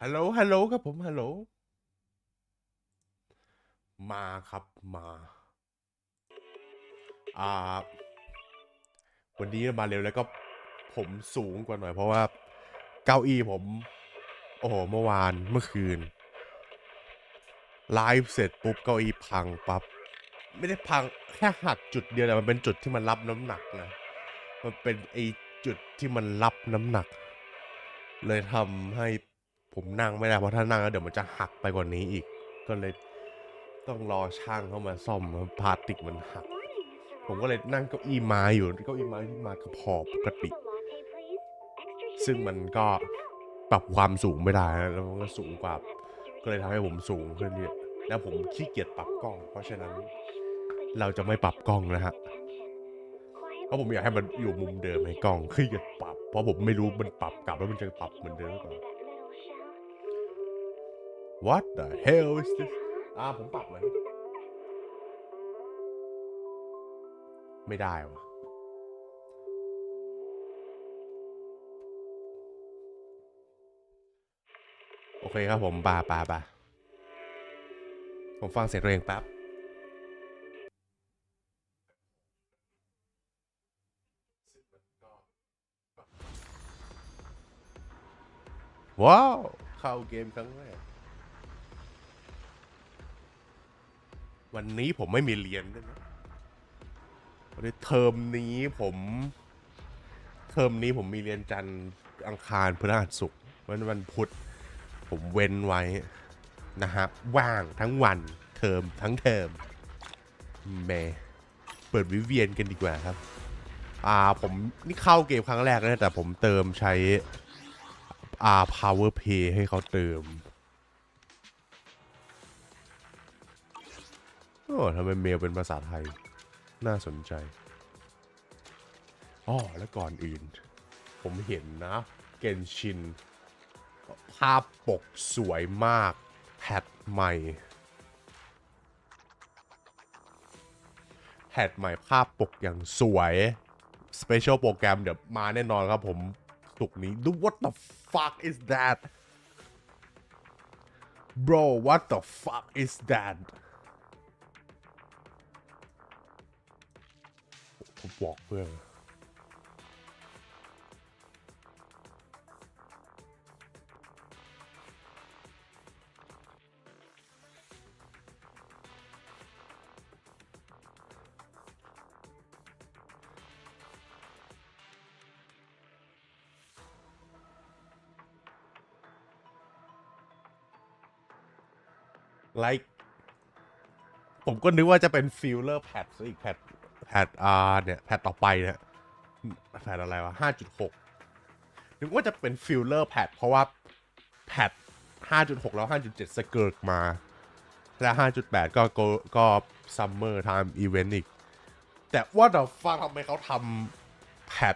ฮัลโหลฮัลโหลครับผมฮัลโหลมาครับมาอ่าวันนี้มาเร็วแล้วก็ผมสูงกว่าหน่อยเพราะว่าเก้าอี้ผมโอ้โหเมื่อคืนไลฟ์เสร็จปุ๊บเก้าอี้พังปั๊บไม่ได้พังแค่หักจุดเดียวแต่มันเป็นจุดที่มันรับน้ำหนักนะมันเป็นไอจุดที่มันรับน้ำหนักเลยทำให้ผมนั่งไม่ได้เพราะถ้านั่งแล้วเดี๋ยวมันจะหักไปกว่านี้อีกก็เลยต้องรอช่างเข้ามาซ่อมพลาสติกมันหักผมก็เลยนั่งเก้าอี้ไม้อยู่เก้าอี้ไม้ที่มากับขอบปกติซึ่งมันก็ปรับความสูงไม่ได้แล้วมันก็สูงกว่าก็เลยทำให้ผมสูงขึ้นเนี่ยแล้วผมขี้เกียจปรับกล้องเพราะฉะนั้นเราจะไม่ปรับกล้องนะฮะเพราะผมอยากให้มันอยู่มุมเดิมให้กล้องขี้เกียจปรับเพราะผมไม่รู้มันปรับกลับแล้วมันจะปรับเหมือนเดิมหรือเปล่า What the hell is this ผมปรับมันไม่ได้วะโอเคครับผมป่าผมฟังเสียงตัวเองแป๊บว้าวเข้าเกมครั้งแรกวันนี้ผมไม่มีเรียนด้วยนะวันนี้เทอมนี้มีเรียนจันทร์อังคารพฤหัสศุกร์วันพุธผมเว้นไว้นะฮะว่างทั้งวันเทอมทั้งเทอมแม่เปิดวิเวียนกันดีกว่าครับผมนี่เข้าเกมครั้งแรกนะแต่ผมเติมใช้power pay ให้เขาเติมโอ้ทำไมเมลเป็นภาษาไทยน่าสนใจแล้วก่อนอื่นผมเห็นนะเกนชินภาพปกสวยมากแพทใหม่ภาพปกอย่างสวย Special โปรแกรมเดี๋ยวมาแน่นอนครับผมศุกร์นี้ดู What the fuck is that bro what the fuck is that ผมบอกเพื่อนผมก็นึกว่าจะเป็นฟิลเลอร์แพทอีกแพทเนี่ยแพทต่อไปเนี่ยแพทอะไรวะ 5.6 นึกว่าจะเป็นฟิลเลอร์แพทเพราะว่าแพท 5.6 แล้ว 5.7 สเกิร์กมาและ 5.8 ก็ซัมเมอร์ไทม์อีเวนต์อีกแต่ว่าเดอะฟังทำไมเขาทำแพท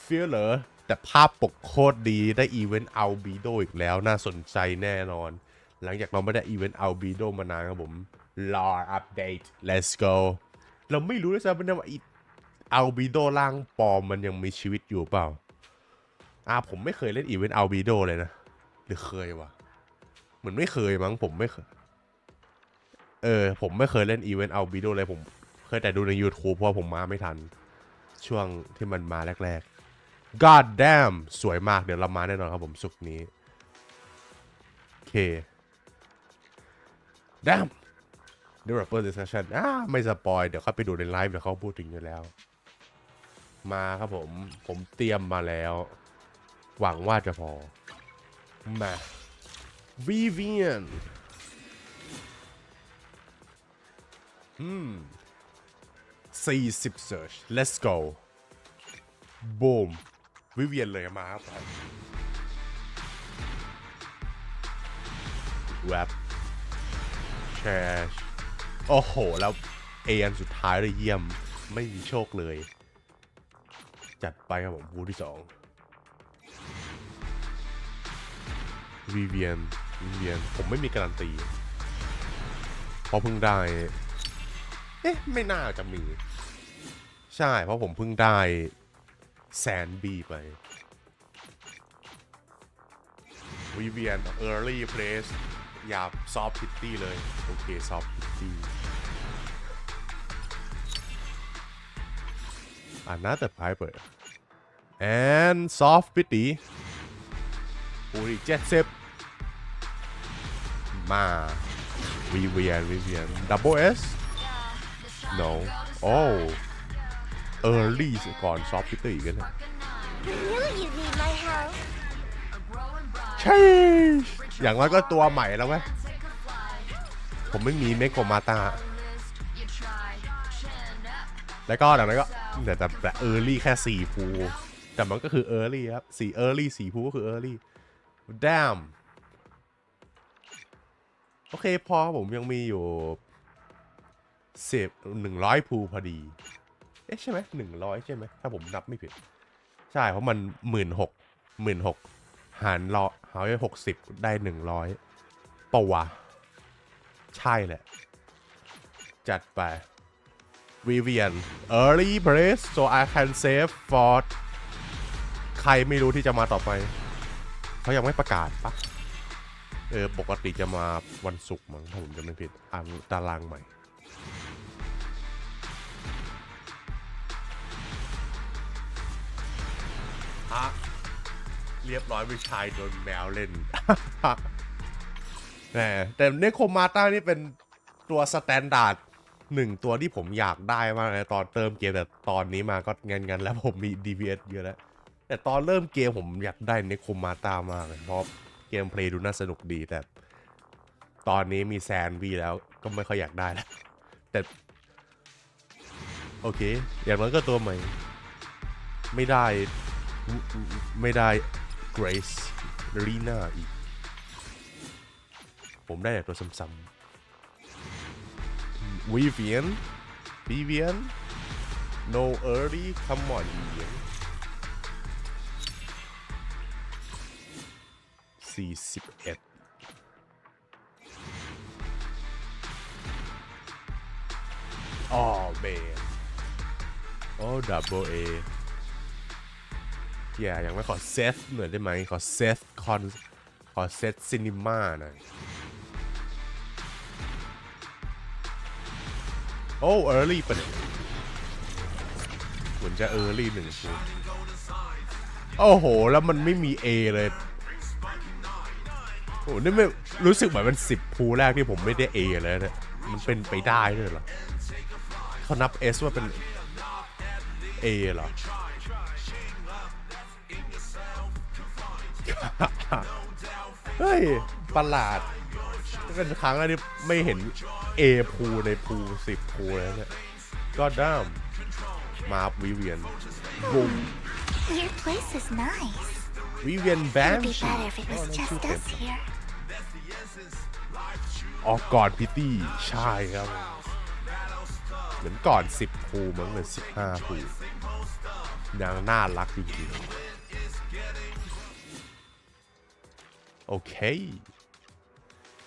ฟิลเลอร์แต่ภาพปกโคตรดีได้อีเวนต์อัลบีโดอีกแล้วน่าสนใจแน่นอนหลังจากเราไม่ได้อีเวนต์อัลบีโดมานานครับผมรออัปเดต let's go เราไม่รู้ด้วยซ้ำว่าอัลบีโดร่างปลอมมันยังมีชีวิตอยู่เปล่าผมไม่เคยเล่นอีเวนต์อัลบีโดเลยนะหรือเคยวะเหมือนไม่เคยมั้งผมไม่เคยผมไม่เคยเล่นอีเวนต์อัลบีโดเลยผมเคยแต่ดูใน YouTube เพราะผมมาไม่ทันช่วงที่มันมาแรกๆ God damn สวยมากเดี๋ยวเรามาแน่นอนครับผมศุกร์นี้โอเค damn developer discussion ไม่สปอยเดี๋ยวเขาไปดูในไลฟ์เดี๋ยวเขาพูดถึงอยู่แล้วมาครับผมเตรียมมาแล้วหวังว่าจะพอมา Vivian40 search let's go boom Vivian เลยมาครับแวบแชร์โอ้โหแล้วอันสุดท้ายเลยเยี่ยมไม่มีโชคเลยจัดไปครับผมบูที่2 Vivian ผมไม่มีการันตีเพราะเพิ่งได้ไม่น่าจะมีใช่เพราะผมเพิ่งได้แซนบีไป Vivian early place อย่า soft pity เลยโอเค soft pity another piper and soft pity อุ้ย70มา Vivian double S no oh early ก่อน soft pity กันนะใช่อย่างน้อยก็ตัวใหม่แล้วไหมผมไม่มีเมโกมาตาแล้วก็ดังนั้นก็แต่ early แค่4ภูแต่มันก็คือ early ครับearly 4ภูก็คือ early damn โอเคพอผมยังมีอยู่100ภูพอดีใช่ไหม100ใช่ไหมถ้าผมนับไม่ผิดใช่เพราะมัน16,000หาร60ได้100ปะวะใช่แหละจัดไป Vivian early brace so I can save for ใครไม่รู้ที่จะมาต่อไปเขายังไม่ประกาศปะปกติจะมาวันศุกร์มั้งถ้าผมจะไม่ผิดตารางใหม่เรียบร้อยวิชัยโดนแมวเล่น แต่เนโคมาต้านี่เป็นตัวสแตนดาร์ด1ตัวที่ผมอยากได้มากเลยตอนเติมเกมแต่ตอนนี้มาก็งั้นแล้วผมมี DPS เยอะแล้วแต่ตอนเริ่มเกมผมอยากได้เนโคมาต้ามากเลยเพราะเกมเพลย์ดูน่าสนุกดีแต่ตอนนี้มีแซนวีแล้วก็ไม่ค่อยอยากได้แล้วแต่โอเคอย่างน้อยก็ตัวใหม่ไม่ได้ Grace Lina อีกผมได้แต่ตัวซ้ำVivian no early come on Vivian 41อ๋อแมนโอ้ double Aอย่างไม่ขอเซตหน่อยได้ไหมขอเซตขอเซตซินิม่าหน่อยโอ้ early ปะเนี่ยเหมือนจะ early 1ภูโอ้โหแล้วมันไม่มี A เลยโอ้นี่ไม่รู้สึกเหมือนมัน10ภูแรกที่ผมไม่ได้ A เลยเนี่ยมันเป็นไปได้ด้วยเหรอเขานับ S ว่าเป็น A เหรอเฮ้ยประหลาดเป็นครั้งแรกที่ไม่เห็น A ภูในภู10ภูเลยเนี่ยก็ด้ามมาVivianบูมVivian Bam อ๋อก่อนพิตตี้ใช่ครับเหมือนก่อน10ภูมั้งหรือ15ภูนางน่ารักจริงๆโอเค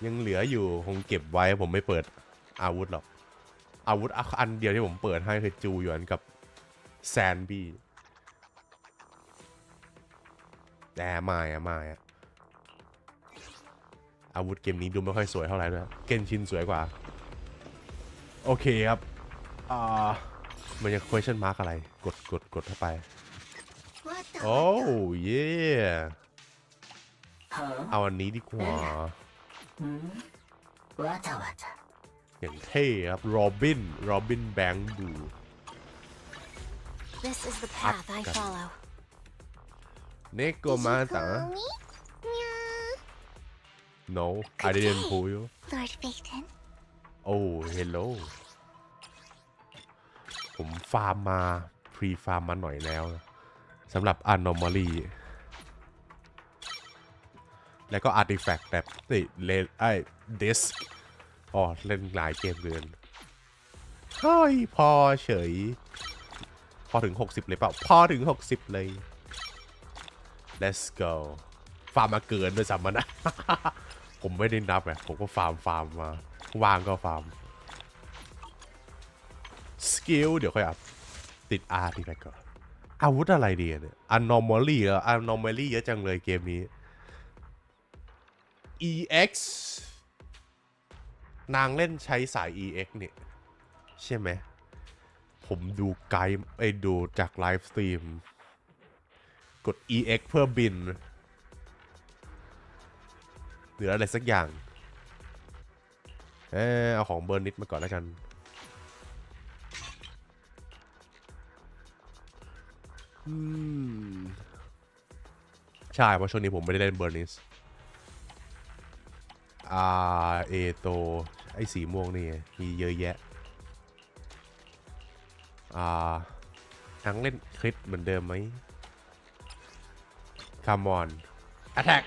ยังเหลืออยู่คงเก็บไว้ผมไม่เปิดอาวุธหรอกอาวุธอันเดียวที่ผมเปิดให้คือจูหยวนกับแซนบี้แต่ไม่อาวุธเกมนี้ดูไม่ค่อยสวยเท่าไหร่ด้วยเกนชินสวยกว่าโอเคครับมันจะ question mark อะไรกดเข้าไปโอ้เย่เอาอันนี้ดีกว่าอย่างเท่ครับโรบินแบงค์บูเนโกมาตา no I didn't pull you oh hello ผมฟาร์มมาพรีฟาร์มมาหน่อยแล้วสำหรับ anomaly แล้วก็ artifact แบบdisk อ๋อเล่นหลายเกมเกินเฮ้ยพอเฉยพอถึง60เลยเปล่าพอถึง60เลย let's go ฟาร์มมาเกินด้วยซ้ำมันนะ ผมไม่ได้นับไงผมก็ฟาร์มมาวางก็ฟาร์มสกิลเดี๋ยวค่อยอัพติด artifact ก่อนอาวุธอะไรดีเนี่ย anomaly แล้ว anomaly เยอะจังเลยเกมนี้ EX นางเล่นใช้สาย EX เนี่ยใช่ไหมผมดูไกด์ดูจากไลฟ์สตรีมกด EX เพื่อบินหรืออะไรสักอย่างเอาของเบอร์นิดมาก่อนแล้วกันใช่เพราะช่วงนี้ผมไม่ได้เล่นเบอร์นิสโตไอ้สีม่วงนี่มีเยอะแยะทั้งเล่นคลิปเหมือนเดิมไหม Come on attack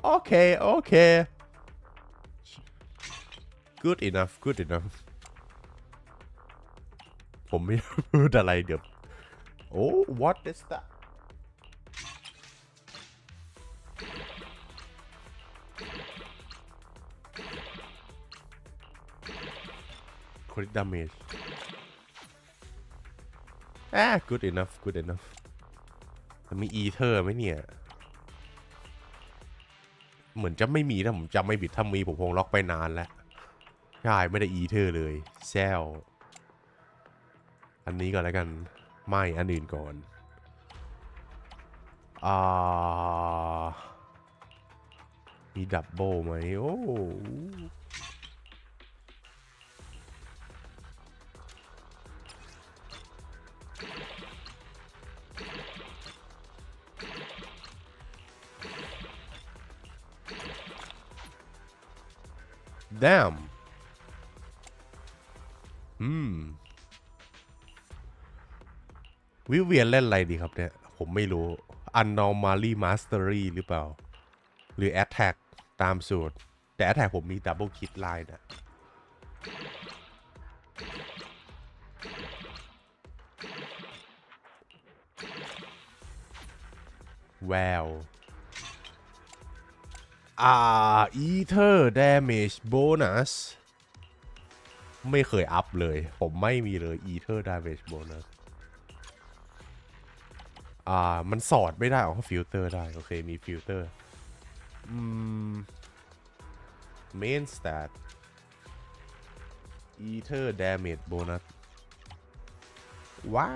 โอเคโอเค good enough good enough ผมไม่พูดอะไรเดี๋ยวโอ้ what is that crit damage good enough good enough มันมี ether ไหมเนี่ยเหมือนจะไม่มีถ้าผมจำไม่ผิดถ้ามีผมคงล็อกไปนานแล้วใช่ไม่ได้ ether เลยแซวอันนี้ก่อนแล้วกันไม่อันอื่นก่อนมีดับเบิลไหมโอ้ damn วิเวียนเล่นอะไรดีครับเนี่ยผมไม่รู้ anomaly mastery หรือเปล่าหรือ attack ตามสูตรแต่ attack ผมมี double kit line นะแววether damage bonus ไม่เคยอัพเลยผมไม่มีเลย ether damage bonus มันสอดไม่ได้เอาฟิลเตอร์ได้โอเคมีฟิลเตอร์main stat ether damage bonus ว้า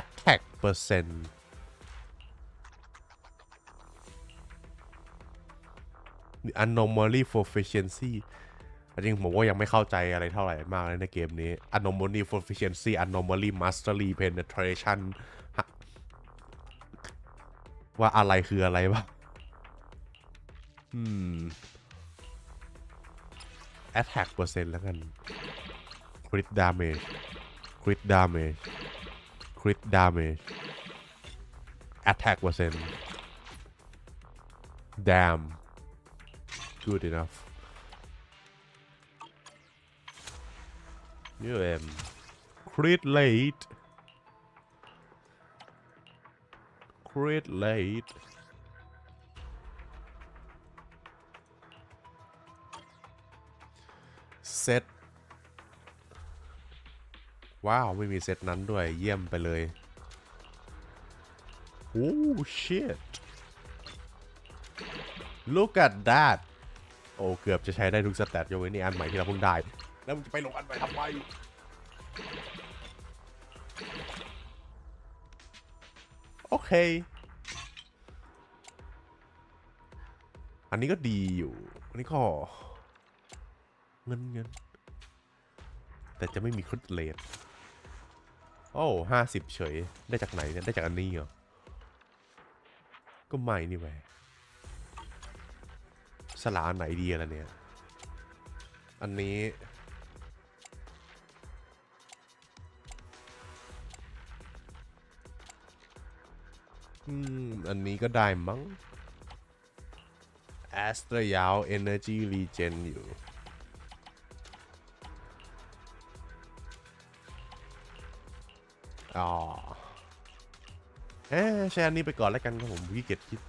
attack percent anomaly proficiency จริงผมว่ายังไม่เข้าใจอะไรเท่าไหร่มากเลยในเกมนี้ anomaly proficiency anomaly mastery penetration ว่าอะไรคืออะไรวะattack percent แล้วกัน crit damage crit damage crit damage attack percent damn good enough crit late crit lateเซตว้าวไม่มีเซตนั้นด้วยเยี่ยมไปเลยโอ้ shit look at that โอ้เกือบจะใช้ได้ทุกสแตทยกเว้นนี่อันใหม่ที่เราเพิ่งได้แล้วมึงจะไปลงอันใหม่ทำไมโอเคอันนี้ก็ดีอยู่อันนี้ก็เงินแต่จะไม่มีคริตเลทโอ้50เฉยได้จากไหนเนี่ยได้จากอันนี้เหรอก็ไม่นี่แหวสลาไหนดีล่ะเนี่ยอันนี้อันนี้ก็ได้มั้งแอสเตรยาว Energy Regen อยู่ใช้อันนี้ไปก่อนแล้วกันครับผมขี้เกียจคิด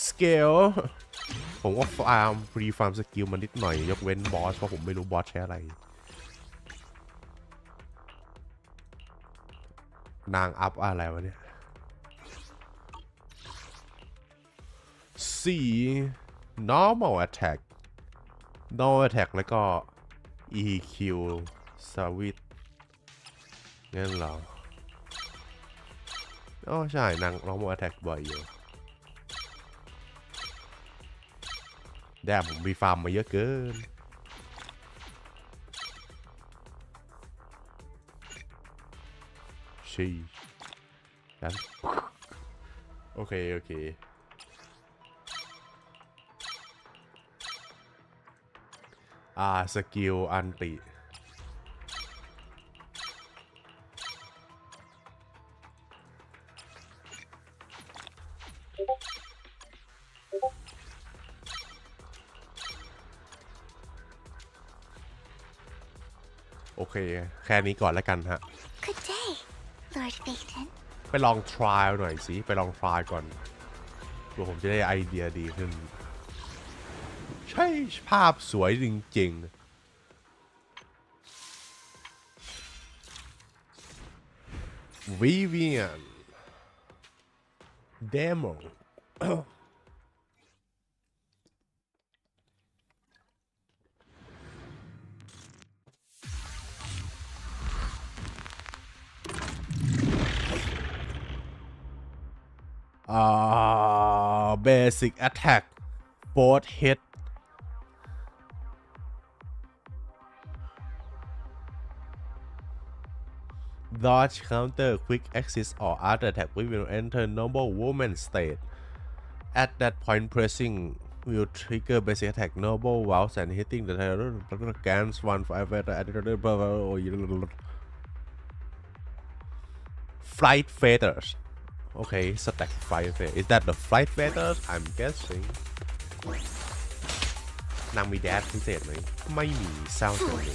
Scale ผมก็ฟาร์มรีฟาร์มสกิลมานิดหน่อยยกเว้นบอสเพราะผมไม่รู้บอสใช้อะไรนางอัพอะไรวะเนี่ย4 normal attack normal attack แล้วก็ EQ switch งั้นเหรออ๋อใช่นาง normal attack บ่อยอยู่แดมผมมีฟาร์มมาเยอะเกินชีกันโอเคสกิลอันติโอเคแค่นี้ก่อนแล้วกันฮะ Good day, Lord Phaeton. ไปลอง try หน่อยสิไปลอง try ก่อนเดี๋ยวผมจะได้ไอเดียดีขึ้นใช่ภาพสวยจริงๆ Vivian Demo basic attack both hit dodge counter quick assist or other attack will enter normal movement state at that point pressing will trigger basic attack normal whilst and hitting the target against one fighter at the flight feathers okay stack flight feathers is that the flight feathers I'm guessing นางมีแดชพิเศษไหมไม่มีเศร้าจังเลย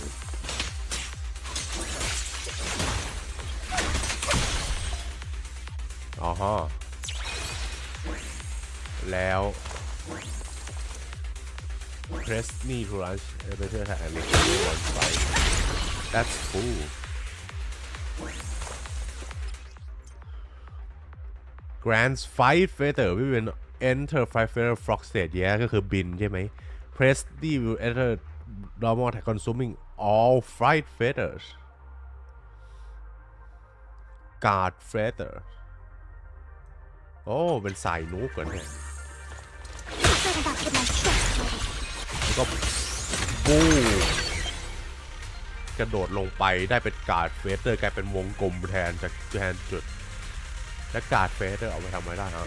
อ๋อฮะแล้ว press knee to launch better attack and recover one fight that's cool grants 5 feather we will enter 5 feather frog state แย่ก็คือบินใช่ไหม press D will enter normal attack consuming all flight feathers guard feather โอ้เป็นสายนูกกันเนี่ยแล้วก็บูกระโดดลงไปได้เป็นการ์ดเฟเตอร์กลายเป็นวงกลมแทนจุดและการ์ดเฟเตอร์เอาไปทำอะไรได้ฮะ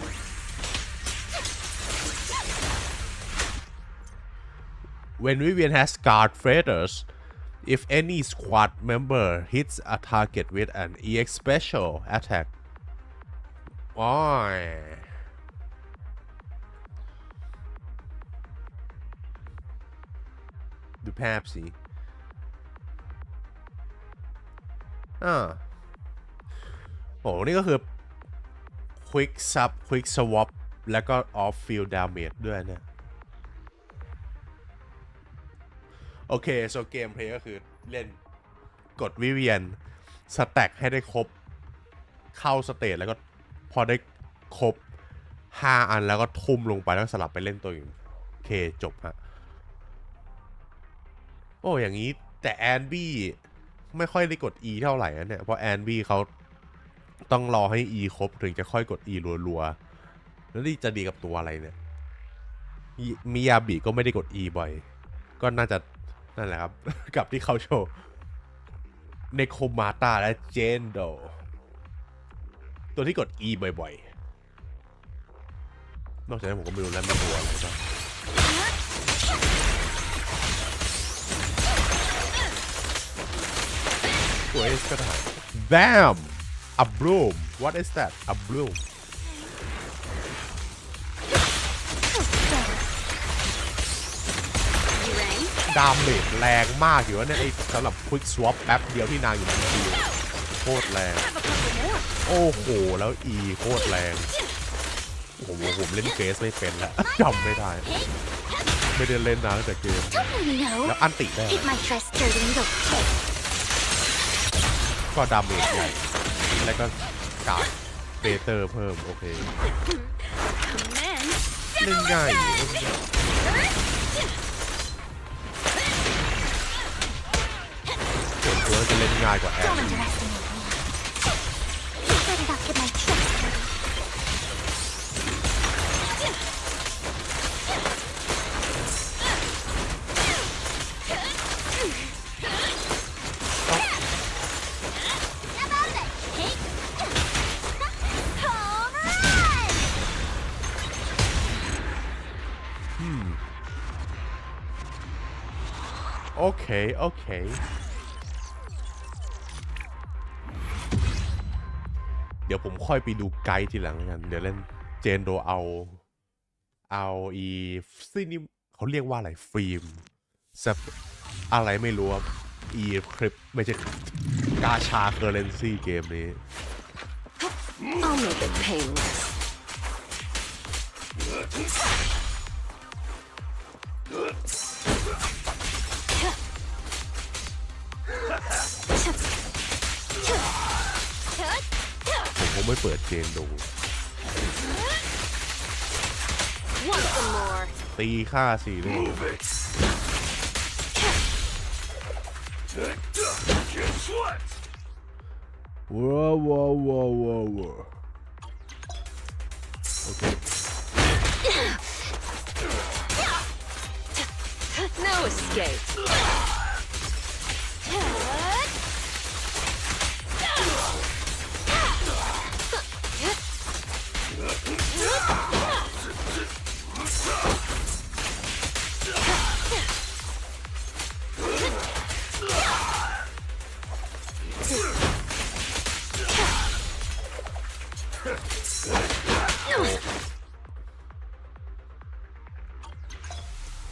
When Vivian has guard feathers if any squad member hits a target with an EX special attack อ๋อดูภาพสิโอ้นี่ก็คือ quick sub quick swap แล้วก็ off field damage ด้วยเนี่ยโอเค so เกมเพลย์ก็คือเล่นกดวิเวียนสแต็กให้ได้ครบเข้าสเตจแล้วก็พอได้ครบ5อันแล้วก็ทุ่มลงไปแล้วสลับไปเล่นตัวอื่นโอเคจบฮะโอ้อย่างนี้แต่แอนบี้ไม่ค่อยได้กด E เท่าไหร่นะเนี่ยเพราะแอนบี้เขาต้องรอให้ E ครบถึงจะค่อยกด E รัวๆแล้วนี่จะดีกับตัวอะไรเนี่ยมิยาบิก็ไม่ได้กด E บ่อยก็น่าจะนั่นแหละครับ กับที่เขาโชว์ในโคมาตาและเจนโดตัวที่กด E บ่อยๆนอกจากนั้นผมก็ไม่รู้แล้วมีตัวอะไรบ้างตัวเอสก็ได้ BAM a bloom what is that a bloom ดาเมจแรงมากอยู่ว่าเนี่ยไอ้สำหรับ quick swap แป๊บเดียวที่นางอยู่ในทีมโคตรแรงโอ้โหแล้ว E โคตรแรงโอ้โหผมเล่นเฟสไม่เป็นแล้วจำไม่ได้ ไม่ได้เล่นนานตั้งแต่เกม Don't you know? แล้วอันติได้ It might try starting it okay. ก็ดาเมจใหญ่แล้วก็การ์ดเบเตอร์เพิ่มโอเคเล่นง่ายส่วนตัวจะเล่นง่ายกว่าแอ Don't น underestimate me. Better not get my chest dirty.โอเคโอเคเดี๋ยวผมค่อยไปดูไกด์ทีหลังกันเดี๋ยวเล่นเจนโดเอาอีซีนี่เขาเรียกว่าอะไรฟิล์มอะไรไม่รู้ครับอีคลิปไม่ใช่กาชาเคอร์เรนซีเกมนี้ I'll make it painless.ผมไม่เปิดเจนดู Want some more? ตีค่าสี่เลยว้าวว้าวว้าวว้าวโอเค No escape.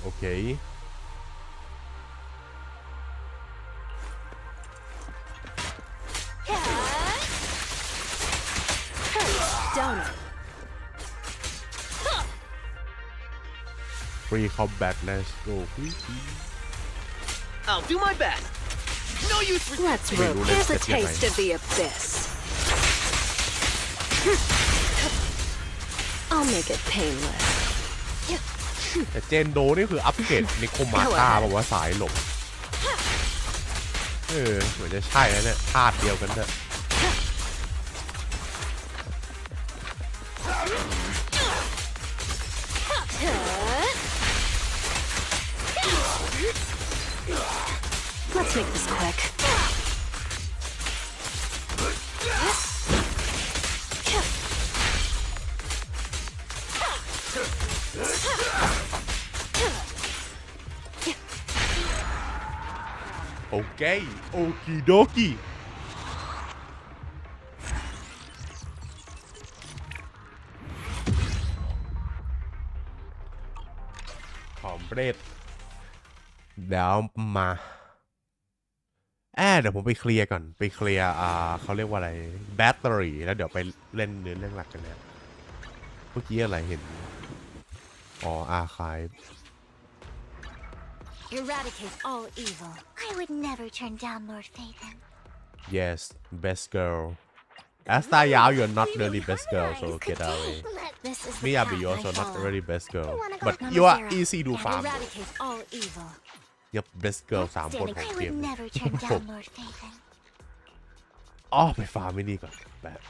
Okay. Donut. Free combat, let's go. I'll do my best. No use for. Let's roll. Here's a taste of the abyss. I'll make it painless. แต่เจนโดนี่คืออัปเกรดในโคมาต้าบอกว่าสายหลบเหมือนจะใช่แล้วเนี่ยธาตุเดียวกันเนี่ย Let's make this quick. Okay, okie dokie. คอมเพลตเดี๋ยวมาเดี๋ยวผมไปเคลียร์ก่อนไปเคลียร์เขาเรียกว่าอะไรแบตเตอรี่แล้วเดี๋ยวไปเล่นเนื้อเรื่องหลักกันเนี่ยเมื่อกี้อะไรเห็นอาร์ไคฟ์ Eradicate all evil. I would never turn down Lord Phaeton. Yes, best girl. Asta Yao, you're not really best girl, so get away. This is the Miyabi, path you're also I not follow. really best girl, Wanna but go you are Mama easy to and farm. eradicate all evil. Yep, best girl 3 คนของ I เกม would never turn down Lord Phaeton. ไปฟาร์มไม่นี่ก่อนแบบ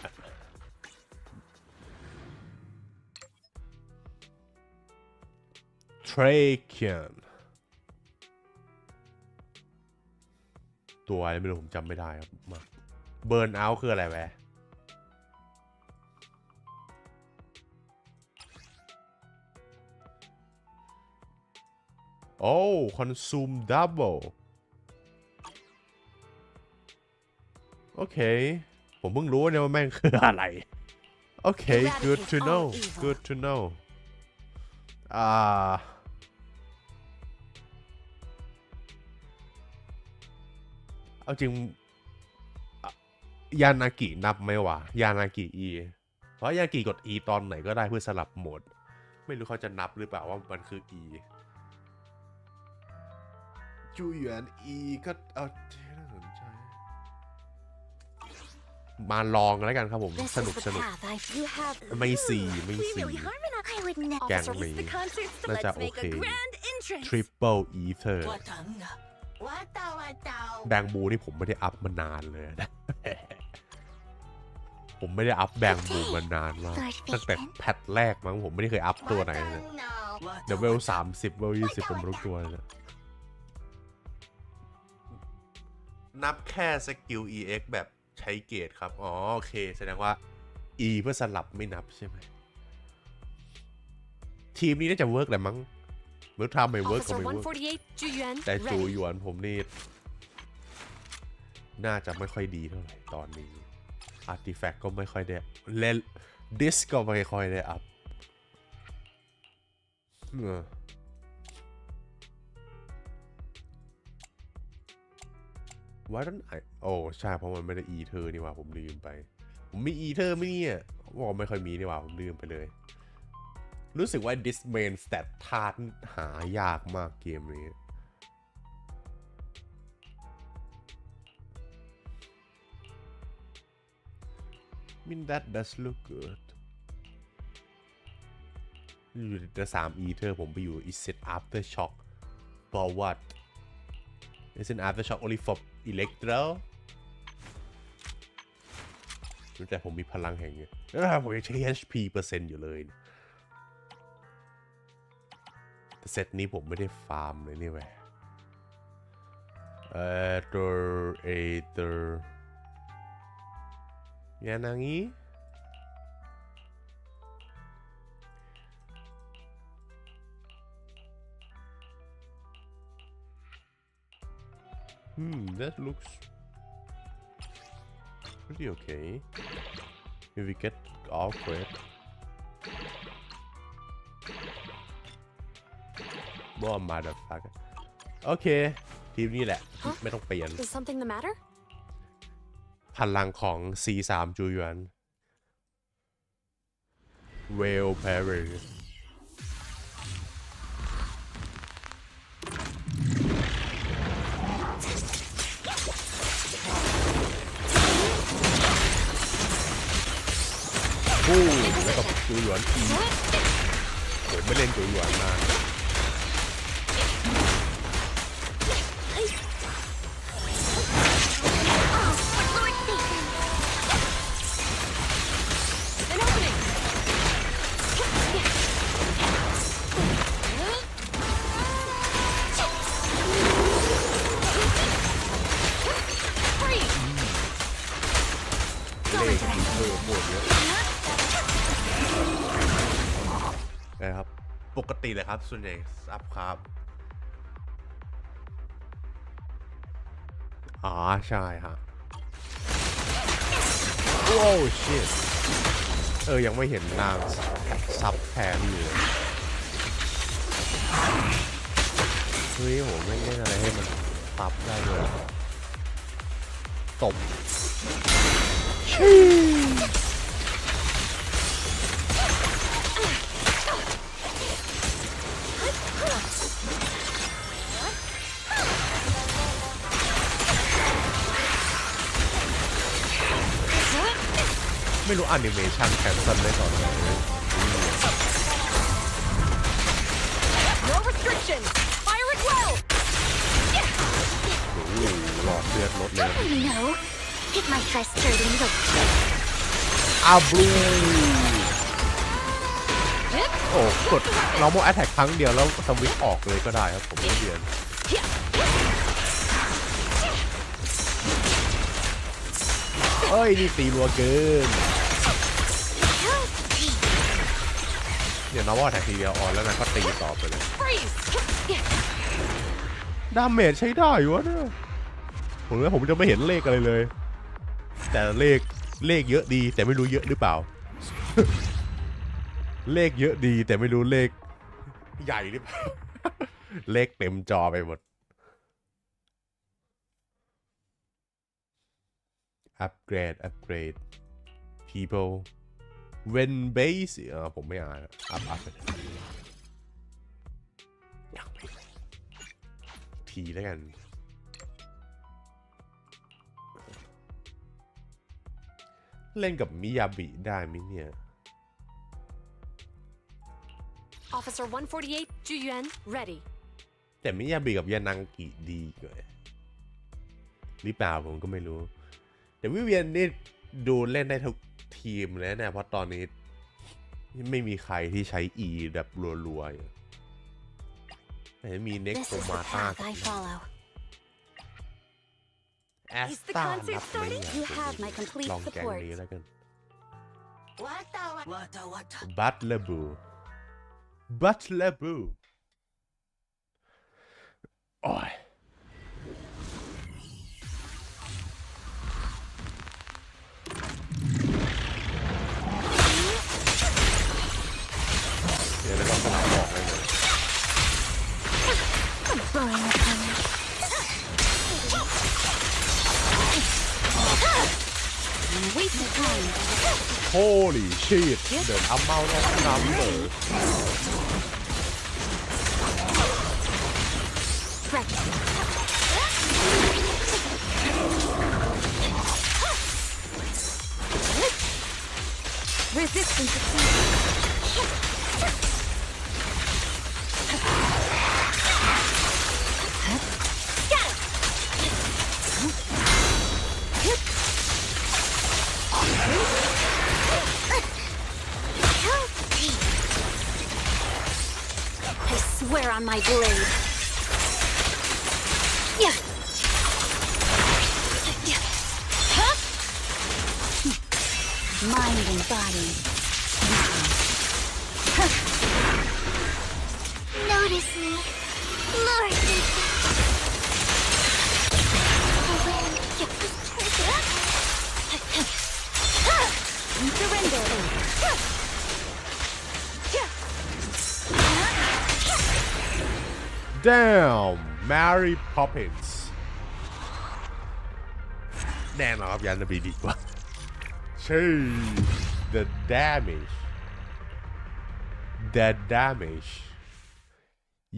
เทรเคียนตัวอะไรไม่รู้ผมจำไม่ได้ครับมาเบิร์นเอาท์คืออะไรแวะโอ้ consume double โอเคผมเพิ่งรู้เนี่ยว่าแม่งคืออะไรโอเค good to know good to know เอาจริงยานากินับไหมวะยานากิ E เพราะยานากิกด E ตอนไหนก็ได้เพื่อสลับโหมดไม่รู้เขาจะนับหรือเปล่าว่ามันคือ E จูหยวนอีก็เอาน่าสนใจมาลองกันแล้วกันครับผม This ส is นุก the สนุก path you have ไม่สี่ไม่ we สี่ really harmonize I would never แกงหมี the concerts, น่าจะ let's โอ make เค a grand entrance. Triple Ether แบงบูนี่ผมไม่ได้อัพมานานเลยนะ ผมไม่ได้อัพแบงบูมานานมากตั้งแต่แพทแรกมั้งผมไม่ได้เคยอัพตัวไหนเลยเดี๋ยวเวล30เวล20ผมรู้ตัวเลยนับแค่สกิล EX แบบใช้เกรดครับอ๋อโอเคแสดงว่า E เพื่อสลับไม่นับใช่ไหมทีมนี้น่าจะเวิร์กแหละมั้งเวิร์กทำไม่เวิร์กก็ Officer ไม่เวิร์ก 148, Zhuyuan, แต่จู ready. หยวนผมนี่น่าจะไม่ค่อยดีเท่าไหร่ตอนนี้อาร์ติแฟกต์ก็ไม่ค่อยได้เล่นดิสก็ไม่ค่อยได้อัพว่าดันโอ้ใช่เพราะมันไม่ได้อีเธอนี่ว่าผมลืมไปผมมีอีเธอไหมเนี่ยบอกไม่ค่อยมีนี่ว่าผมลืมไปเลยรู้สึกว่า this main stat ธาตุหายากมากเกมนี้that does look good อยู่แต่3 ether ผมไปอยู่ is it after shock for what is it after shock only for electro แต่ผมมีพลังแห่งนี้แล้วผมยังใช้ HP เปอร์เซ็นต์อยู่เลยแต่เซตนี้ผมไม่ได้ฟาร์มเลยนี่แหละตัวอย่างนี้that looks pretty okay if we get all correctบ่มาเดอะฟักโอเคทีมนี้แหละไม่ต้องเปลี่ยน Is something the matter? พลังของ C3 จูหยวนเวลแพร์รี่แล้วก็จูหยวนอีผมไม่เล่นจูหยวนนานนะครับปกติเลยครับส่วนใหญ่ซับครับใช่ฮะโอ้ชิตยังไม่เห็นนางซับแทนอยู่เลยเฮ้ยโหไม่เล่นอะไรให้มันซับได้เลยตบไม่รู้แอนิเมชันแคนเซิลได้ตอนไหน No restriction. Fire it well. โอ้โหหลอดเลือดลดเลย No get my dress dirty little บลูโอ้กดเราโมแอทแทกครั้งเดียวแล้วสวิตช์ออกเลยก็ได้ครับผมไม่เรียนเอ้ยนี่ตีรัวเกินเนี่ยน้องว่าแท็กทีเดียวออนแล้วนะก็ตีต่อไปเลยดาเมจใช้ได้วะเนี่ยผมจะไม่เห็นเลขอะไรเลยแต่เลขเยอะดีแต่ไม่รู้เยอะหรือเปล่า เลขเยอะดีแต่ไม่รู้เลขใหญ่หรือเปล่า เลขเต็มจอไปหมดupgrade people when base ผมไม่อ่านอัพไปที ทีแล้วกันเล่นกับมิยาบิได้ไหมเนี่ย Officer 148, Juyuan, ready. แต่มิยาบิกับยานังกิดีกว่าหรือเปล่าผมก็ไม่รู้แต่วิเวียนนี่ดูเล่นได้ทุกทีมเลยเนี่ยเพราะตอนนี้ไม่มีใครที่ใช้ E แบบรัวๆแต่มีเน็กโซมาต้าแอสตานับไม่ลองแกงนี้แล้วกันบัตเลบูโอ้ยเดี๋ยวเราต้องสลับออกเลยนะHoly shit the amount of number Resistance I swear on my blade. Yeah. Mind and body. Notice me, Lord. Surrender. Damn Mary Poppins แน่นอนครับยันจะบีดีกว่าชื่อ the damage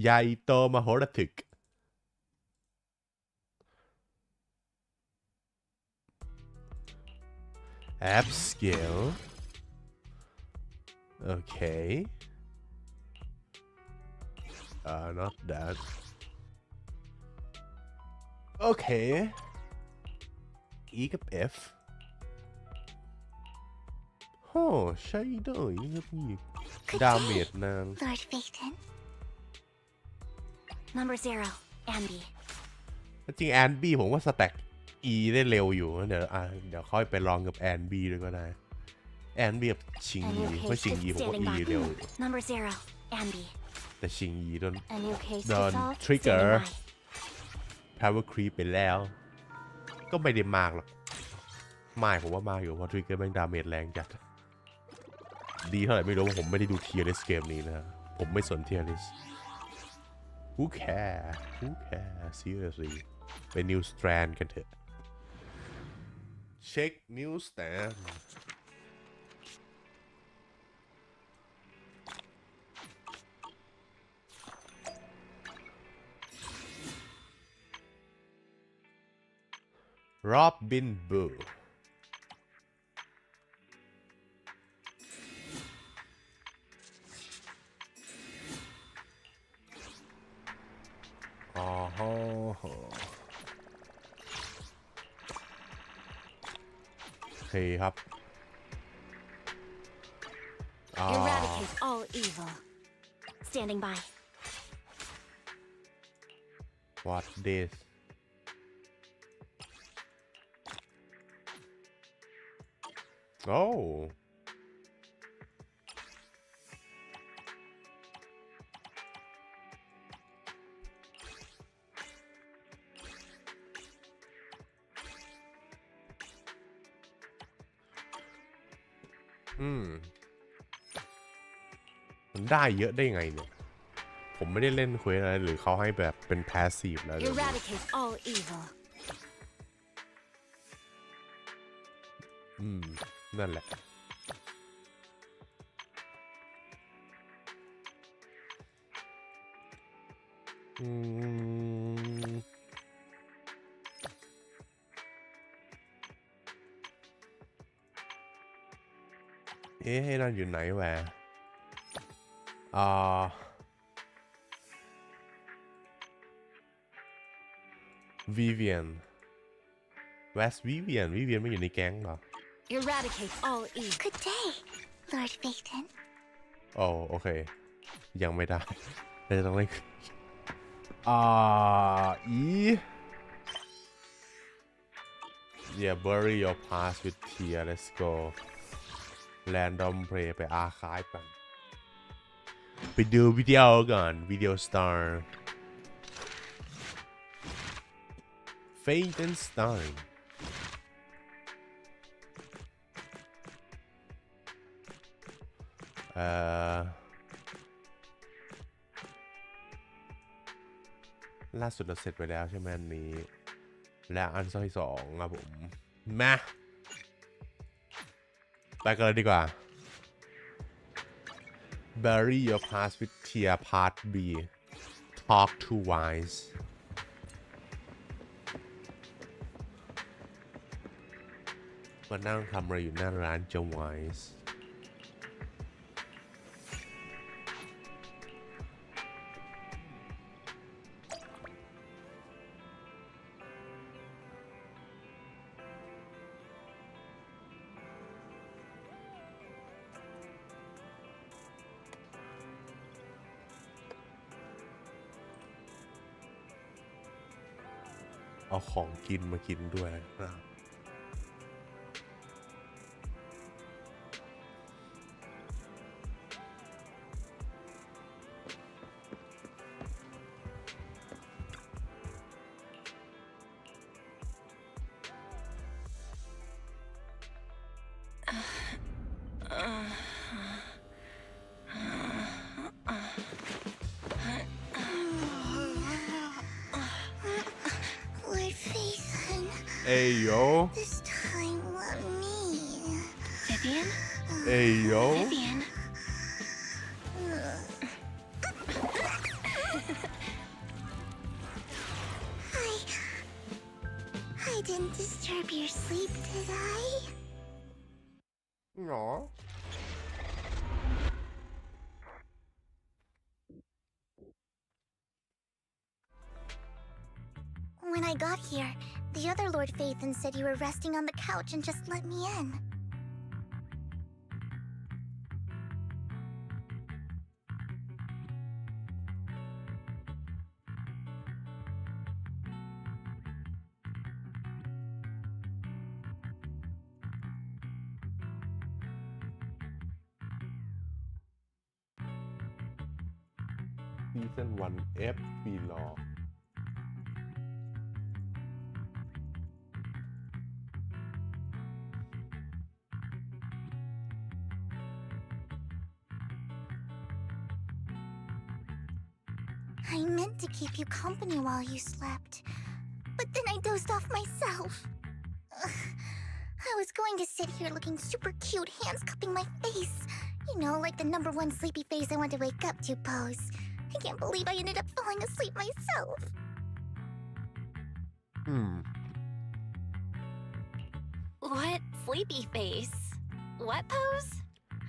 ใหญ่โตมโหฬารทึก upscale okay not that okay E กับ F โอ้ใช่ด้วยครับพี่ดาเมจนาน Lord Phaeton. Number 0, Ambi. จริงแอนบี้ผมว่าสแต็ก E ได้เร็วอยู่เดี๋ยวค่อยไปลองกับแอนบี้ด้วยก็ได้แอนบี้กับชิงยีเพราะชิงยีผมว่า E เร็ว Number 0, Ambi. แต่ชิงยีโดน A new case โดน to solve. ทริกเกอ Standing ร์ by. power creep ไปแล้วก็ไม่ได้มากหรอกไม่ผมว่ามากอยู่เพราะทริกเกอร์แม่งดาเมจแรงจัดดีเท่าไหร่ไม่รู้ผมไม่ได้ดูเทียร์ลิสเกมนี้นะผมไม่สนเทียร์ลิส Who care seriously ไปนิวสแตรนกันเถอะเช็คนิวสแตนโรบินบูอ๋อโอเคครับ Eradicate all evil. Standing by. What this Ohมันได้เยอะได้ไงเนี่ยผมไม่ได้เล่นเควสอะไรหรือเขาให้แบบเป็นพาสซีฟแล้ว Eradicate all evil. นั่นแหละ เอ๊ะนั่นอยู่ไหนแหวะVivian Where's Vivian ไม่อยู่ในแก๊งเหรอ Eradicate all evil. Good day, Lord Phaethon. โอ้โอเค ยังไม่ได้เลยต้องเล่นYeah bury your past with tear let's go random play ไป archive กันไปดูวิดีโอก่อนวิดีโอ star Phaethonล่าสุดเราเสร็จไปแล้วใช่ไหมอันนี้และอันที่สองครับผมมาไปกันเลยดีกว่า Bury your past with tear part B Talk to wise มานั่งทำอะไรอยู่หน้าร้านเจ้า wiseเอาของกินมากินด้วยนะครับYo This time, let me. Vivian? Yo Vivian? I didn't disturb your sleep, did I? No When I got here, the other Lord Phaethon said you were resting on the couch and just let me in. Season 1 Epilogue I meant to keep you company while you slept, but then I dozed off myself. I was going to sit here looking super cute, hands cupping my face. You know, like the #1 sleepy face I want to wake up to pose. I can't believe I ended up falling asleep myself. What sleepy face? What pose?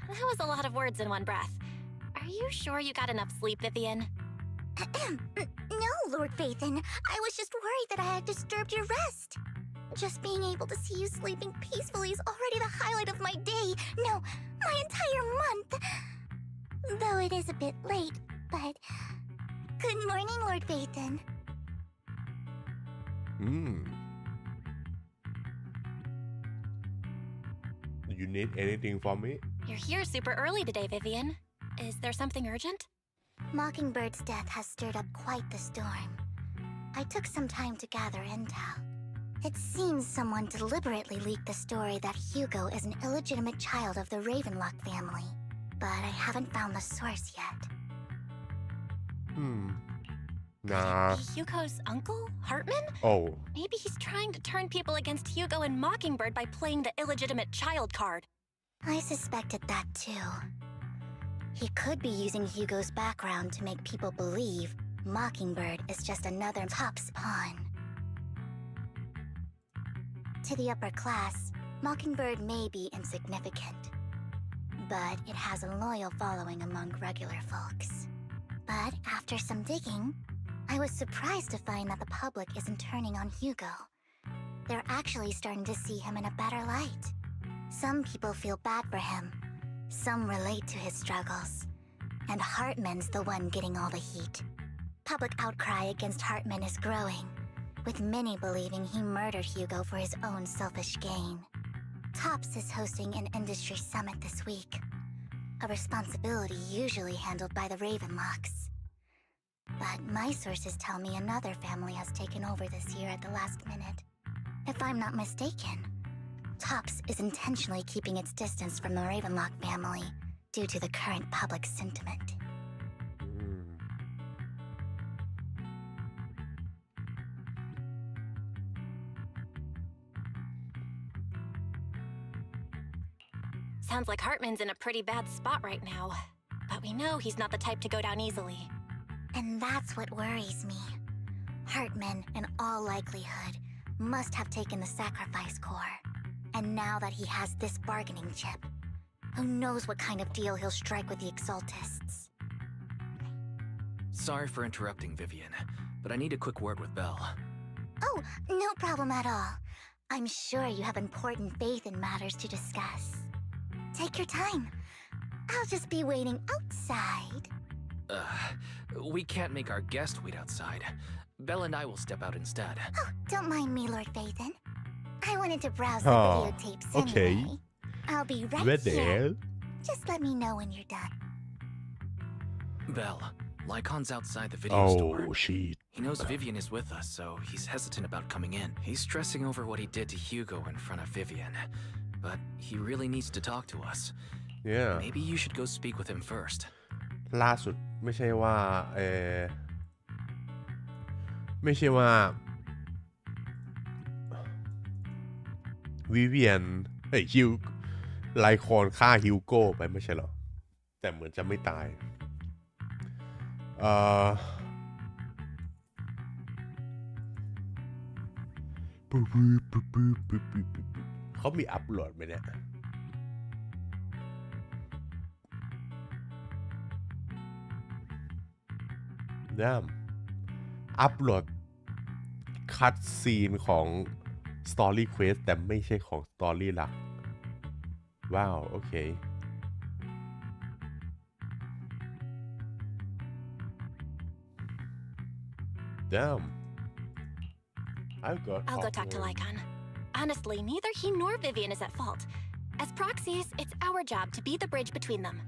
That was a lot of words in one breath. Are you sure you got enough sleep, Vivian? No, Lord Phaethon. I was just worried that I had disturbed your rest. Just being able to see you sleeping peacefully is already the highlight of my day. No, my entire month. Though it is a bit late, but... Good morning, Lord Phaethon. You need anything from me? You're here super early today, Vivian. Is there something urgent? Mockingbird's death has stirred up quite the storm. I took some time to gather intel. It seems someone deliberately leaked the story that Hugo is an illegitimate child of the Ravenlock family, but I haven't found the source yet. Nah. Hugo's uncle, Hartman? Oh. Maybe he's trying to turn people against Hugo and Mockingbird by playing the illegitimate child card. I suspected that too. He could be using Hugo's background to make people believe Mockingbird is just another top's pawn. To the upper class, Mockingbird may be insignificant. but it has a loyal following among regular folks. But after some digging, I was surprised to find that the public isn't turning on Hugo. They're actually starting to see him in a better light. Some people feel bad for him. Some relate to his struggles. And Hartman's the one getting all the heat. Public outcry against Hartman is growing, with many believing he murdered Hugo for his own selfish gain. Topps is hosting an industry summit this week, a responsibility usually handled by the Ravenlocks. But my sources tell me another family has taken over this year at the last minute. If I'm not mistaken, Topps is intentionally keeping its distance from the Ravenlock family due to the current public sentiment. Sounds like Hartman's in a pretty bad spot right now. But we know he's not the type to go down easily. And that's what worries me. Hartman, in all likelihood, must have taken the sacrifice core. And now that he has this bargaining chip, who knows what kind of deal he'll strike with the Exaltists. Sorry for interrupting, Vivian, but I need a quick word with Belle. Oh, no problem at all. I'm sure you have important faith in matters to discuss. Take your time. I'll just be waiting outside. We can't make our guest wait outside. Belle and I will step out instead. Oh, don't mind me, Lord Phaethon. I wanted to browse the Oh, videotapes okay. anyway. I'll be right Where here. the Just let me know when you're done. Belle, Lycon's outside the video store. Oh, shit. He knows Vivian is with us, so he's hesitant about coming in. He's stressing over what he did to Hugo in front of Vivian. But he really needs to talk to us. Yeah. Maybe you should go speak with him first. ล่าสุดไม่ใช่ว่าไม่ใช่ว่าวิเวียนฮิวไลคอนฆ่าฮิวโก้ไปไม่ใช่เหรอแต่เหมือนจะไม่ตายเขามีอัปโหลดไหมเนี่ยอัปโหลดคัตซีนของสตอรี่เควสแต่ไม่ใช่ของสตอรี่หลักว้าวโอเคI'll go talk to Lycon. Honestly, neither he nor Vivian is at fault. As proxies, it's our job to be the bridge between them.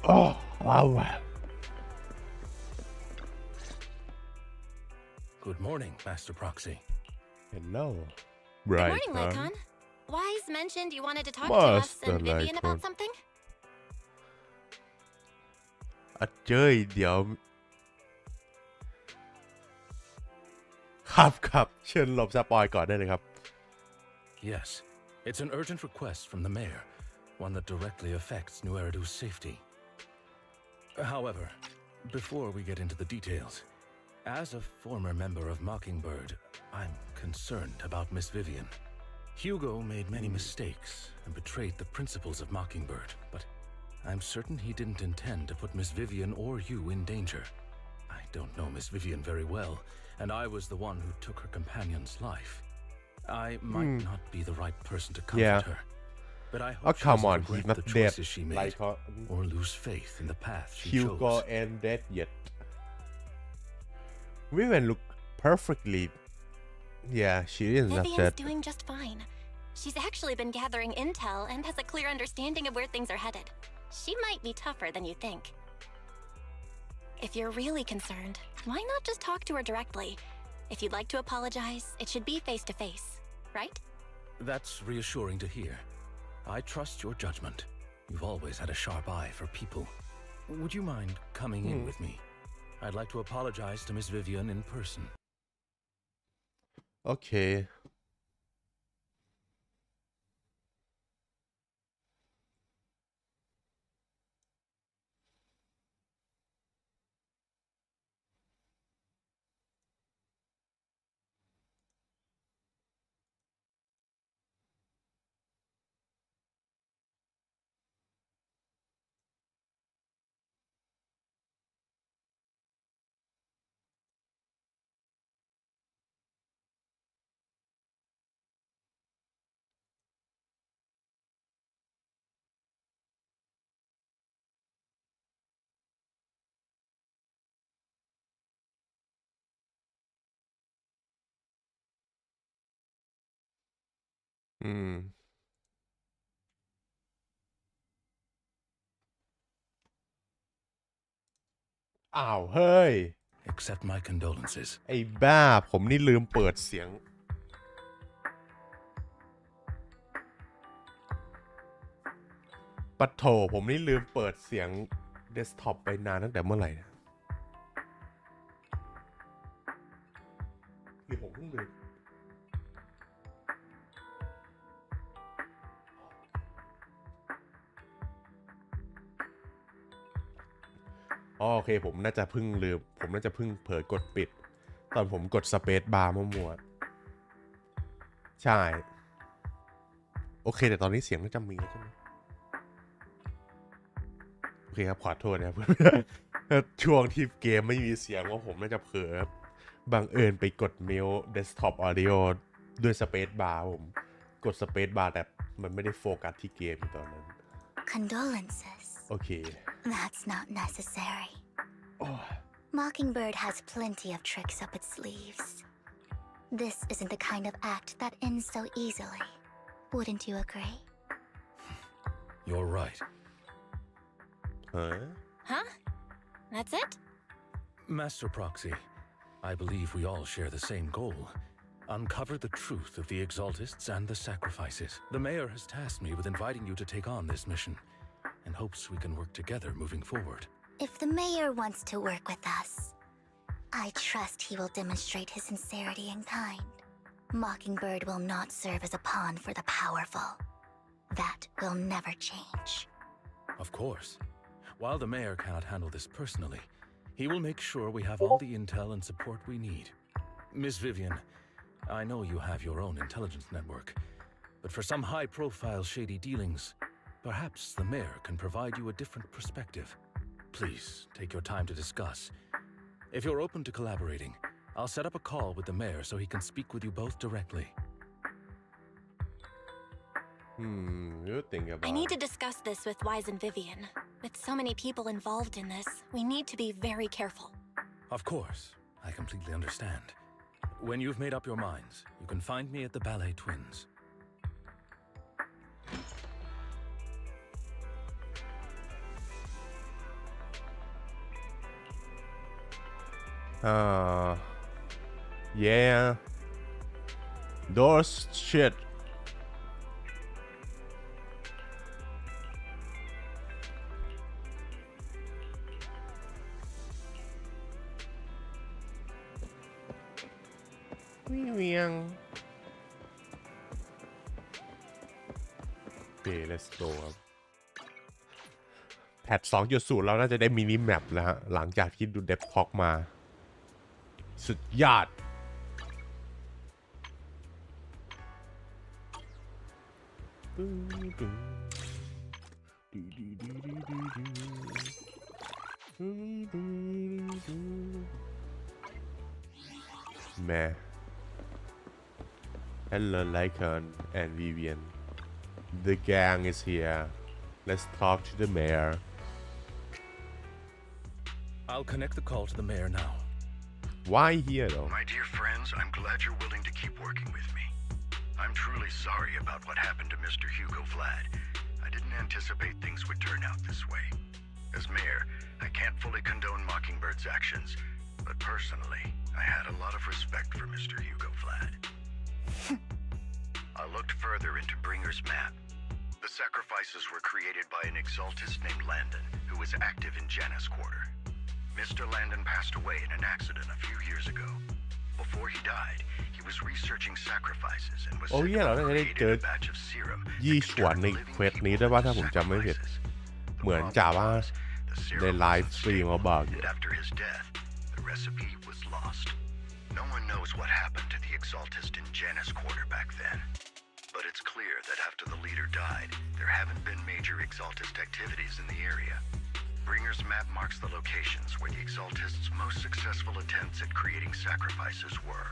Oh, wow. Good morning, Master Proxy. Hello. Good Right. morning, Lycon. Wise mentioned you wanted to talk to us Master and Vivian Lycon. about something? เจ้ยเดี๋ยวครับเชิญหลบสปอยก่อนได้เลยครับ Yes, it's an urgent request from the mayor, one that directly affects New Eridu's safety. However, before we get into the details, as a former member of Mockingbird, I'm concerned about Miss Vivian. Hugo made many mistakes and betrayed the principles of Mockingbird, but I'm certain he didn't intend to put Miss Vivian or you in danger. I don't know Miss Vivian very well, and I was the one who took her companion's life. I might not be the right person to comfort her, but I hope she come doesn't on, he's regret not the dead. choices she made Like or lose faith in the path she Hugo chose. ain't dead yet. Vivian look perfectly. Yeah, she is not Vivian's dead. doing just fine. She's actually been gathering intel and has a clear understanding of where things are headed. She might be tougher than you think. If you're really concerned, why not just talk to her directly? If you'd like to apologize, it should be face to face, right? That's reassuring to hear. I trust your judgment. You've always had a sharp eye for people. Would you mind coming in with me? I'd like to apologize to Miss Vivian in person. Okay. อืมอ้าวเฮ้ย Accept my condolences. ไอ้บ้าผมนี่ลืมเปิดเสียงปัดโถผมนี่ลืมเปิดเสียงเดสก์ท็อปไปนานตั้งแต่เมื่อไหร่นะหรือผมเพิ่งลืมโอเคผมน่าจะเพิ่งลืมผมน่าจะเพิ่งเผลอกดปิดตอนผมกดสเปซบาร์มั่วๆใช่โอเคแต่ตอนนี้เสียงน่าจะมีแล้วใช่ไหมโอเคครับขอโทษนะครับ ช่วงที่เกมไม่มีเสียงว่าผมน่าจะเผลอบังเอิญไปกดมิวเดสก์ท็อปออดิโอด้วยสเปซบาร์ผมกดสเปซบาร์แต่มันไม่ได้โฟกัสที่เกมตอนนั้น Condolences. โอเค That's not necessary. โอ้ Mockingbird has plenty of tricks up its sleeves. This isn't the kind of act that ends so easily. Wouldn't you agree? You're right. ฮะ Huh? That's it? Master Proxy, I believe we all share the same goal. Uncover the truth of the Exaltists and the sacrifices. The mayor has tasked me with inviting you to take on this mission and hopes we can work together moving forward. If the mayor wants to work with us, I trust he will demonstrate his sincerity in kind. Mockingbird will not serve as a pawn for the powerful. That will never change. Of course. While the mayor cannot handle this personally, he will make sure we have all the intel and support we need. Miss Vivian, I know you have your own intelligence network, but for some high-profile shady dealings, perhaps the mayor can provide you a different perspective. Please take your time to discuss. If you're open to collaborating, I'll set up a call with the mayor so he can speak with you both directly. You think about I need to discuss this with Wise and Vivian. With so many people involved in this, we need to be very careful. Of course, I completely understand. When you've made up your minds, you can find me at the Ballet Twins. Yeah. Those shit. Vivian. Okay, let's go ครับแพท 2.0 เราน่าจะได้มินิแมปแล้วฮะหลังจากที่ดูเดฟพ็อกมาสุดยอดแม่ Hello Lycon and Vivian. The gang is here. Let's talk to the mayor. I'll connect the call to the mayor now. Why here though? My dear friends, I'm glad you're willing to keep working with me. I'm truly sorry about what happened to Mr. Hugo Vlad. I didn't anticipate things would turn out this way. As mayor, I can't fully condone Mockingbird's actions, but personally, I had a lot of respect for Mr. Hugo Vlad. I looked further into Bringer's map. The sacrifices were created by an exaltist named Landon, who was active in Janus Quarter. Mr. Landon passed away in an accident a few years ago. Before he died, he was researching sacrifices and was Oh yeah เราได้เจอ a batch of serum ยี่ฉวนในเควสนี้ด้วยว่าถ้าผมจำไม่ผิดเหมือนจ่าว่าในไลฟ์สตรีมเขาบอกอยู่ After his death, the recipe was lost. No one knows what happened to the exaltist in Janus Quarter back then. But it's clear that after the leader died, there haven't been major exaltist activities in the area. Bringer's map marks the locations where the exaltists' most successful attempts at creating sacrifices were.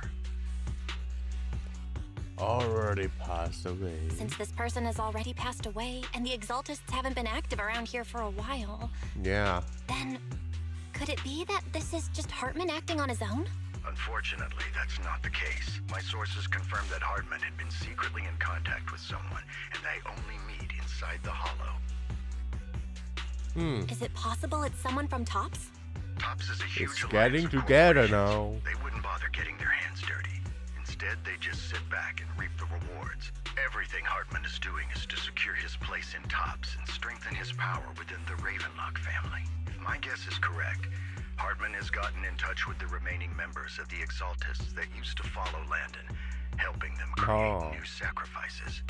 Already passed away. Since this person has already passed away, and the Exaltists haven't been active around here for a while, Yeah. then could it be that this is just Hartman acting on his own? Unfortunately, that's not the case. My sources confirmed that Hartman had been secretly in contact with someone, and they only meet inside the hollow. Is it possible it's someone from Tops? Tops is a huge It's alliance getting of together corporations. now. They wouldn't bother getting their hands dirty. Instead, they just sit back and reap the rewards. Everything Hartman is doing is to secure his place in Tops and strengthen his power within the Ravenlock family. If my guess is correct, Hartman has gotten in touch with the remaining members of the Exaltists that used to follow Landon, helping them create new sacrifices.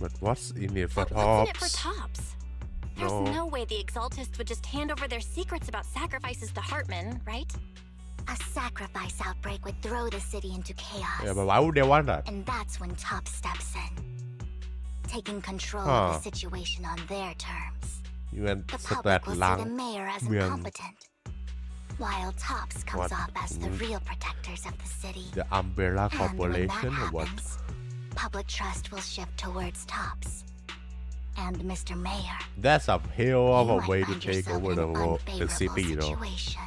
But what's in it for But what's in it for Tops? Tops? There's No. no way the Exaltists would just hand over their secrets about sacrifices to Hartman, right? A sacrifice outbreak would throw the city into chaos. Yeah, but why would they want that? And that's when Top steps in, taking control of the situation on their terms. เงิน The สแตท public will ล้าง see the mayor as เมือง incompetent, while Tops comes What? off as the real protectors of the city. The Umbrella And when that Corporation or what? happens, public trust will shift towards Tops. And Mr. Mayor, That's a hell of you a might way to find take yourself over in the an world, the unfavorable city, you know. situation.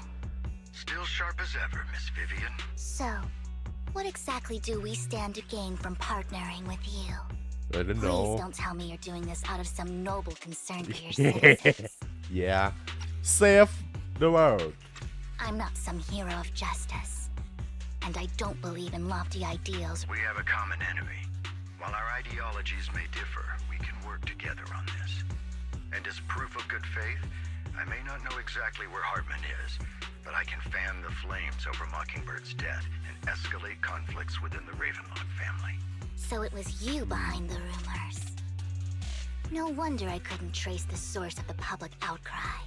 Still sharp as ever, Miss Vivian. So, what exactly do we stand to gain from partnering with you? I don't Please know. don't tell me you're doing this out of some noble concern for your citizens. Yeah. Save the world. I'm not some hero of justice. And I don't believe in lofty ideals. We have a common enemy. While our ideologies may differ, we can work together on this. And as proof of good faith, I may not know exactly where Hartman is, but I can fan the flames over Mockingbird's death and escalate conflicts within the Ravenlock family. So it was you behind the rumors. No wonder I couldn't trace the source of the public outcry.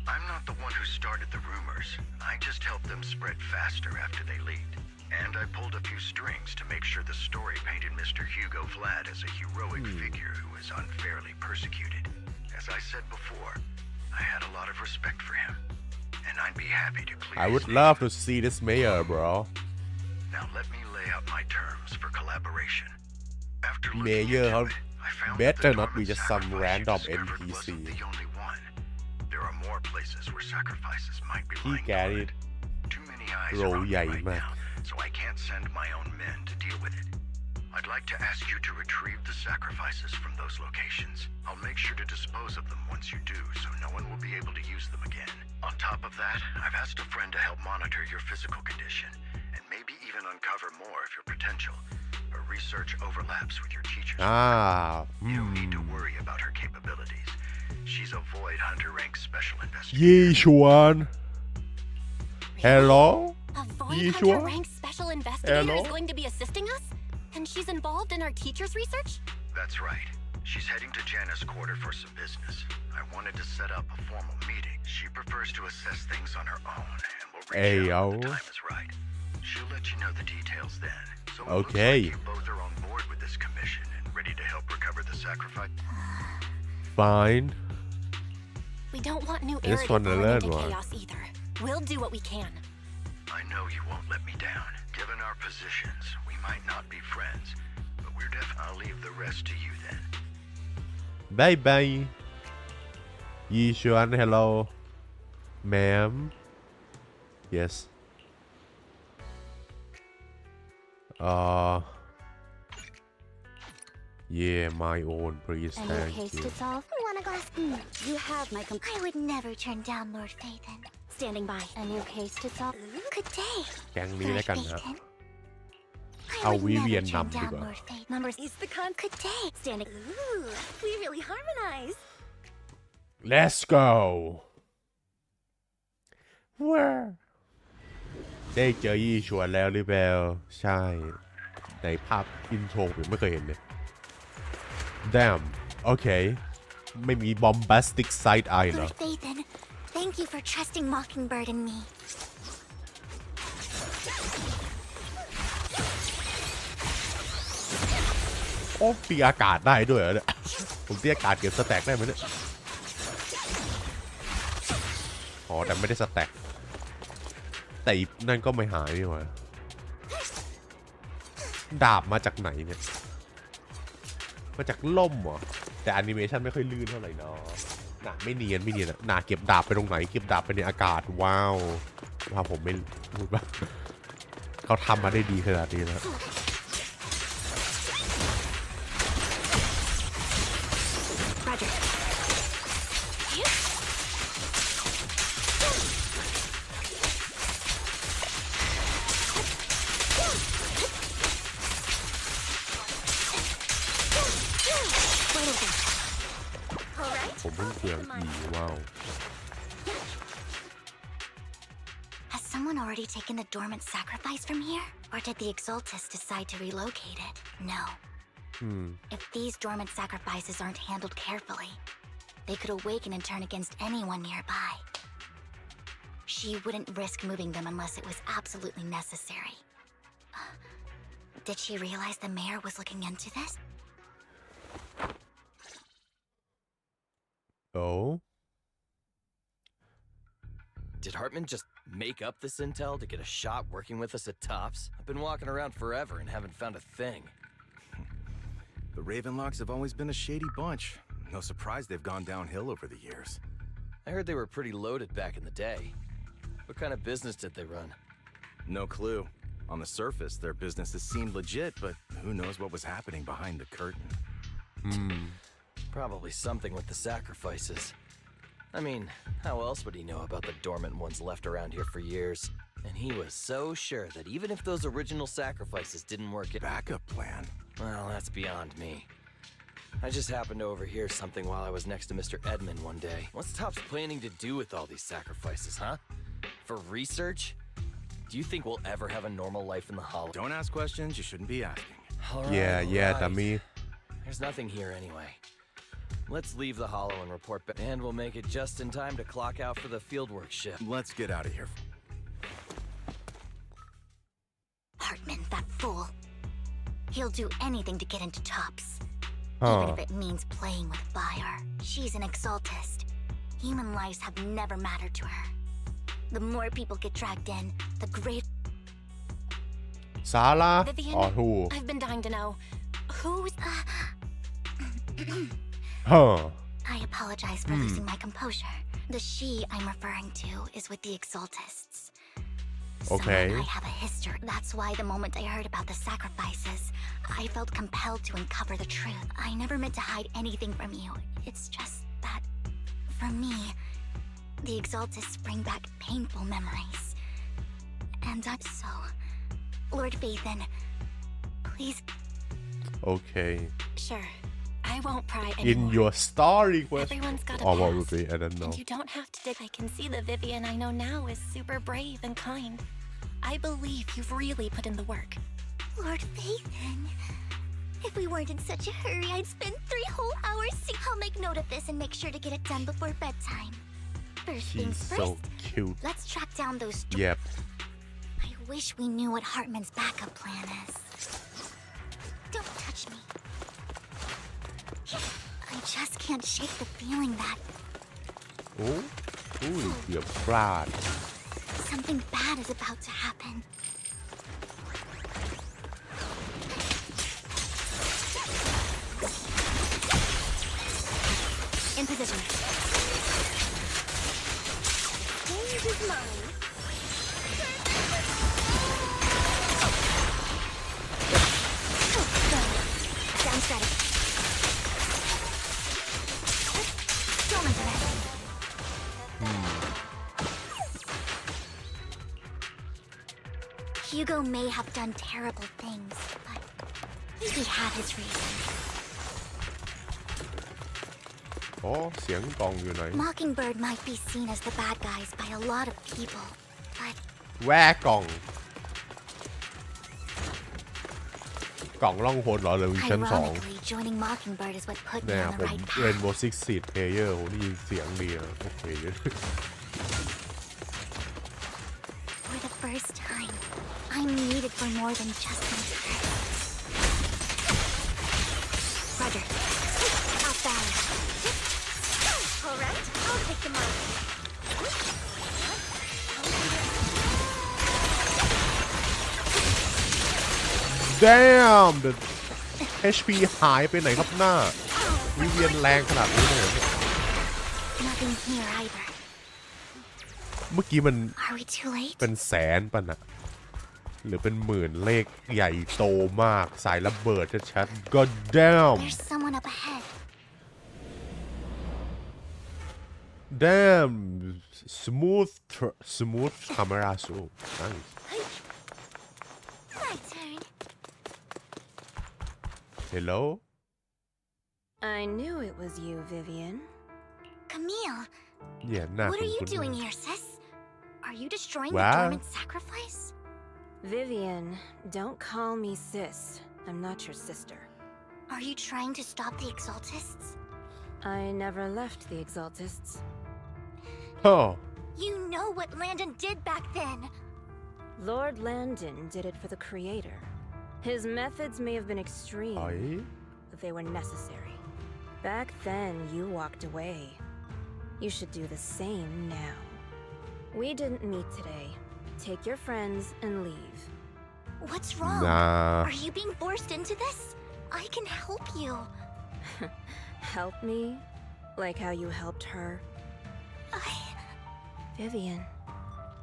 I'm not the one who started the rumors. I just helped them spread faster after they leaked. And I pulled a few strings to make sure the story painted Mr. Hugo Vlad as a heroic figure who was unfairly persecuted. As I said before, I had a lot of respect for him. And I'd be happy to clear I would his love name. to see this mayor, bro. Now let me lay out my terms for collaboration. After looking Mayor, into how it, I found better that the not be dormant just some sacrifice you random discovered NPC. wasn't the only one. There are more places where sacrifices might be พี่ lying แกนี่ dormant. Too many eyes โร are on ใหญ่ me right มาก now, so I can't send my own men to deal with it. I'd like to ask you to retrieve the sacrifices from those locations. I'll make sure to dispose of them once you do, so no one will be able to use them again. On top of that, I've asked a friend to help monitor your physical condition, and maybe even uncover more of your potential. Her research overlaps with your teacher's. You don't need to worry about her capabilities. She's a Void Hunter rank special investigator. ยี่ชวน Hello A Void You Hunter sure? ranked special investigator Hello? is going to be assisting us? And she's involved in our teacher's research? That's right. She's heading to Janus Quarter for some business. I wanted to set up a formal meeting. She prefers to assess things on her own and will reach out when the time is right. She'll let you know the details then. So it Okay. looks like you both are on board with this commission and ready to help recover the sacrifice. Fine We don't want New This Era one to to fall learn into one. chaos either. We'll do what we can. I know you won't let me down. Given our positions, we might not be friends, but we're I'll leave the rest to you then. Bye bye ยี่ชวน Hello Ma'am Yes Yeah my own please A new thank case you to solve? Want a glass? You have my I would never turn down Lord Phaethon. Standing by. A new case to solve? Good day. แก๊งนี้แล้วกันฮะ Phaethon. I เอา would วิ never เวียน turn นำดี down กว่า Lord Phaethon. Numbers Is the con? Good day. standing. Ooh, we really harmonize. Let's go Where ได้เจอยี่ชวนแล้วหรือเปล่าใช่ในภาพอินโทรผมไม่เคยเห็นเลย Damn โอเคไม่มี bombastic side eye เหรอ Lord Phaethon, thank you for trusting Mockingbird and me. โอ้ตีอากาศได้ด้วยเหรอเนี่ย ผมตีอากาศเก็บสแต็กได้ไหมเนี่ยอ๋อแต่ไม่ได้สแต็กแต่อีนั่นก็ไม่หายนี่หว่าดาบมาจากไหนเนี่ยมาจากล่มเหรอแต่แอนิเมชันไม่ค่อยลื่นเท่าไหร่เนาะ น่ะไม่เนียนน่ะเก็บดาบไปตรงไหนเก็บดาบไปในอากาศว้าวว่าผมไม่พูดว่าเขาทำมาได้ดีขนาดนี้แล้ว ผมเพิ่งเปลี่ยนว้าว Has someone already taken the dormant sacrifice from here? Or did the Exaltists decide to relocate it? No. If these dormant sacrifices aren't handled carefully, they could awaken and turn against anyone nearby. She wouldn't risk moving them unless it was absolutely necessary. Did she realize the mayor was looking into this? Oh? Did Hartman just make up this intel to get a shot working with us at Tops? I've been walking around forever and haven't found a thing. The Ravenlocks have always been a shady bunch. No surprise they've gone downhill over the years. I heard they were pretty loaded back in the day. What kind of business did they run? No clue. On the surface, their businesses seemed legit, but who knows what was happening behind the curtain. Probably something with the sacrifices. I mean, how else would he know about the dormant ones left around here for years? And he was so sure that even if those original sacrifices didn't work... Backup plan? Well, that's beyond me. I just happened to overhear something while I was next to Mr. Edmund one day. What's Tops planning to do with all these sacrifices, huh? For research? Do you think we'll ever have a normal life in the Hollow? Don't ask questions you shouldn't be asking. Yeah, dummy. There's nothing here anyway. Let's leave the Hollow and report back, and we'll make it just in time to clock out for the fieldwork shift. Let's get out of here. Hartman, that fool. He'll do anything to get into Tops. Huh. Even if it means playing with fire. She's an Exaltist. Human lives have never mattered to her. The more people get dragged in, the greater... Sala? Vivian, Or who? I've been dying to know. Who's... Huh. I apologize for losing my composure. The she I'm referring to is with the Exaltists. Okay. Someone I have a history. That's why the moment I heard about the sacrifices, I felt compelled to uncover the truth. I never meant to hide anything from you. It's just that, for me, the Exaltists bring back painful memories. And I'm so... Lord Vathan, please... Okay. Sure. I won't pry anymore. In your story question. Everyone's got a Oh, past. what would be? I don't know. And you don't have to dig. I can see the Vivian I know now is super brave and kind. I believe you've really put in the work. Lord Vathan, if we weren't in such a hurry, I'd spend 3 whole hours. I'll make note of this and make sure to get it done before bedtime. First She's things first, so cute. let's track down those... Yep. I wish we knew what Hartman's backup plan is. Don't touch me. I just can't shake the feeling that Oh, you're bad. something bad is about to happen. In position. Change his mind. Down static. Dormant arrest. Hugo may have done terrible things, but he had his reasons. อ๋อเสียงกล่องอยู่ไหน Mockingbird might be seen as the bad guys by a lot of people, but แวกกล่อง กล่องล่องหนเหรอหรือวิชั่น2 ironically, joining Mockingbird is what put me เนี่ย on ผ the ม right เรน path. โบว์ซิกซีดเพลเยอร์ผมได้ยินเสียงดีนะโอเค For the first time, I'm needed for more than just an attack. Roger. Out balance. All right, I'll take the mark. Damn the HP หายไปไหนครับหน้าวิเวียนแรงขนาดนี้เลยเหรอเนี่ย nothing here either. เมื่อกี้มัน Are we too late? เป็นแสนป่ะนะหรือเป็นหมื่นเลขใหญ่โตมากสายระเบิดชัดๆ God damn There's someone up ahead. damn smooth camera zoom nice My turn. hello I knew it was you, Vivian. Camille, เนี่ยหน้า what are you คุ้นๆ doing here, sis? Are you destroying Wow. the dormant sacrifice? Vivian, don't call me sis. I'm not your sister. Are you trying to stop the Exaltists? I never left the Exaltists. oh You know what Landon did back then. Lord Landon did it for the Creator. His methods may have been extreme, อ๋อย but they were necessary. Back then, you walked away. You should do the same now. We didn't meet today. Take your friends and leave. What's wrong? nah Are you being forced into this? I can help you. Help me? Like how you helped her? Vivian,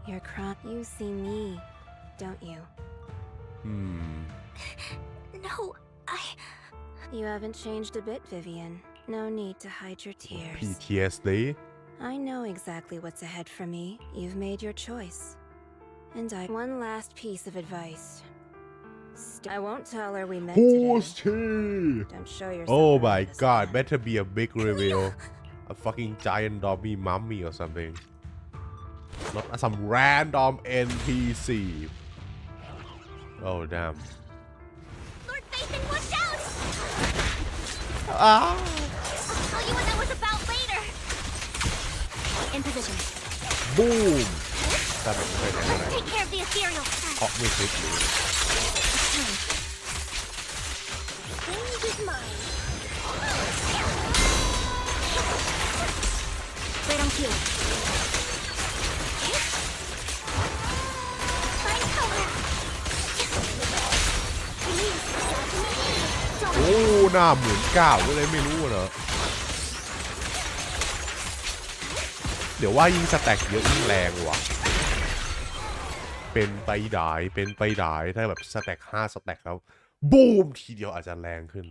you're crying. You see me, don't you? No, You haven't changed a bit, Vivian. No need to hide your tears. PTSD I know exactly what's ahead for me. You've made your choice. And one last piece of advice. I won't tell her we met today. Pussy Don't show yourself. oh around my this god again. better be a big reveal a fucking giant zombie mummy or something not some random NPC oh damn Lord Nathan, watch out! ah I'll tell you what that was about later. In position. boom แต่แบบไม่ได้อะไร Take care of the ethereal เพราะไม่คลิกเลย Wind is mine. Right on cue. Find cover. โอ้หน้าเหมือนก้าวเลยไม่รู้เนอะเดี๋ยวว่ายิ่งสแต็กเยอะยิ่งแรงว่ะเป็นไปได้ถ้าแบบสแต็ก5สแต็กแล้วบูมทีเดียวอาจจะแรงขึ้น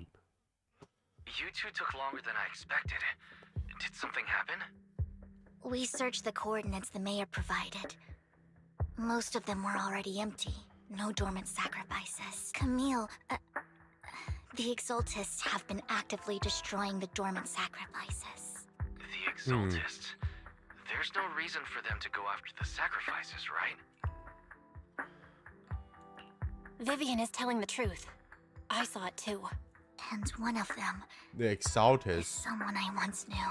You two took longer than I expected. Did something happen? We searched the coordinates the mayor provided. Most of them were already empty. No dormant sacrifices. Camille, the Exaltists have been actively destroying the dormant sacrifices. The Exaltists. There's no reason for them to go after the sacrifices, right? Vivian is telling the truth. I saw it too. And one of them The is Exaltists someone I once knew.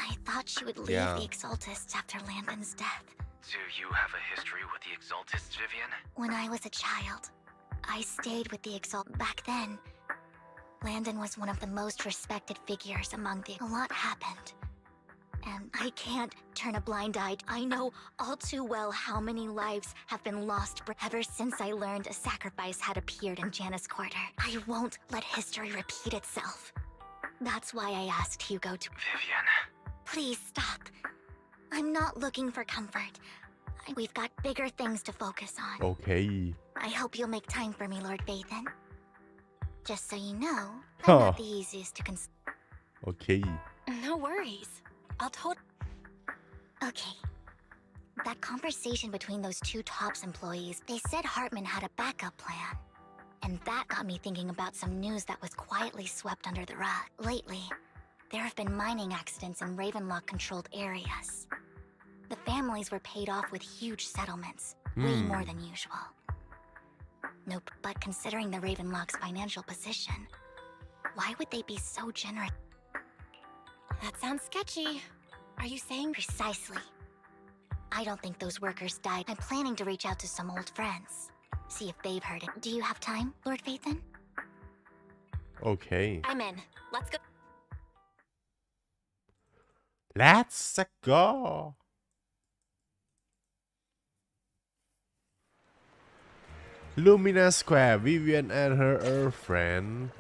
I thought she would leave Yeah. the Exaltists after Landon's death. Do you have a history with the Exaltists, Vivian? When I was a child, I stayed with the Back then, Landon was one of the most respected figures among the... A lot happened. And I can't turn a blind eye. I know all too well how many lives have been lost ever since I learned a sacrifice had appeared in Janus Quarter. I won't let history repeat itself. That's why I asked Hugo to... Vivian. Please stop. I'm not looking for comfort. We've got bigger things to focus on. โอเค I hope you'll make time for me, Lord Vathan. Just so you know, I'm Huh. not the easiest to โอเค No worries. I'll Okay. That conversation between those two TOPS employees, they said Hartman had a backup plan. And that got me thinking about some news that was quietly swept under the rug. Lately, there have been mining accidents in Ravenlock-controlled areas. The families were paid off with huge settlements, way more than usual. Nope, but considering the Ravenlock's financial position, why would they be so generous? That sounds sketchy. Are you saying... Precisely. I don't think those workers died. I'm planning to reach out to some old friends. See if they've heard it. Do you have time, Lord Vathan? โอเค I'm in. Let's go. Let's go Lumina Square Vivian and her friend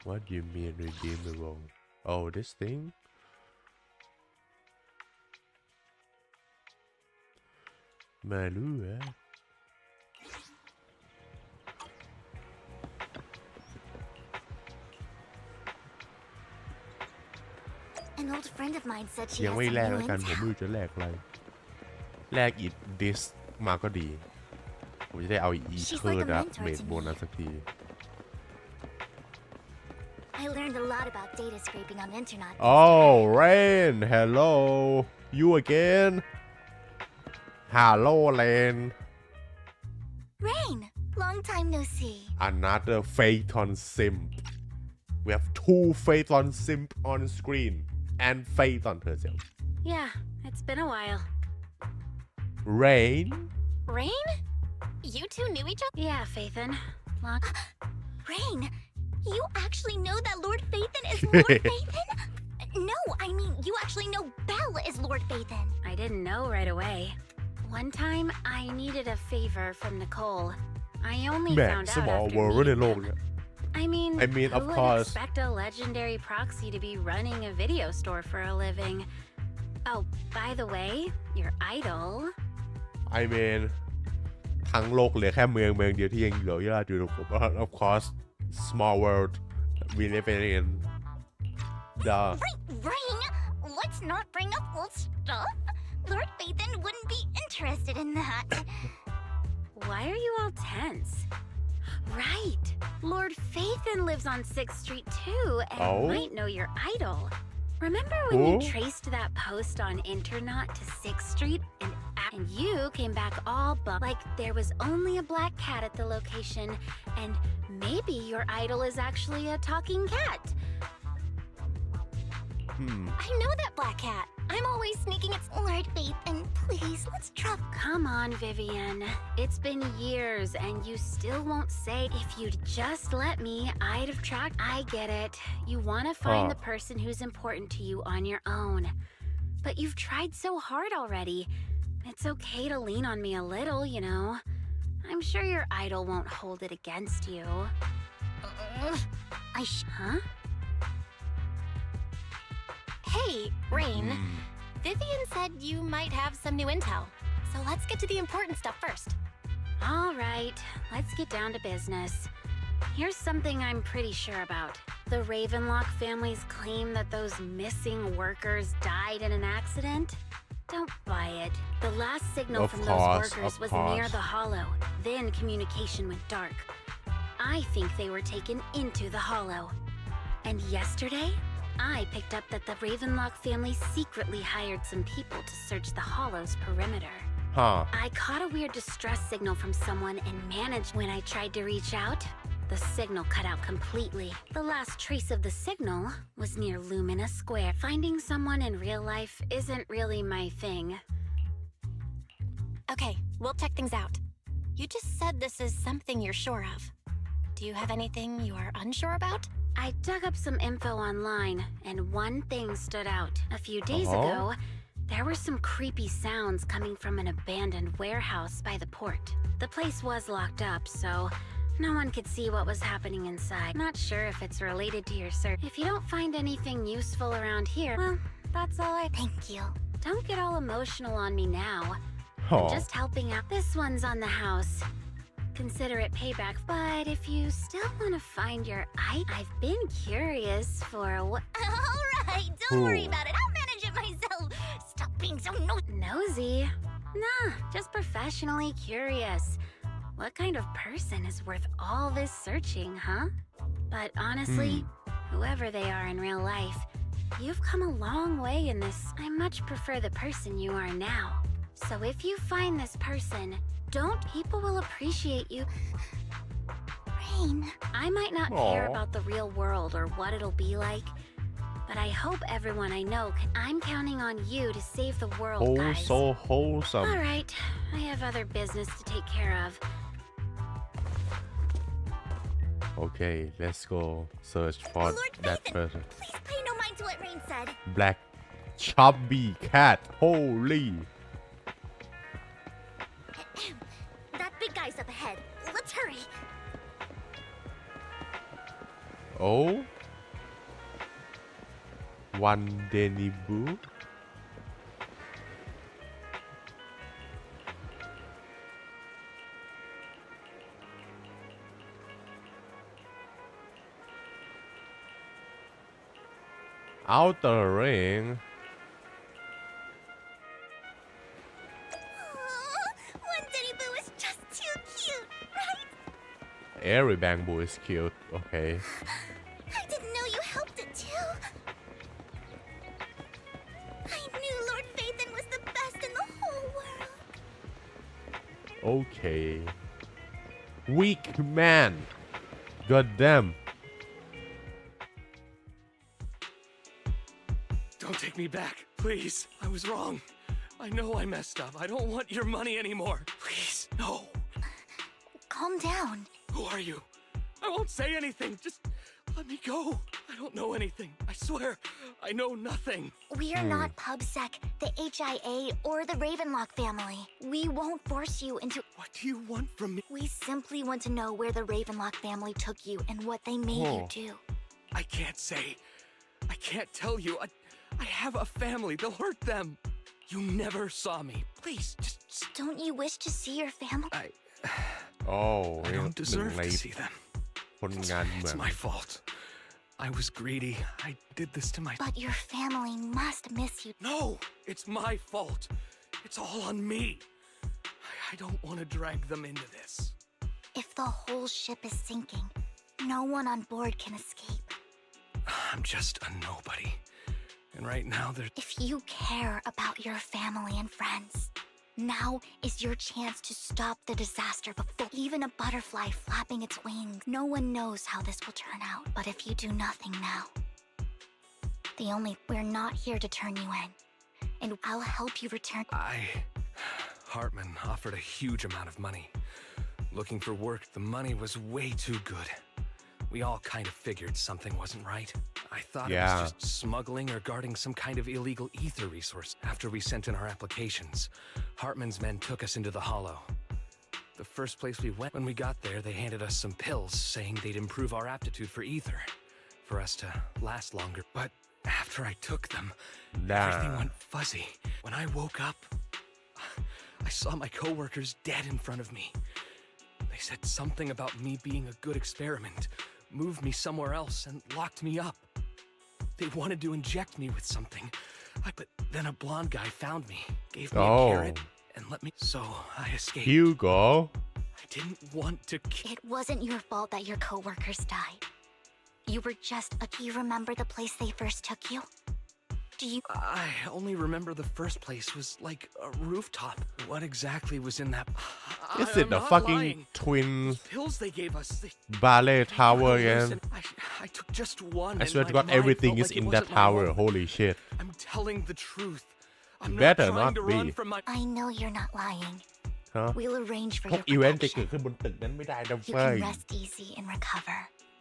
What do you mean redeemable? Oh, this thing? Malu, An old friend of mine said she ยัง has ไม่ some แลก new แล้วกันผมไม่ intel. รู้จะแลกอะไรแลกอีดิสมาก็ดีผมจะได้เอาอีเทอร์ดับเมดโบนัสสักที I learned a lot about data scraping on the internet. Oh Rain hello you again hello Rain Rain, long time no see. another Phaeton simp we have two Phaeton simp on screen and Phaeton herself Yeah, it's been a while. Rain Rain? You two knew each other? Yeah, Phaethon. Long. Rain, you actually know that Lord Phaethon is Lord Phaethon? No, I mean, you actually know Belle is Lord Phaethon. I didn't know right away. One time, I needed a favor from Nicole. I only แม่ found out small after world ใน meeting โลก them. เนี่ย I mean, I mean, who of would course. expect a legendary proxy to be running a video store for a living? Oh, by the way, your idol. I mean ทั้งโลกเหลือแค่เมืองเดียวที่ยังเหลืออยู่ผม of course small world we live in duh Rain, let's not bring up old stuff. Lord Phaethon wouldn't be interested in that. Why are you all tense? Right. Lord Phaethon lives on 6th Street too, and Oh? might know your idol. Remember when Who? you traced that post on Internet to 6th Street and you came back all like there was only a black cat at the location, and maybe your idol is actually a talking cat. I know that black cat. I'm always sneaking its. Lord Phaethon, please, let's drop. Come on, Vivian. It's been years and you still won't say. If you'd just let me, I'd have tracked. I get it. You want to find the person who's important to you on your own. But you've tried so hard already. It's okay to lean on me a little, you know. I'm sure your idol won't hold it against you. Huh? Hey, Rain. Vivian said you might have some new intel. So let's get to the important stuff first. All right, let's get down to business. Here's something I'm pretty sure about. The Ravenlock family's claim that those missing workers died in an accident? Don't buy it. The last signal Of from course, those workers of was near course. the hollow. Then communication went dark. I think they were taken into the hollow. And yesterday, I picked up that the Ravenlock family secretly hired some people to search the hollow's perimeter. huh I caught a weird distress signal from someone and managed when I tried to reach out. The signal cut out completely. The last trace of the signal was near Lumina Square. Finding someone in real life isn't really my thing. Okay, we'll check things out. You just said this is something you're sure of. Do you have anything you are unsure about? I dug up some info online, and one thing stood out. A few days ago, there were some creepy sounds coming from an abandoned warehouse by the port. The place was locked up, so no one could see what was happening inside. Not sure if it's related to your search. If you don't find anything useful around here, well, that's all I... Thank you. Don't get all emotional on me now. oh I'm just helping out. This one's on the house. Consider it payback. But if you still want to find your I've been curious for what... All right, don't worry Ooh. about it. I'll manage it myself. Stop being so Nosy? Nah, just professionally curious. What kind of person is worth all this searching, huh? But honestly, whoever they are in real life, you've come a long way in this. I much prefer the person you are now. So if you find this person, people will appreciate you. Rain. I might not care Aw. about the real world or what it'll be like, but I hope everyone I know I'm counting on you to save the world, oh guys. so wholesome All right, I have other business to take care of. okay let's go search for Lord that Phaethon, person please pay no mind to what Rain said. black chubby cat holy That big guy's up ahead. Let's hurry. oh one denibu outer ring One Denny Boo is just too cute, right? every bamboo is cute okay I didn't know you helped it too. I knew Lord Phaethon was the best in the whole world. okay weak man god damn Don't take me back, please. I was wrong. I know I messed up. I don't want your money anymore. Please, no. Calm down. Who are you? I won't say anything. Just let me go. I don't know anything. I swear, I know nothing. We are not PubSec, the HIA, or the Ravenlock family. We won't force you into... What do you want from me? We simply want to know where the Ravenlock family took you and what they made you do. I can't say. I can't tell you. I have a family. They'll hurt them. You never saw me. Please, just... Don't you wish to see your family? oh I don't deserve to see them. คนงานเหมือ It's ง my fault. I was greedy. I did this to my... But your family must miss you. No! It's my fault. It's all on me. I don't want to drag them into this. If the whole ship is sinking, no one on board can escape. I'm just a nobody. And right now they're... If you care about your family and friends, now is your chance to stop the disaster before even a butterfly flapping its wings. No one knows how this will turn out, but if you do nothing now, we're not here to turn you in, and I'll help you return. Hartman offered a huge amount of money. Looking for work, the money was way too good. We all kind of figured something wasn't right. I thought it was just smuggling or guarding some kind of illegal ether resource. After we sent in our applications, Hartman's men took us into the Hollow. The first place we went, when we got there, they handed us some pills saying they'd improve our aptitude for ether, for us to last longer. But after I took them, everything went fuzzy. When I woke up, I saw my coworkers dead in front of me. They said something about me being a good experiment, moved me somewhere else, and locked me up. They wanted to inject me with something, but then a blonde guy found me, gave me a carrot, and let me... So I escaped. Hugo I didn't want to... It wasn't your fault that your coworkers died. You were just do you remember the place they first took you? Do you... I only remember the first place was like a rooftop. What exactly was in that... is it the fucking twin pills they gave us. ballet tower again I took just one. I swear to God everything is in that tower holy shit I'm telling the truth. I'm better not trying not to be run from my... I know you're not lying. Huh? We'll arrange for พวก your อีเวนต์จะ protection. เกิดขึ้นบนตึกนั้นไม่ได้นะ You เฟ้ย can rest easy and recover,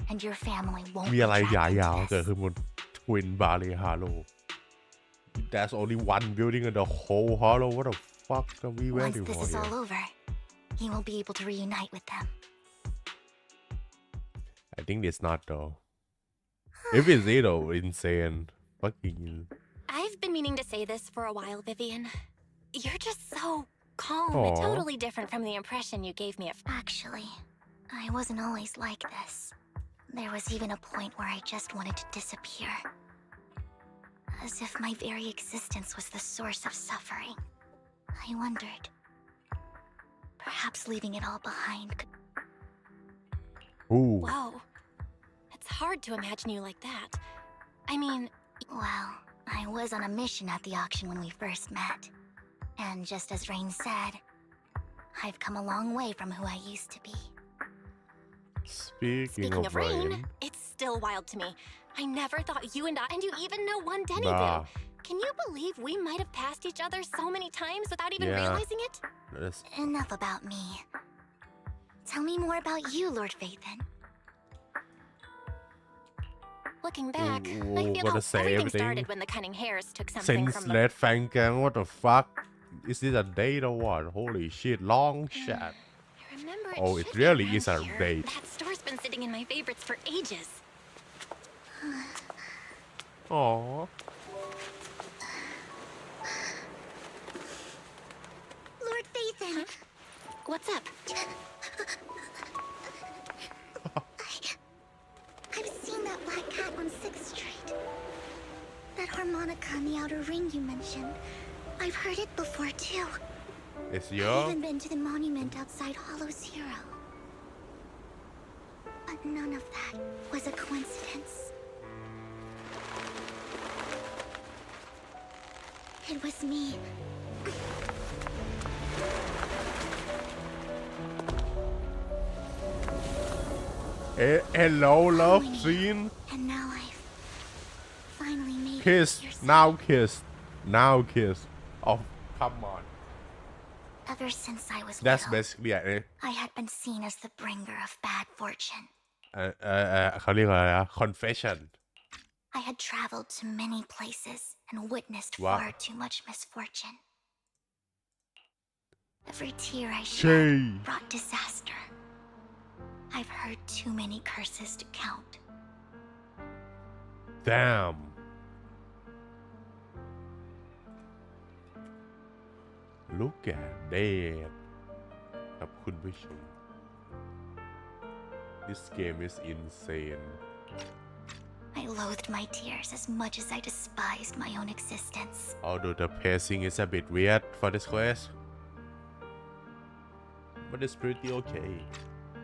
and your family won't มี be อะไร trapped ยาว into ๆเกิด this. ขึ้นบน Twin Valley Hollow There's only one building in the whole hollow what the fuck are we Once waiting this for is here all over, he will be able to reunite with them. I think it's not though if it's it though insane fucking I've been meaning to say this for a while, Vivian. You're just so calm. Aw. Totally different from the impression you gave me at Actually, I wasn't always like this. There was even a point where I just wanted to disappear. As if my very existence was the source of suffering. I wondered. Perhaps leaving it all behind could... Ooh. Whoa. It's hard to imagine you like that. I mean... Well, I was on a mission at the auction when we first met. And just as Rain said, I've come a long way from who I used to be. Speaking of rain it's still wild to me. I never thought you and you even know one Denny Nah. Boo. Can you believe we might have passed each other so many times without even realizing it? Enough about me. Tell me more about you, Lord Phaethon. Looking back, I feel gotta say everything everything. started when the Cunning Hares took something from the... Zenless fan gang what the fuck is this a date or what holy shit long chat I remember Oh, it should be really around is a here. date. That store's been sitting in my favorites for ages. Aww What's up? I've seen that black cat on 6th Street. That harmonica in the outer ring you mentioned. I've heard it before too. It's I've your even been to the monument outside Hollow's Hero. But none of that was a coincidence. It was me. Hello love scene And now I've finally made kiss it here. now kiss oh come on Ever since I was that's little, basically it I had been seen as the bringer of bad fortune. เขาเรียกอะไรนะ confession I had traveled to many places and witnessed Wow. far too much misfortune. Every tear I Shay. shed brought disaster. I've heard too many curses to count. damn look at that ครับคุณผู้ชม this game is insane I loathed my tears as much as I despised my own existence. although the pacing is a bit weird for this quest but it's pretty okay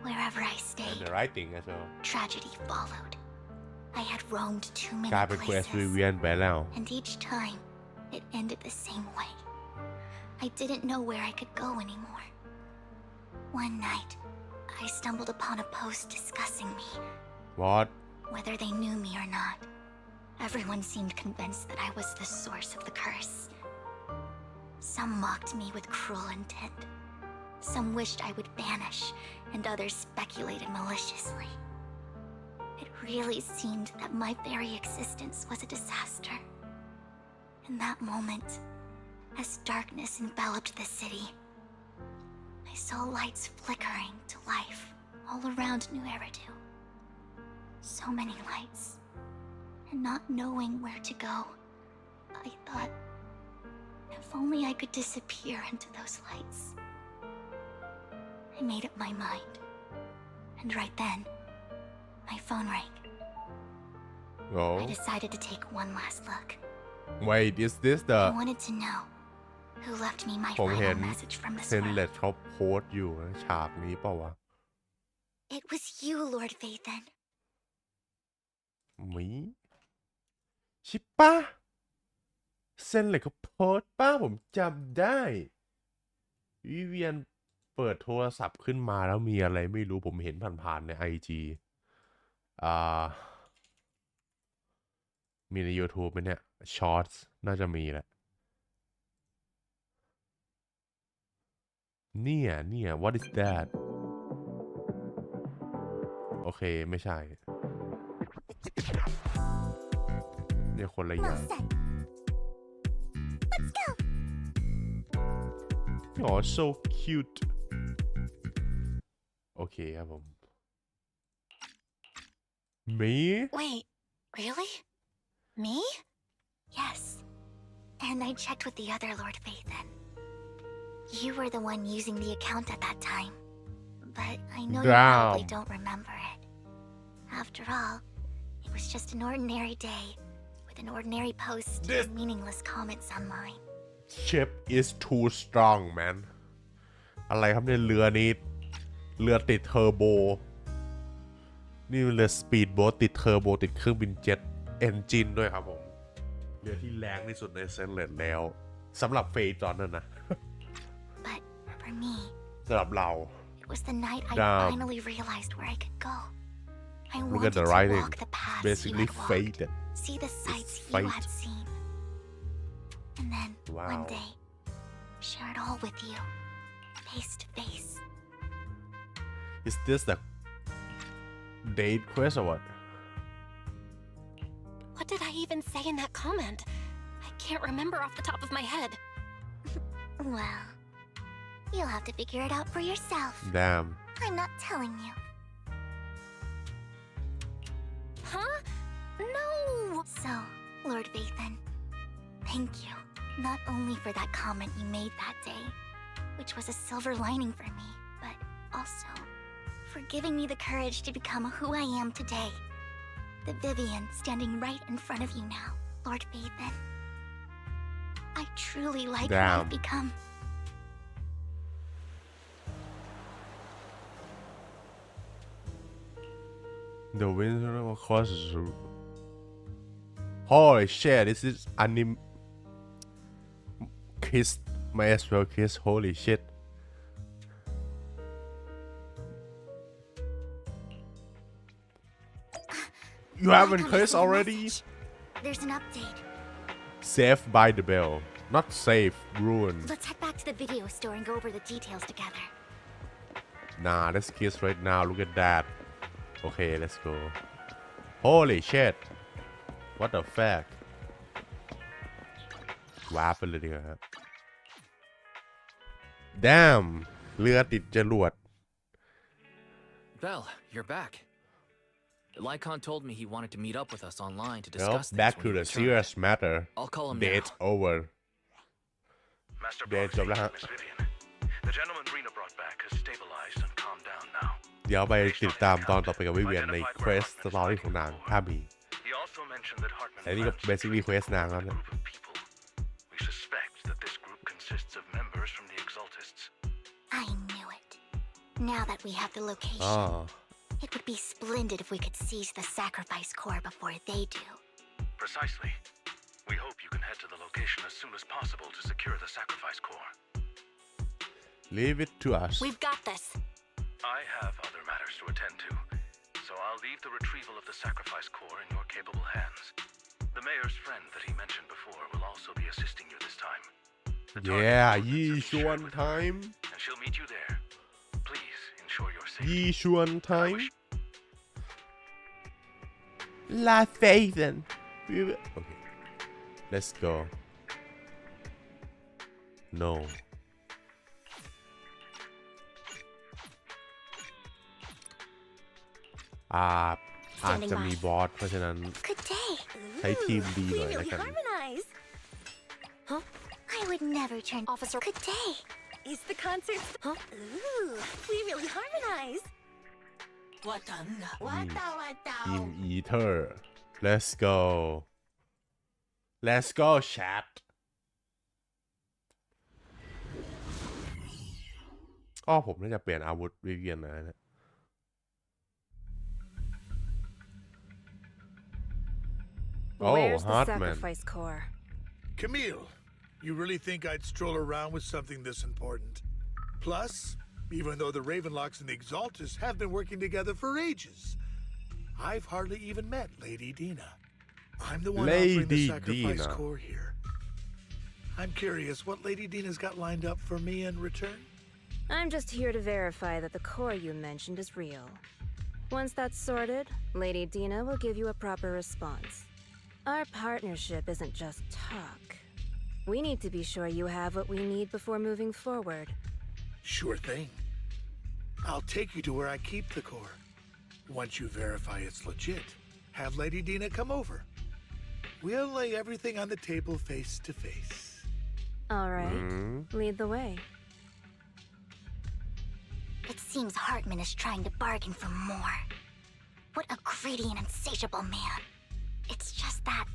Wherever I and stayed, the writing as well tragedy followed. I had roamed too กลาย many เป็น quest places, Vivian ไปแล้ว and each time it ended the same way. I didn't know where I could go anymore. One night, I stumbled upon a post discussing me, what whether they knew me or not. Everyone seemed convinced that I was the source of the curse. Some mocked me with cruel intent. Some wished I would vanish, and others speculated maliciously. It really seemed that my very existence was a disaster. In that moment, as darkness enveloped the city, I saw lights flickering to life all around New Eridu. So many lights, and not knowing where to go, I thought, if only I could disappear into those lights. I made up my mind, and right then, my phone rang. I oh decided to take one last look. wait is this the I wanted to know who left me my ผมเห็น final message from this world. Zenless เขาโพสต์อยู่นะฉากนี้เปล่าวะ It was you, Lord Vathan. มีใช่ปะZenless เขาโพสต์ป้าผมจำได้วิเวียนเปิดโทรศัพท์ขึ้นมาแล้วมีอะไรไม่รู้ผมเห็นผ่านๆใน IG มีใน YouTube ไหมเนี่ย Shorts น่าจะมีแหละเนี่ย what is that โอเคไม่ใช่เนี่ยคนละอย่าง Well said. Let's go. oh so cute โอเคครับผม me Wait, really? Me? Yes. And I checked with the other Lord Vathan. You were the one using the account at that time. But I know you probably Damn. don't remember it. After all, it was just an ordinary day with an ordinary post and meaningless comments online. ship is too strong man อะไรครับเนี่ยเรือนี้เรือติดเทอร์โบนี่เรือสปีดโบ๊ทติดเทอร์โบติดเครื่องบินเจ็ตเอนจินด้วยครับผมเรือที่แรงที่สุดในเซนเลตแล้วสำหรับเฟย์ตอนนั้นนะ But for me, สำหรับเรา it was the night I Damn. finally realized where I could go. I Look wanted at the to writing. walk the paths Basically you had walked, fated. see the sights you fate. had seen. And then, Wow. one day, share it all with you, face to face. Is this the date quest or what What did I even say in that comment? I can't remember off the top of my head. Well, you'll have to figure it out for yourself. damn I'm not telling you. Huh? No! So, Lord Vathan, thank you. Not only for that comment you made that day, which was a silver lining for me, also for giving me the courage to become who I am today. The Vivian standing right in front of you now, Lord Bathan. I truly like who I've become. The winter of course. Holy shit! This is anime. Kiss, may as well kiss. Holy shit! You haven't kissed already? There's an update. Saved by the bell. Not safe, ruined. Let's head back to the video store and go over the details together. Nah, let's kiss right now. Look at that. Okay, let's go. Holy shit. What the fuck? ว้าไปเลยดีกว่าครับ Damn เรือติดจรวด Belle, you're back. Lycon told me he wanted to meet up with us online to discuss Well, back to the serious matter. I'll call him Date now. over. Master Date Brodsky, จบแล้วฮะ Miss Vivian. The gentleman Rena brought back has stabilized and calmed down now. เดี๋ยวไปติดตามตอนต่อไปกับวิเวียนใน Quest Story ของนางถ้ามี He also mentioned that Hartman แต่นี่ก็ basically Quest นางแล้วนะ group of people. We suspect that this group consists of members from the Exaltists. I knew it. Now that we have the location, อ๋อ it would be splendid if we could seize the sacrifice core before they do. Precisely. We hope you can head to the location as soon as possible to secure the sacrifice core. Leave it to us. We've got this. I have other matters to attend to, so I'll leave the retrieval of the sacrifice core in your capable hands. The mayor's friend that he mentioned before will also be assisting you this time. The target Yeah, coordinates Yi have been shared Xuan with her, time. and she'll meet you there. Please ensure your safety. Yi Xuan I time. wish La Faithen. Okay. Let's go. No. อาจจะมีบอสเพราะฉะนั้น Good day. ใช้ทีมดีหน่อย We แล้ว really กัน harmonize. Huh? I would never turn Officer. Good day. Is the concert? Huh? Ooh, we really harmonize. ทีมอีเทอร์ let's go let's go chat อ๋อผมน่าจะเปลี่ยนอาวุธวิเวียนนะ Oh, Where's the Hartman. sacrifice core? Camille, you really think I'd stroll around with something this important? Plus, even though the Ravenlocks and the Exaltists have been working together for ages, I've hardly even met Lady Dina. I'm the one offering the Lady sacrifice Dina. core here. I'm curious what Lady Dina's got lined up for me in return? I'm just here to verify that the core you mentioned is real. Once that's sorted, Lady Dina will give you a proper response. Our partnership isn't just talk. We need to be sure you have what we need before moving forward. Sure thing. I'll take you to where I keep the core. Once you verify it's legit, have Lady Dina come over. We'll lay everything on the table face to face. All right, lead the way. It seems Hartman is trying to bargain for more. What a greedy and insatiable man. It's just that.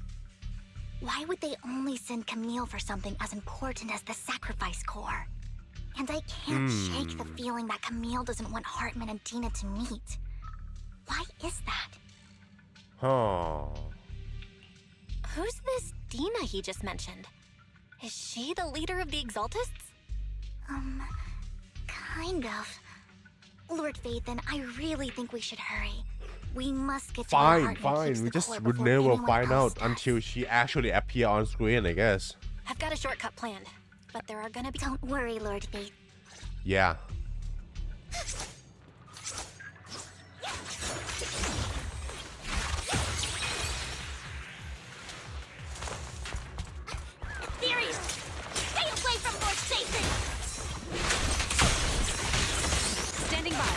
Why would they only send Camille for something as important as the sacrifice core? And I can't shake the feeling that Camille doesn't want Hartman and Dina to meet. Why is that? Huh. Who's this Dina he just mentioned? Is she the leader of the Exaltists? Kind of. Lord Vathan, I really think we should hurry. We must get to Fine, fine. We just would never find out until she actually appear on screen, I guess. I've got a shortcut planned, but there are gonna be— Don't worry, Lord Vathan. Yeah. Theories! Stay away from Lord Vathan! standing by.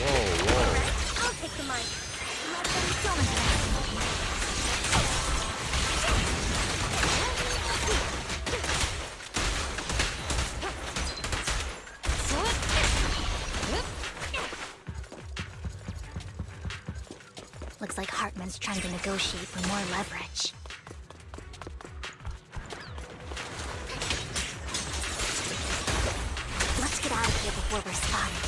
Whoa. I'll take the mic. Let them dominate. Looks like Hartman's trying to negotiate for more leverage. Let's get out of here before we're spotted.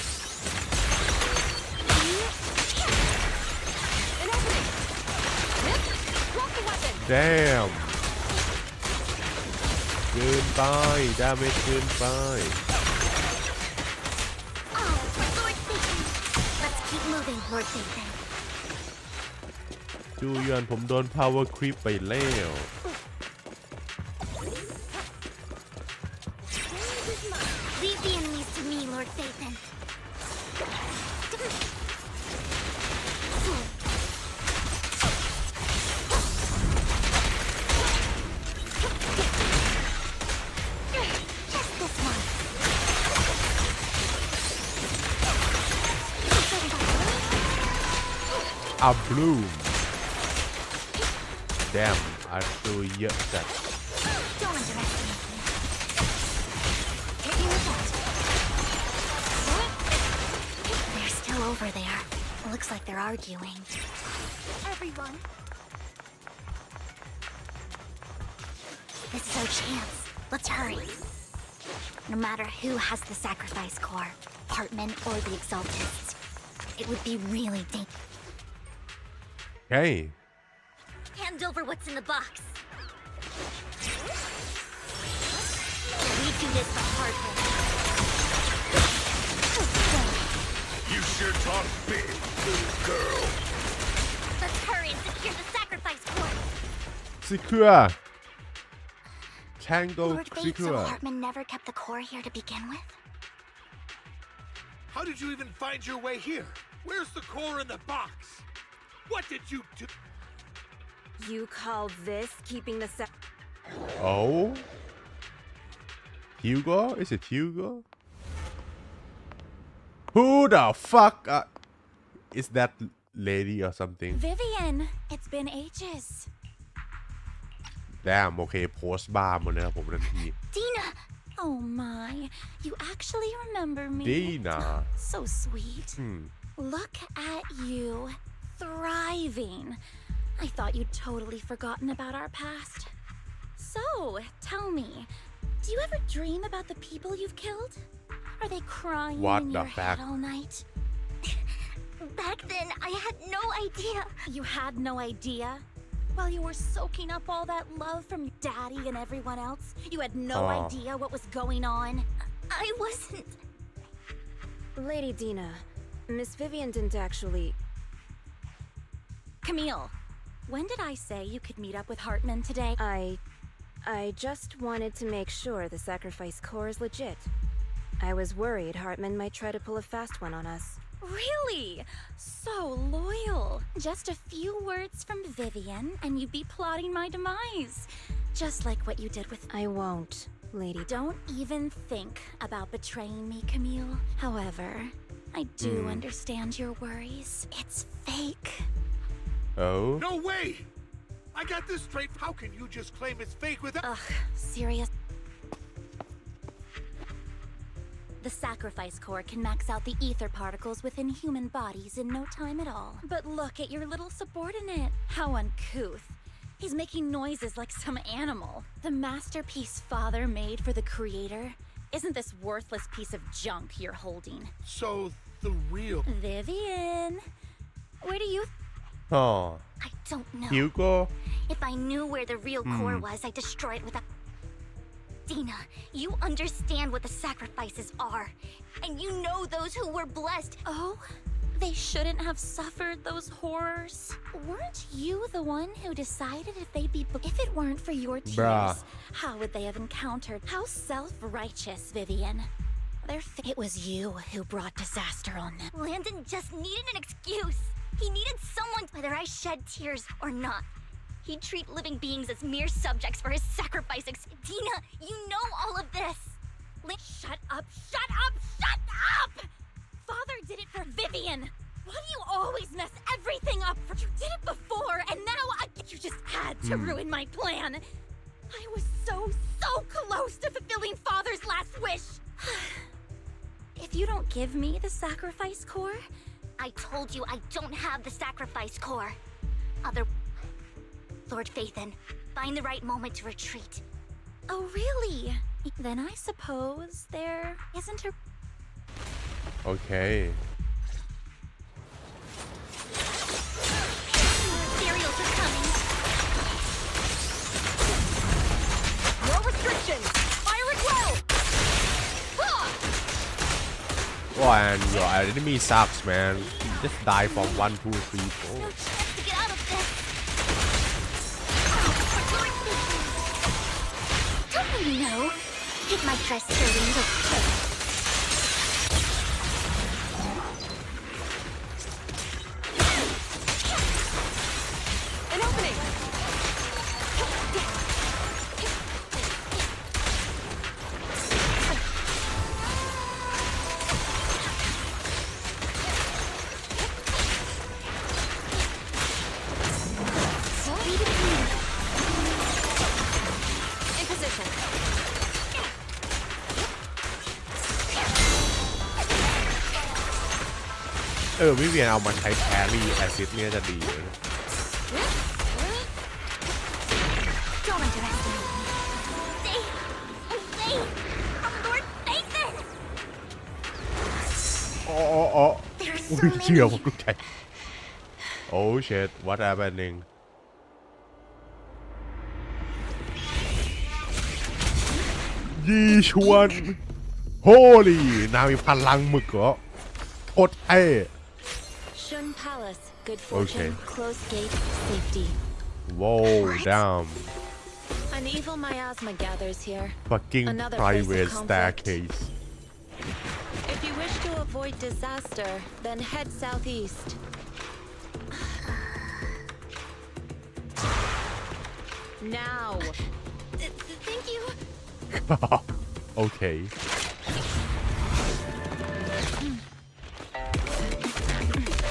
Damn เกินไปดาเมจเกินไป Oh, Lord Satan! Let's keep moving, Lord Satan. ดูยันผมโดน power creep ไปแล้ว Leave the enemies to me, Lord Satan. Just this one. A bloom Damn อาร์ตูเยอะจัด Don't underestimate me. Taking a shot. They're still over there. Looks like they're arguing. Everyone. This is our chance. Let's hurry. No matter who has the sacrifice core, Hartman or the Exaltists, it would be really dangerous. Hey Hand over what's in the box. We do this the hard way. You sure talk big, little girl. Let's hurry and secure the sacrifice core. Secure Tango Lord Bates, so Secure Hartman never kept the core here to begin with? How did you even find your way here? Where's the core in the box? What did you do? You call this keeping the Oh Hugo? Is it Hugo? Who the fuck is that lady or something? Vivian, it's been ages. Damn โอเคโพสต์บ้าหมดเลยครับผมทันที Dina! Oh my, you actually remember me. Dina So sweet. Look at you, thriving. I thought you'd totally forgotten about our past. So, tell me, do you ever dream about the people you've killed? Are they crying What in the your head fuck? all night? Back then, I had no idea. You had no idea? While you were soaking up all that love from your daddy and everyone else, you had no idea what was going on? I wasn't. Lady Dina, Miss Vivian didn't actually. Camille, when did I say you could meet up with Hartman today? I just wanted to make sure the sacrifice core is legit. I was worried Hartman might try to pull a fast one on us. Really? So loyal. Just a few words from Vivian and you'd be plotting my demise. Just like what you did with... I won't, Lady. Don't even think about betraying me, Camille. However, I do understand your worries. It's fake. Oh No way! I got this straight. How can you just claim it's fake without... Ugh, serious. The sacrifice core can max out the ether particles within human bodies in no time at all. But look at your little subordinate. How uncouth. He's making noises like some animal. The masterpiece Father made for the Creator. Isn't this worthless piece of junk you're holding? So, the real... Vivian, where do you... Oh I don't know. Hugo If I knew where the real core was, I'd destroy it without... Dina, you understand what the sacrifices are. And you know those who were blessed. Oh, they shouldn't have suffered those horrors. Weren't you the one who decided if they'd be... If it weren't for your tears, Bruh. how would they have encountered... How self-righteous, Vivian. It was you who brought disaster on them. Landon just needed an excuse. He needed someone, whether I shed tears or not. He'd treat living beings as mere subjects for his sacrifice. Dina, you know all of this. Shut up! Shut up! Shut up! Father did it for Vivian. Why do you always mess everything up? You did it before, and now you just had to ruin my plan. I was so close to fulfilling Father's last wish. If you don't give me the sacrifice core, I told you I don't have the sacrifice core. Lord Phaethon, find the right moment to retreat. Oh, really? Then I suppose there isn't a... Okay. Cereals are coming. No restrictions! Fire it well! Oh, and your enemy sucks, man. You just die from 1, 2, 3, 4. No chance to get out of this. Don't you know? Take my dress skirt and An opening! In position. วิเวียนเอามาใช้แครี่แอซิดเนี่ยจะดีเลย don't underestimate me. They are Lord Phaethon. อ๋อ There's อุ้ so ยเชื่อ many. ผมทุกใจ Oh shit what happening ยี่ชวน Holy นางมีพลังหมึกเหรอโคตรเท่ Shun Palace, good Okay. fortune, close gate, safety. Whoa damn An evil miasma gathers here. fucking Another place of private conflict. staircase If you wish to avoid disaster, then head southeast. Now. Thank you. Okay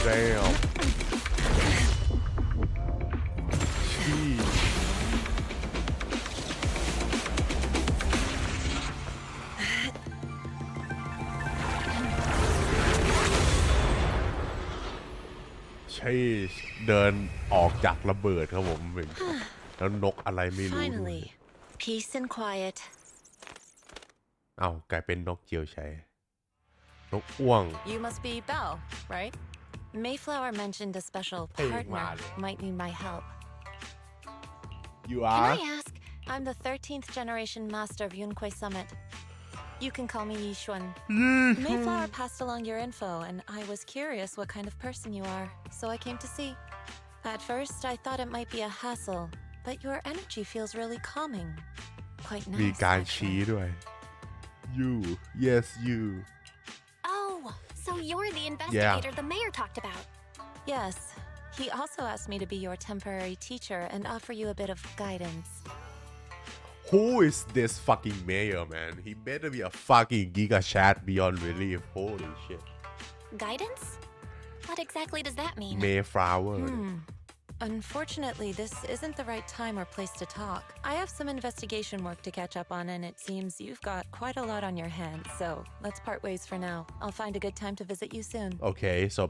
damn Jeez ใช่เดินออกจากระเบิดครับผมแล้วนกอะไรไม่รู้ Finally, peace and quiet. อ้าวกลายเป็นนกเจียวใช้นกอ้วง You must be Belle, right? Mayflower mentioned a special Hey, partner Male. might need my help. You Can are I ask? I'm the 13th generation master of Yunquei Summit. You can call me Yi Xuan. Mayflower passed along your info, and I was curious what kind of person you are, so I came to see. At first, I thought it might be a hassle, but your energy feels really calming. Quite มี nice, การ actually. ชี้ด้วย You yes you Oh, so you're the investigator the mayor talked about. Yes. He also asked me to be your temporary teacher and offer you a bit of guidance. Who is this fucking mayor man He better be a fucking giga chat beyond belief Holy shit Guidance? What exactly does that mean? Mayflower Unfortunately, this isn't the right time or place to talk. I have some investigation work to catch up on, and it seems you've got quite a lot on your hands, so let's part ways for now. I'll find a good time to visit you soon. Okay so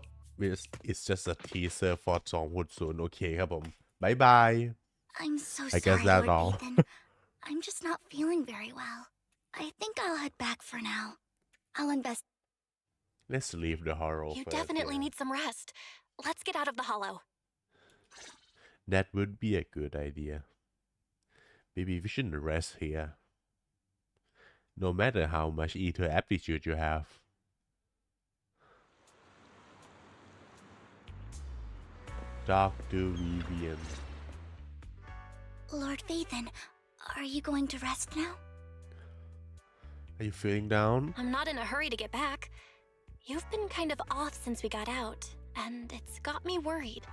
it's just a teaser for 2.0 โอเคครับผม Bye bye I'm so I guess sorry, that's Lord all. Phaethon. I'm just not feeling very well. I think I'll head back for now. I'll invest. Let's leave the horror You first, definitely yeah. need some rest. Let's get out of the hollow. That would be a good idea. Maybe we shouldn't rest here. No matter how much ether aptitude you have. Talk to Vivian. Lord Phaethon, are you going to rest now? Are you feeling down? I'm not in a hurry to get back. You've been kind of off since we got out, and it's got me worried.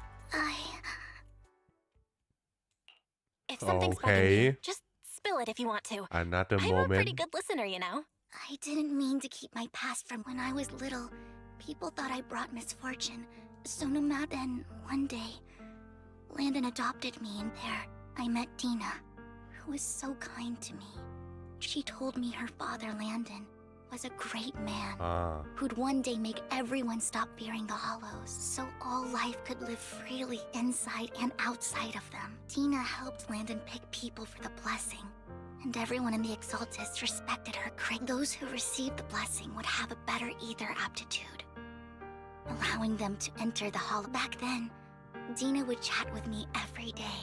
If something's bugging you, Okay. just spill it if you want to. Another I'm a pretty moment. good listener, you know. I didn't mean to keep my past from when I was little. People thought I brought misfortune. So no matter then, one day, Landon adopted me, and there I met Dina, who was so kind to me. She told me her father, Landon, was a great man who'd one day make everyone stop fearing the Hollows, so all life could live freely inside and outside of them. Dina helped Landon pick people for the blessing, and everyone in the Exaltists respected her greatly. Those who received the blessing would have a better ether aptitude, allowing them to enter the Hollow. Back then, Dina would chat with me every day,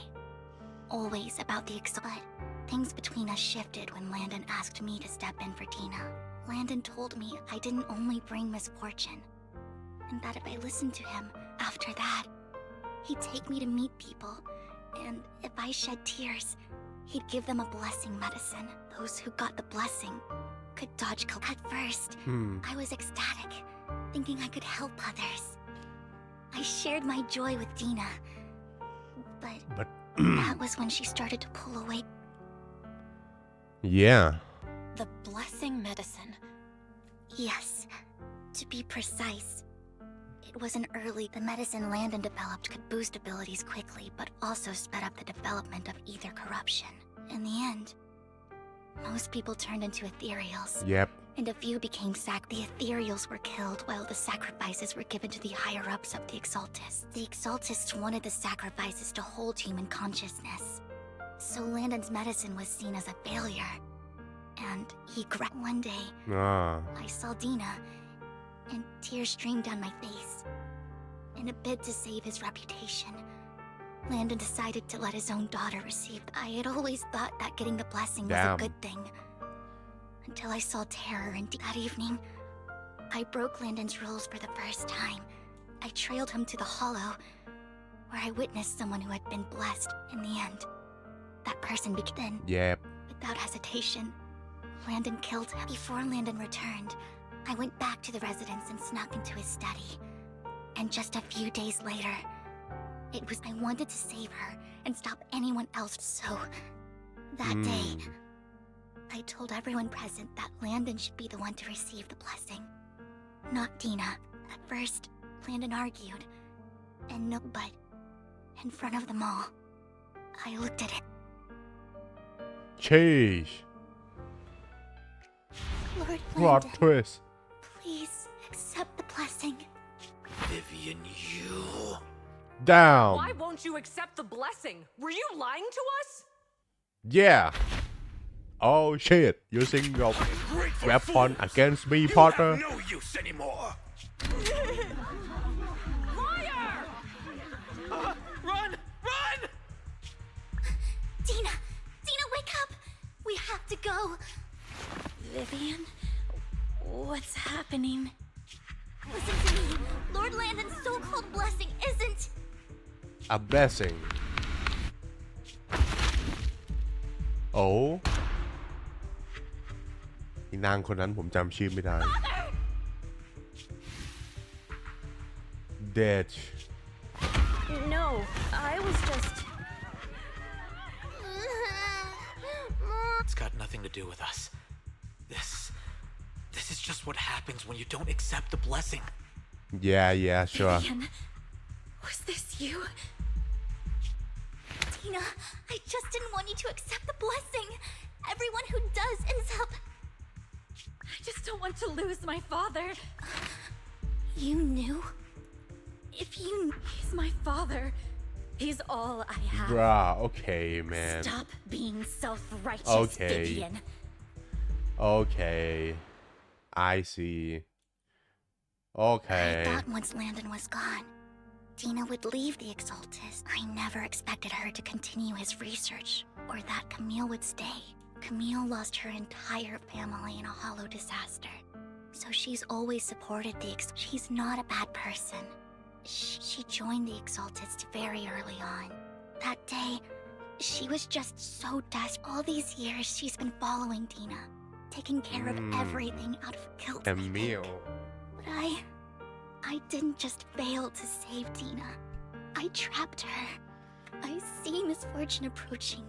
always about the but things between us shifted when Landon asked me to step in for Dina. Landon told me I didn't only bring misfortune, and that if I listened to him, after that, he'd take me to meet people, and if I shed tears, he'd give them a blessing medicine. Those who got the blessing could dodge. At first, I was ecstatic, thinking I could help others. I shared my joy with Dina, but that was when she started to pull away. Yeah. The blessing medicine. Yes, to be precise. It was an early. The medicine Landon developed could boost abilities quickly, but also sped up the development of ether corruption. In the end, most people turned into ethereals. Yep. And a few became The ethereals were killed while the sacrifices were given to the higher-ups of the Exaltists. The Exaltists wanted the sacrifices to hold human consciousness. So Landon's medicine was seen as a failure. And he one day, I saw Dina, and tears streamed down my face. In a bid to save his reputation, Landon decided to let his own daughter receive. I had always thought that getting the blessing was a good thing, until I saw terror in that evening. I broke Landon's rules for the first time. I trailed him to the Hollow, where I witnessed someone who had been blessed. In the end, that person became. Yep. Without hesitation, Landon killed him. Before Landon returned, I went back to the residence and snuck into his study. And just a few days later, I wanted to save her and stop anyone else. So, that day, I told everyone present that Landon should be the one to receive the blessing, not Dina. At first, Landon argued, but in front of them all, I looked at him. Change. Lord Plot Landon, twist. please accept the blessing. Vivian, you... Down. Why won't you accept the blessing? Were you lying to us? Yeah. Oh shit. Using your weapon against me, Potter. No use anymore. Liar! Run! Run! Dina! Dina, wake up! We have to go. Vivian, what's happening? Listen to me. Lord Landon's so-called blessing isn't... A blessing. Oh. อีนางคนนั้นผมจำชื่อไม่ได้ Dead. No, I was just... It's got nothing to do with us. This is just what happens when you don't accept the blessing. Yeah, sure. Vivian, was this you? Dina, I just didn't want you to accept the blessing. Everyone who does ends up... I just don't want to lose my father. You knew? He's my father. He's all I have. Bruh, okay, man. Stop being self-righteous, Okay. Vivian. Okay. I see. Okay. I thought once Landon was gone, Dina would leave the Exaltist. I never expected her to continue his research, or that Camille would stay. Camille lost her entire family in a Hollow disaster, so she's always supported the She's not a bad person. She joined the Exaltists very early on. That day, she was just so desperate. All these years, she's been following Dina, taking care of everything out of guilt. Camille. But I didn't just fail to save Dina. I trapped her. I see misfortune approaching.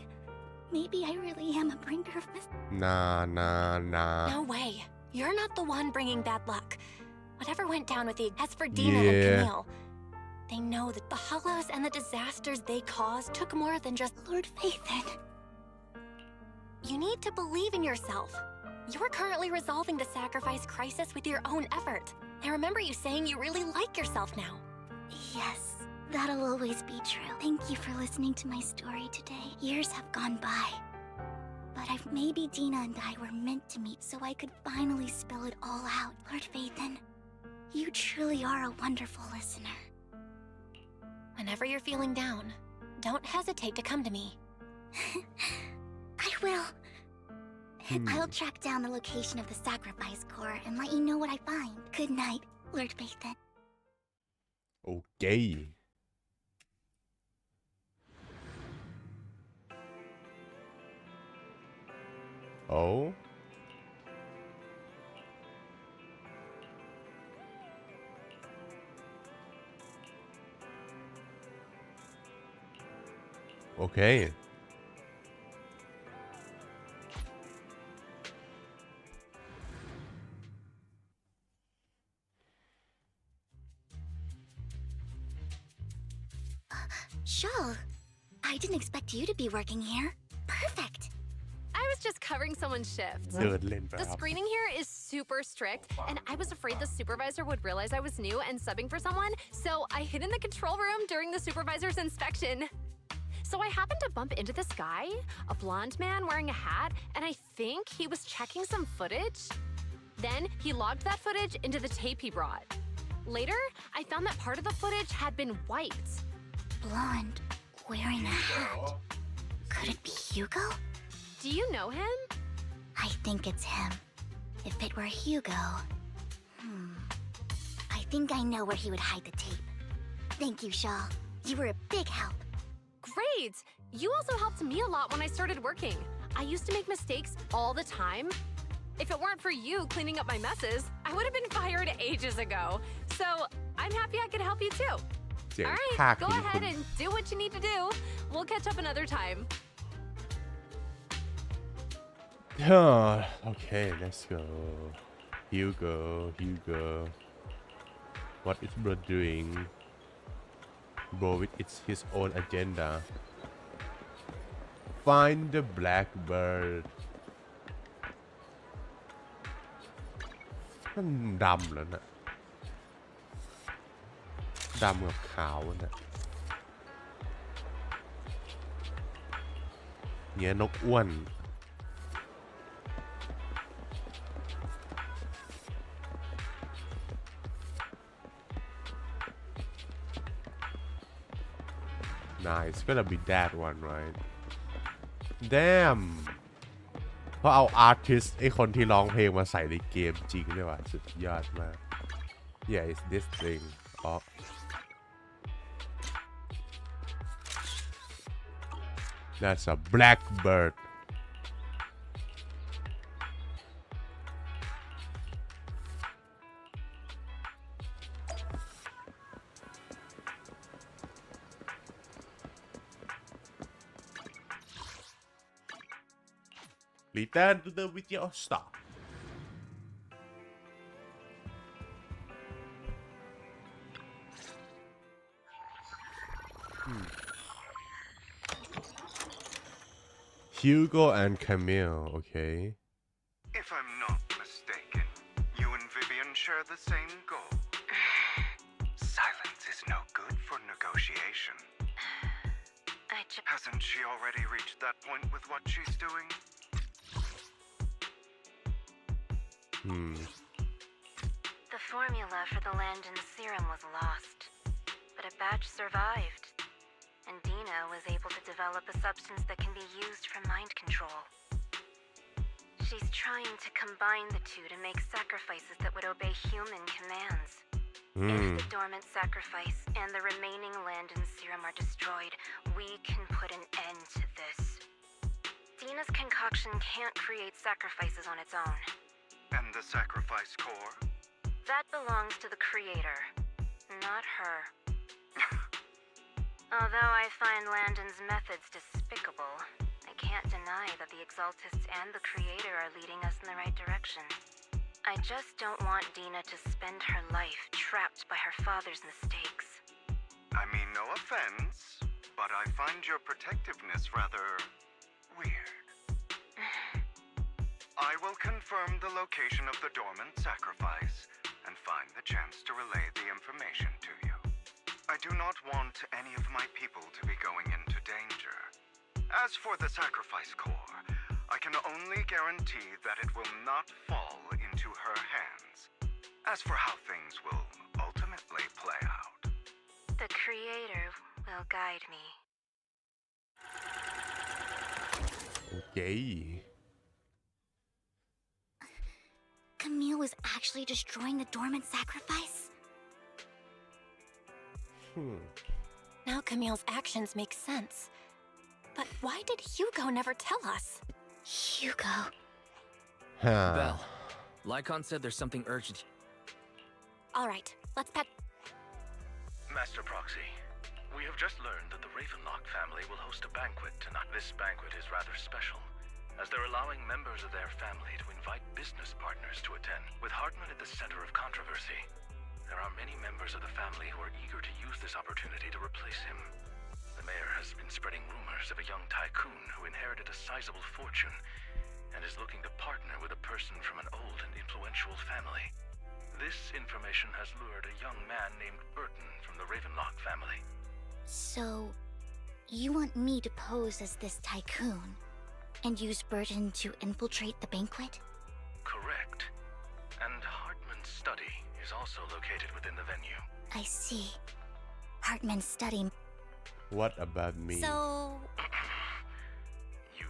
Maybe I really am a bringer of Nah. No way. You're not the one bringing bad luck. Whatever went down with the... As for Dina and Camille, they know that the Hollows and the disasters they caused took more than just... Lord Phaethon. You need to believe in yourself. You're currently resolving the sacrifice crisis with your own effort. I remember you saying you really like yourself now. Yes, that'll always be true. Thank you for listening to my story today. Years have gone by. But maybe Dina and I were meant to meet so I could finally spill it all out. Lord Vathan, you truly are a wonderful listener. Whenever you're feeling down, don't hesitate to come to me. I will. I'll track down the location of the sacrifice core and let you know what I find. Good night, Lord Vathan. Okay. Oh. Okay. Shawl, I didn't expect you to be working here. Perfect. I was just covering someone's shift. The screening here is super strict, and I was afraid the supervisor would realize I was new and subbing for someone, so I hid in the control room during the supervisor's inspection. So I happened to bump into this guy, a blonde man wearing a hat, and I think he was checking some footage. Then he logged that footage into the tape he brought. Later, I found that part of the footage had been wiped. Blonde, wearing a hat. Could it be Hugo? Do you know him? I think it's him. If it were Hugo... I think I know where he would hide the tape. Thank you, Shaw. You were a big help. Great! You also helped me a lot when I started working. I used to make mistakes all the time. If it weren't for you cleaning up my messes, I would have been fired ages ago. So I'm happy I could help you too. All right, go ahead and do what you need to do. We'll catch up another time. Okay, let's go. Hugo. What is bro doing? Bro with his own agenda. Find the blackbird. มันดำแล้วนะดำกับขาวนะเนี่ยนกอ้วนNice, it's gonna be that one, right? Damn เพราะเอาอาร์ติสต์ไอคนที่ร้องเพลงมาใส่ในเกมจริงด้วยว่ะสุดยอดมาก Yeah, it's this thing. Oh. That's a blackbird. Return to the video star. Hugo and Camille, okay. If I'm not mistaken, you and Vivian share the same goal. Silence is no good for negotiation. Hasn't she already reached that point with what she's doing? The formula for the Landon serum was lost, but a batch survived, and Dina was able to develop a substance that can be used for mind control. She's trying to combine the two to make sacrifices that would obey human commands. If the dormant sacrifice and the remaining Landon serum are destroyed, we can put an end to this. Dina's concoction can't create sacrifices on its own. And the sacrifice core? That belongs to the creator, not her. Although I find Landon's methods despicable, I can't deny that the Exaltists and the creator are leading us in the right direction. I just don't want Dina to spend her life trapped by her father's mistakes. I mean, no offense, but I find your protectiveness rather weird. I will confirm the location of the dormant sacrifice and find the chance to relay the information to you. I do not want any of my people to be going into danger. As for the sacrifice core, I can only guarantee that it will not fall into her hands. As for how things will ultimately play out, The Creator will guide me. Okay. Camille was actually destroying the dormant sacrifice? Now Camille's actions make sense. But why did Hugo never tell us? Hugo. Belle, Lycon said there's something urgent. All right, let's pet. Master Proxy, we have just learned that the Ravenlock family will host a banquet tonight. This banquet is rather special, as they're allowing members of their family to invite business partners to attend. With Hartman at the center of controversy, there are many members of the family who are eager to use this opportunity to replace him. The mayor has been spreading rumors of a young tycoon who inherited a sizable fortune and is looking to partner with a person from an old and influential family. This information has lured a young man named Burton from the Ravenlock family. So, you want me to pose as this tycoon and use Burton to infiltrate the banquet? Correct. And Hartman's study is also located within the venue. I see. Hartman's study. What about me? So... You...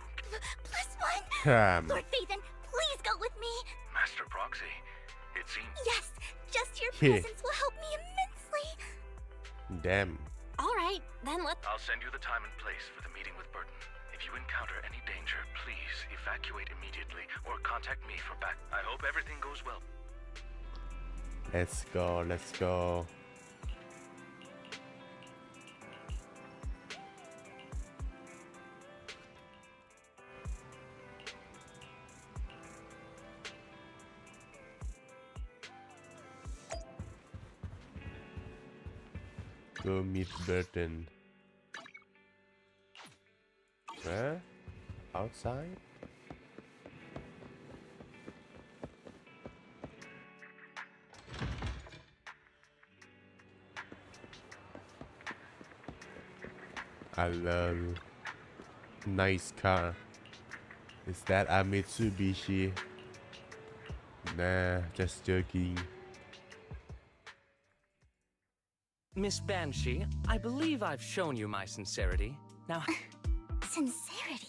+1! Lord Phaethon, please go with me! Master Proxy, it seems... Yes! Just your presence will help me immensely! Damn. All right, then let's... I'll send you the time and place for the meeting with Burton. If you encounter any danger, please evacuate immediately or contact me for back. I hope everything goes well. Let's go, let's go. Go meet Burton. Where? Outside? I love nice car. Is that a Mitsubishi? Nah, just joking. Miss Banshee, I believe I've shown you my sincerity. Now, Sincerity?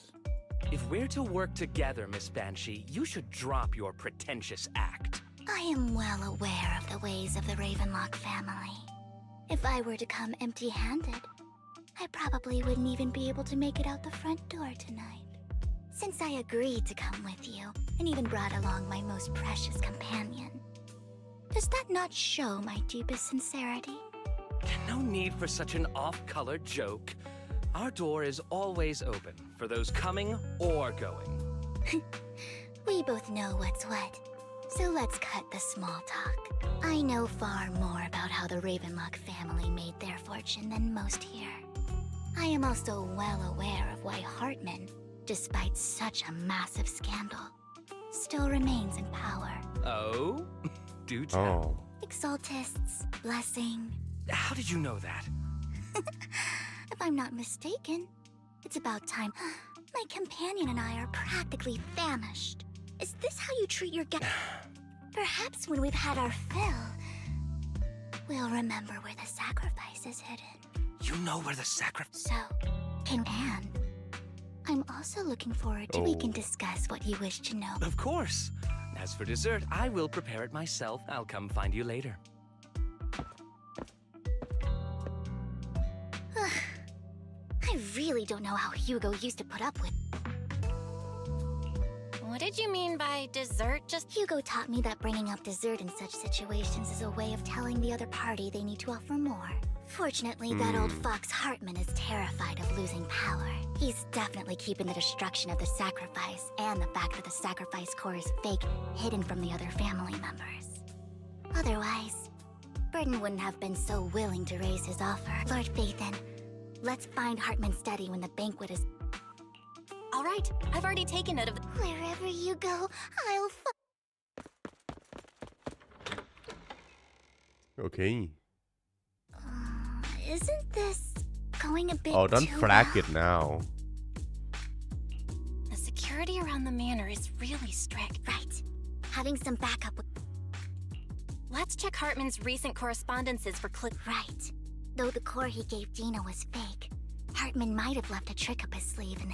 if we're to work together, Miss Banshee, you should drop your pretentious act. I am well aware of the ways of the Ravenlock family. If I were to come empty-handed, I probably wouldn't even be able to make it out the front door tonight. Since I agreed to come with you, and even brought along my most precious companion, does that not show my deepest sincerity? No need for such an off-color joke. Our door is always open for those coming or going. We both know what's what, so let's cut the small talk. I know far more about how the Ravenlock family made their fortune than most here. I am also well aware of why Hartman, despite such a massive scandal, still remains in power. Oh? Do tell. Exaltists, blessing. How did you know that? If I'm not mistaken, it's about time. My companion and I are practically famished. Is this how you treat your guests? Perhaps when we've had our fill, we'll remember where the sacrifice is hidden. You know where the sacrifice... So, and I'm also looking forward to we can discuss what you wish to know. Of course. As for dessert, I will prepare it myself. I'll come find you later. I really don't know how Hugo used to put up with. What did you mean by dessert? Just Hugo taught me that bringing up dessert in such situations is a way of telling the other party they need to offer more. Fortunately, that old fox Hartman is terrified of losing power. He's definitely keeping the destruction of the sacrifice and the fact that the sacrifice core is fake hidden from the other family members. Otherwise, Burton wouldn't have been so willing to raise his offer. Lord Phaethon, let's find Hartman's study when the banquet is... All right, I've already taken note of the... Wherever you go, I'll Okay. Isn't this going a bit Oh, don't too flag well? it now. The security around the manor is really strict. Right. Having some backup would... Let's check Hartman's recent correspondences for clues. Right. Though the core he gave Dina was fake, Hartman might have left a trick up his sleeve and...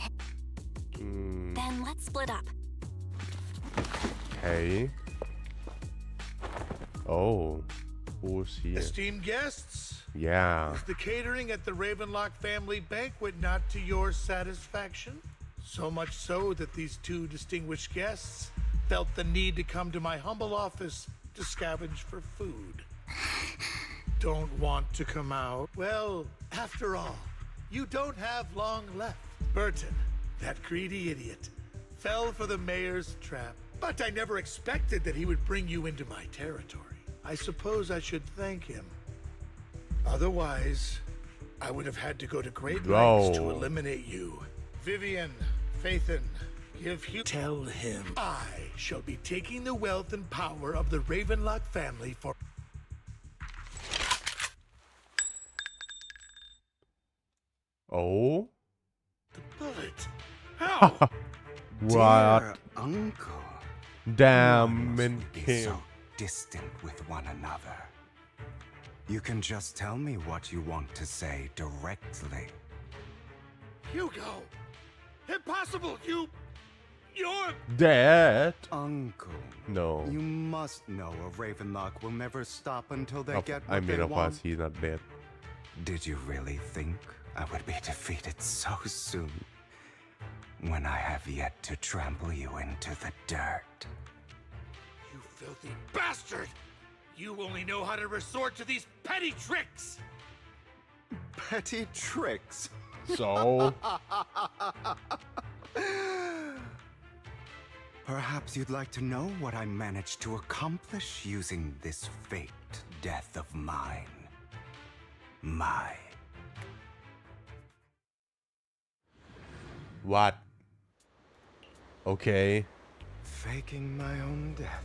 Then let's split up. Okay. Oh. Who's here? Esteemed guests, Yeah. is the catering at the Ravenlock family banquet not to your satisfaction? So much so that these two distinguished guests felt the need to come to my humble office to scavenge for food. Don't want to come out? Well, after all, you don't have long left. Burton, that greedy idiot, fell for the mayor's trap. But I never expected that he would bring you into my territory. I suppose I should thank him. Otherwise, I would have had to go to great lengths to eliminate you. Vivian, Phaethon, give Hugh... Tell him I shall be taking the wealth and power of the Ravenlock family for... Oh. The bullet. How? What? Dear uncle. Damn, Be Kim. so distant with one another. You can just tell me what you want to say directly. Hugo! Impossible! You're... Dad. Uncle. No. You must know a Ravenlock will never stop until they get I what mean, they of course, want. he's not dead. Did you really think I would be defeated so soon? When I have yet to trample you into the dirt. You filthy bastard! You only know how to resort to these petty tricks! Petty tricks? So? Perhaps you'd like to know what I managed to accomplish using this faked death of mine. What? Okay. Faking my own death.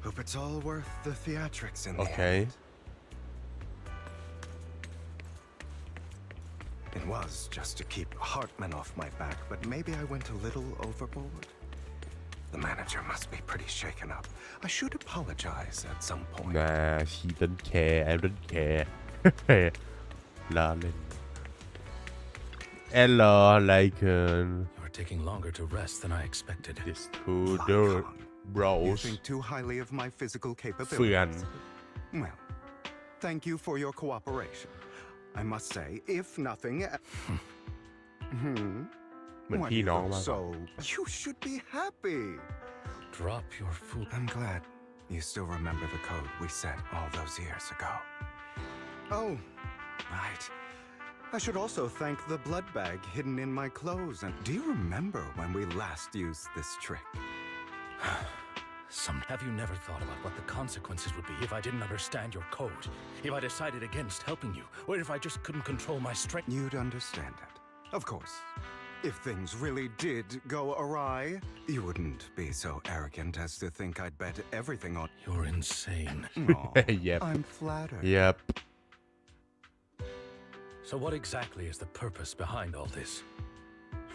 Hope it's all worth the theatrics in the Okay. end. It was just to keep Hartman off my back, but maybe I went a little overboard. The manager must be pretty shaken up. I should apologize at some point. Nah, she doesn't care. I don't care. La len. Hello, Lycan. You're taking longer to rest than I expected. This two dirt You bros. think too highly of my physical เฟื่อน capabilities? Well, thank you for your cooperation. I must say, if nothing... เหมือนพี่น้องมาก So, you should be happy. Drop your food. I'm glad you still remember the code we set all those years ago. Oh, right. I should also thank the blood bag hidden in my clothes. And do you remember when we last used this trick? Have you never thought about what the consequences would be if I didn't understand your code? If I decided against helping you? Or if I just couldn't control my strength? You'd understand it. Of course. If things really did go awry, you wouldn't be so arrogant as to think I'd bet everything on... You're insane. Aw, Yep. I'm flattered. Yep. So what exactly is the purpose behind all this?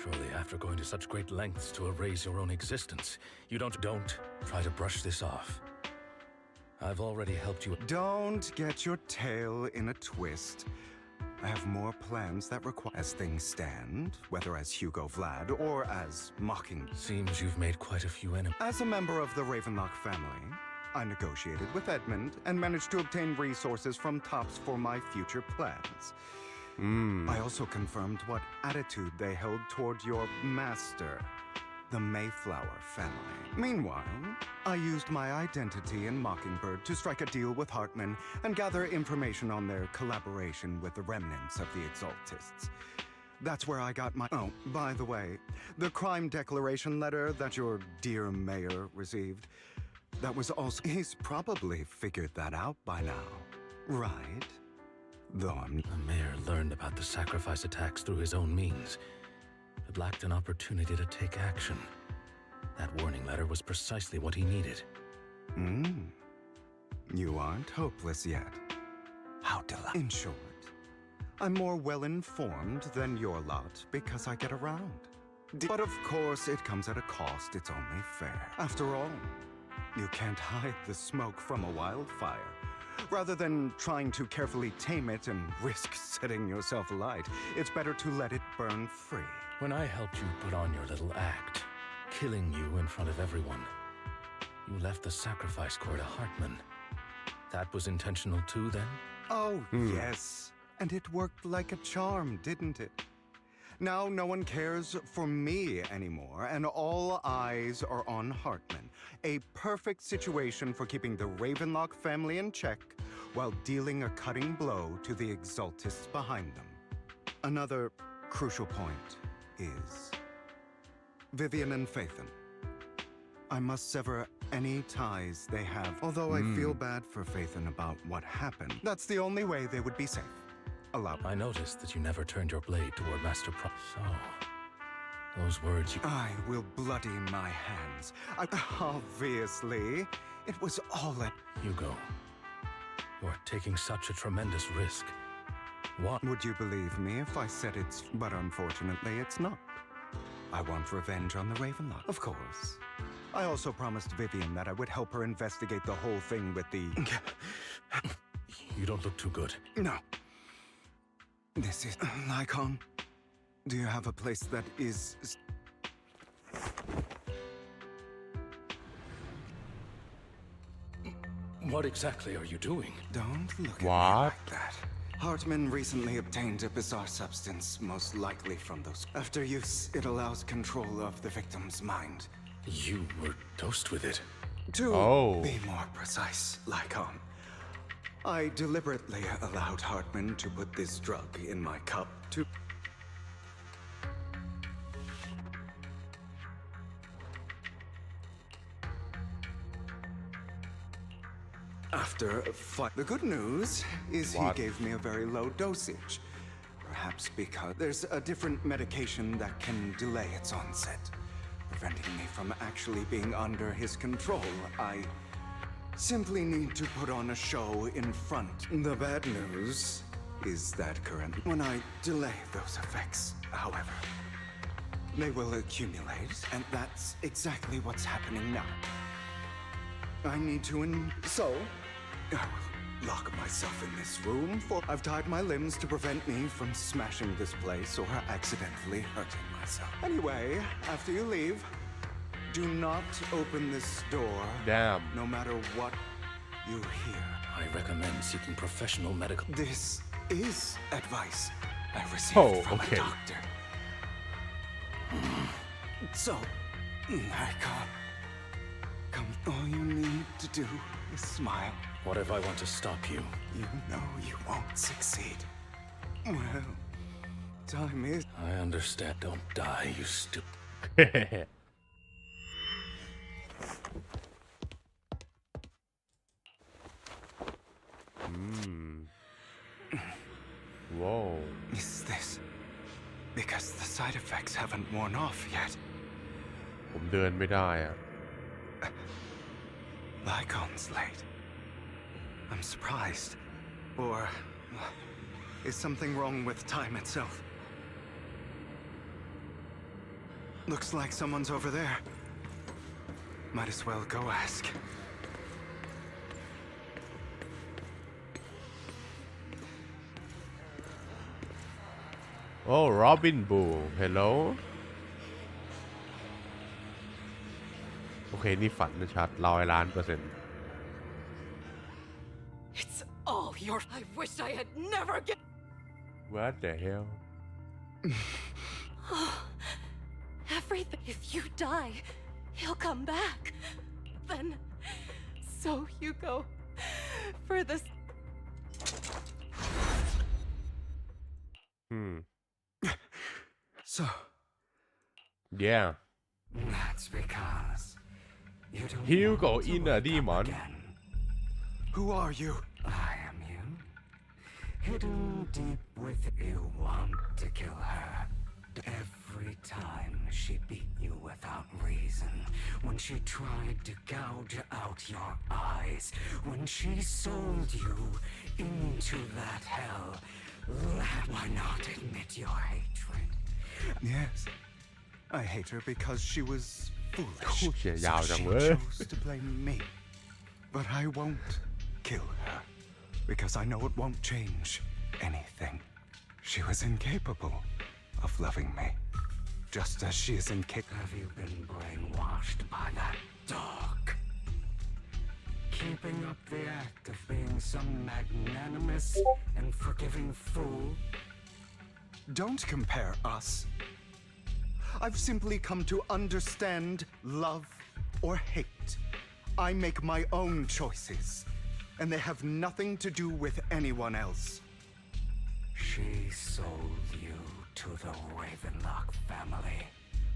Surely after going to such great lengths to erase your own existence, you don't try to brush this off. I've already helped you. Don't get your tail in a twist. I have more plans that require... As things stand, whether as Hugo Vlad or as Mocking... Seems you've made quite a few enemies. As a member of the Ravenlock family, I negotiated with Edmund and managed to obtain resources from Tops for my future plans. I also confirmed what attitude they held toward your master, the Mayflower family. Meanwhile, I used my identity in Mockingbird to strike a deal with Hartman and gather information on their collaboration with the remnants of the Exaltists. That's where I got my... Oh, by the way, the crime declaration letter that your dear mayor received, that was also... He's probably figured that out by now, right? Though I'm... The mayor learned about the sacrifice attacks through his own means. The but lacked an opportunity to take action. That warning letter was precisely what he needed. You aren't hopeless yet. How delightful. In short, I'm more well-informed than your lot because I get around. But of course, it comes at a cost. It's only fair. After all, you can't hide the smoke from a wildfire. Rather than trying to carefully tame it and risk setting yourself alight, it's better to let it burn free. When I helped you put on your little act, killing you in front of everyone, you left the sacrifice core to Hartman. That was intentional too, then? Oh, yes. And it worked like a charm, didn't it? Now no one cares for me anymore, and all eyes are on Hartman. A perfect situation for keeping the Ravenlock family in check while dealing a cutting blow to the Exaltists behind them. Another crucial point is Vivian and Phaethon. I must sever any ties they have, although I feel bad for Phaethon about what happened. That's the only way they would be safe. I noticed that you never turned your blade toward Master Pro. So, those words you... I will bloody my hands. Obviously, it was all at... Hugo, you're taking such a tremendous risk. What? Would you believe me if I said it's... But unfortunately, it's not. I want revenge on the Ravenlock, of course. I also promised Vivian that I would help her investigate the whole thing with the... You don't look too good. No. This is... Lycon, do you have a place that is... What exactly are you doing? Don't look at me like that. Hartman recently obtained a bizarre substance, most likely from those... After use, it allows control of the victim's mind. You were dosed with it. To be more precise, Lycon, I deliberately allowed Hartman to put this drug in my cup to... After the good news is he gave me a very low dosage. Perhaps because there's a different medication that can delay its onset, preventing me from actually being under his control. I simply need to put on a show in front. The bad news is that when I delay those effects, however, they will accumulate, and that's exactly what's happening now. I need to so I will lock myself in this room, for I've tied my limbs to prevent me from smashing this place or accidentally hurting myself. Anyway, after you leave, do not open this door. Damn. No matter what you hear. I recommend seeking professional medical... This is advice I received from a doctor. So, I can't... all you need to do is smile. What if I want to stop you? You know you won't succeed. Well, time is... I understand. Don't die, you stupid... Whoa. Is this because the side effects haven't worn off yet? ผมเดินไม่ได้อะ Lycon's late. I'm surprised. Or is something wrong with time itself? Looks like someone's over there. Might as well go ask. Oh, Robin Boo. Hello. โอเคนี่ฝันนะชัด100,000,000%. It's all your... I wish I had never get... What the hell? Everything... If you die, he'll come back. Then... So you go... For this... So... Yeah. That's because... Hugo in a demon. Who are you? I am you. Hidden deep within you want to kill her. Every time she beat you without reason, when she tried to gouge out your eyes, when she sold you into that hell, why not admit your hatred? Yes, I hate her because she was foolish. เขียน So ยาวจัง she เว้ย chose to blame me. But I won't kill her because I know it won't change anything. She was incapable of loving me, just as she is incapable. Have you been brainwashed by that dog? Keeping up the act of being some magnanimous and forgiving fool? Don't compare us. I've simply come to understand love or hate. I make my own choices, and they have nothing to do with anyone else. She sold you to the Ravenlock family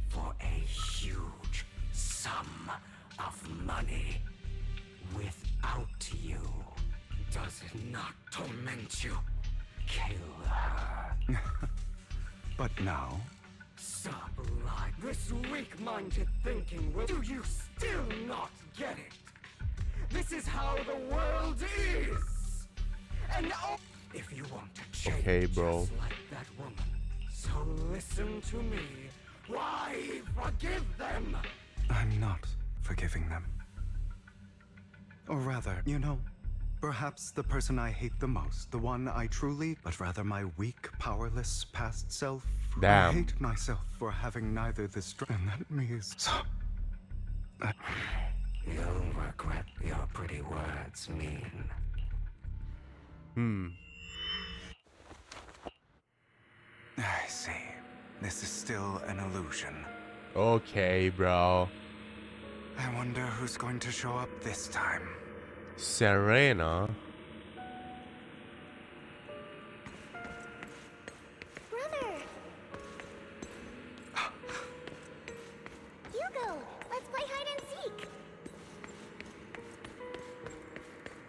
for a huge sum of money. Without you, does it not torment you? Kill her. But now, Stop lying. This weak-minded thinking will... Do you still not get it? This is how the world is. And if you want to change just like that woman, so listen to me. Why forgive them? I'm not forgiving them. Or rather, you know, perhaps the person I hate the most, the one I truly, but rather my weak, powerless past self. Damn. I hate myself for having neither the strength, and that means so. You'll regret your pretty words, mean. I see. This is still an illusion. Okay, bro. I wonder who's going to show up this time. Serena. Brother! Hugo, let's play hide and seek.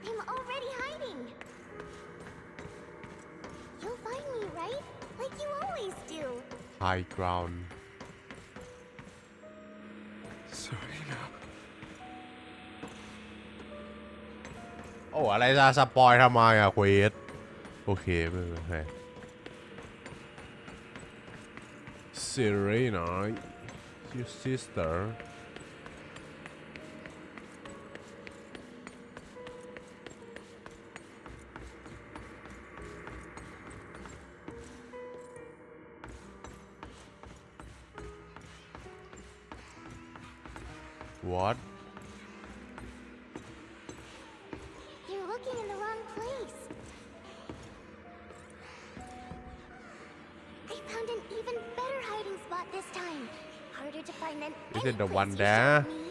I'm already hiding. You'll find me, right? Like you always do. High ground. Serena. โอ้อะไรจะสปอยทำไมอะเควสโอเคไม่เป็นไร Serena your sister What? You're looking in the wrong place. I found an even better hiding spot this time. Harder to find than Is any it the place one you there? showed me.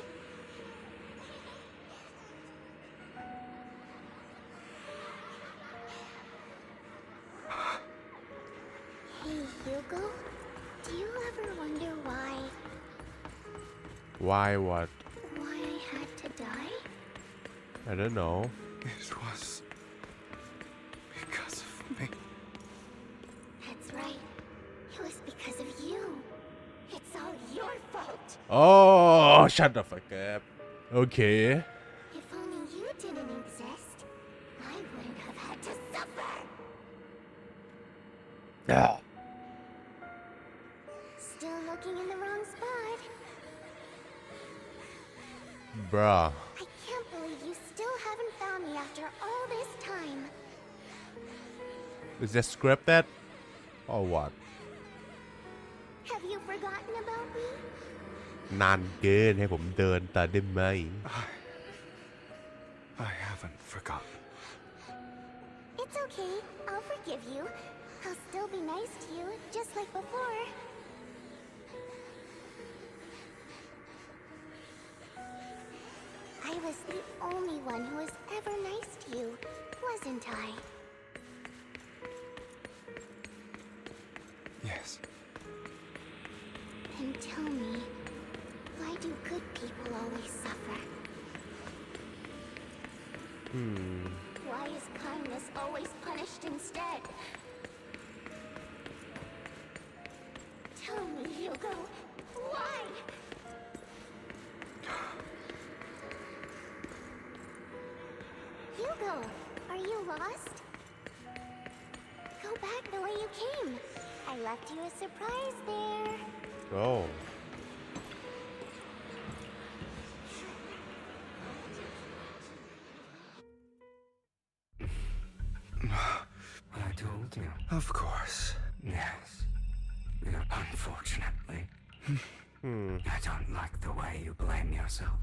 Hey, Hugo. Do you ever wonder why Why what? I had to die? I don't know. It was because of me. That's right. It was because of you. It's all your fault. Oh shut the fuck up Okay If only you didn't exist, I wouldn't have had to suffer. Yeah. Still looking in the wrong spot. Bruh I can't believe you still haven't found me after all this time. Is that scripted or what? Have you forgotten about me? นานเกินให้ผมเดินแต่ได้ไหม I haven't forgotten. It's okay. I'll forgive you. I'll still be nice to you, just like before. I was the only one who was ever nice to you, wasn't I? Yes. And tell me, why do good people always suffer? Why is kindness always punished instead? Tell lost? Go back the way you came. I left you a surprise there. Oh. I told you. Of course. Yes. Unfortunately. I don't like the way you blame yourself.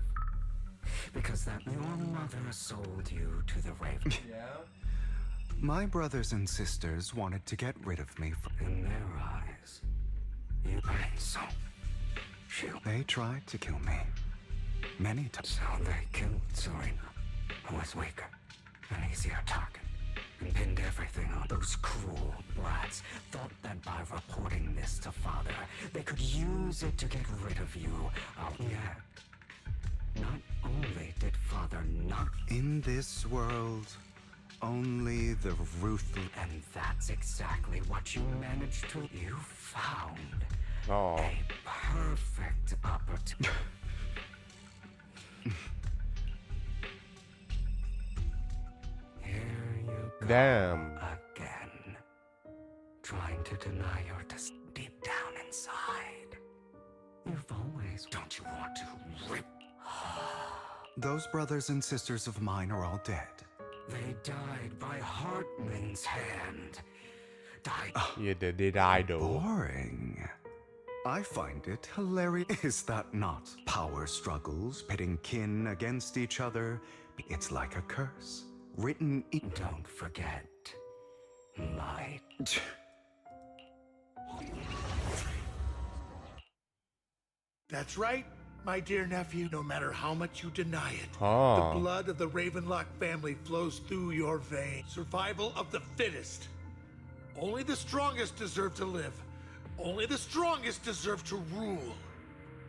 Because that your mother sold you to the Raven. Yeah? My brothers and sisters wanted to get rid of me In their eyes, you ain't so. They tried to kill me. Many times. So they killed Serena, who was weaker, an easier target, and pinned everything on those cruel brats. Thought that by reporting this to Father, they could use it to get rid of you. Yet, not only did Father not. In this world, only the ruthless. And that's exactly what you managed to. You found Oh. a perfect opportunity. Here you go. Damn. Again. Trying to deny your deep down inside. You've always. Don't you want to rip? Those brothers and sisters of mine are all dead. They died by Hartman's hand. Died. Yeah, they died though. Boring. I find it hilarious. Is that not? Power struggles, pitting kin against each other. It's like a curse. Written in. Don't forget. Light. That's right, my dear nephew. No matter how much you deny it, Ah. the blood of the Ravenlock family flows through your veins. Survival of the fittest. Only the strongest deserve to live. Only the strongest deserve to rule.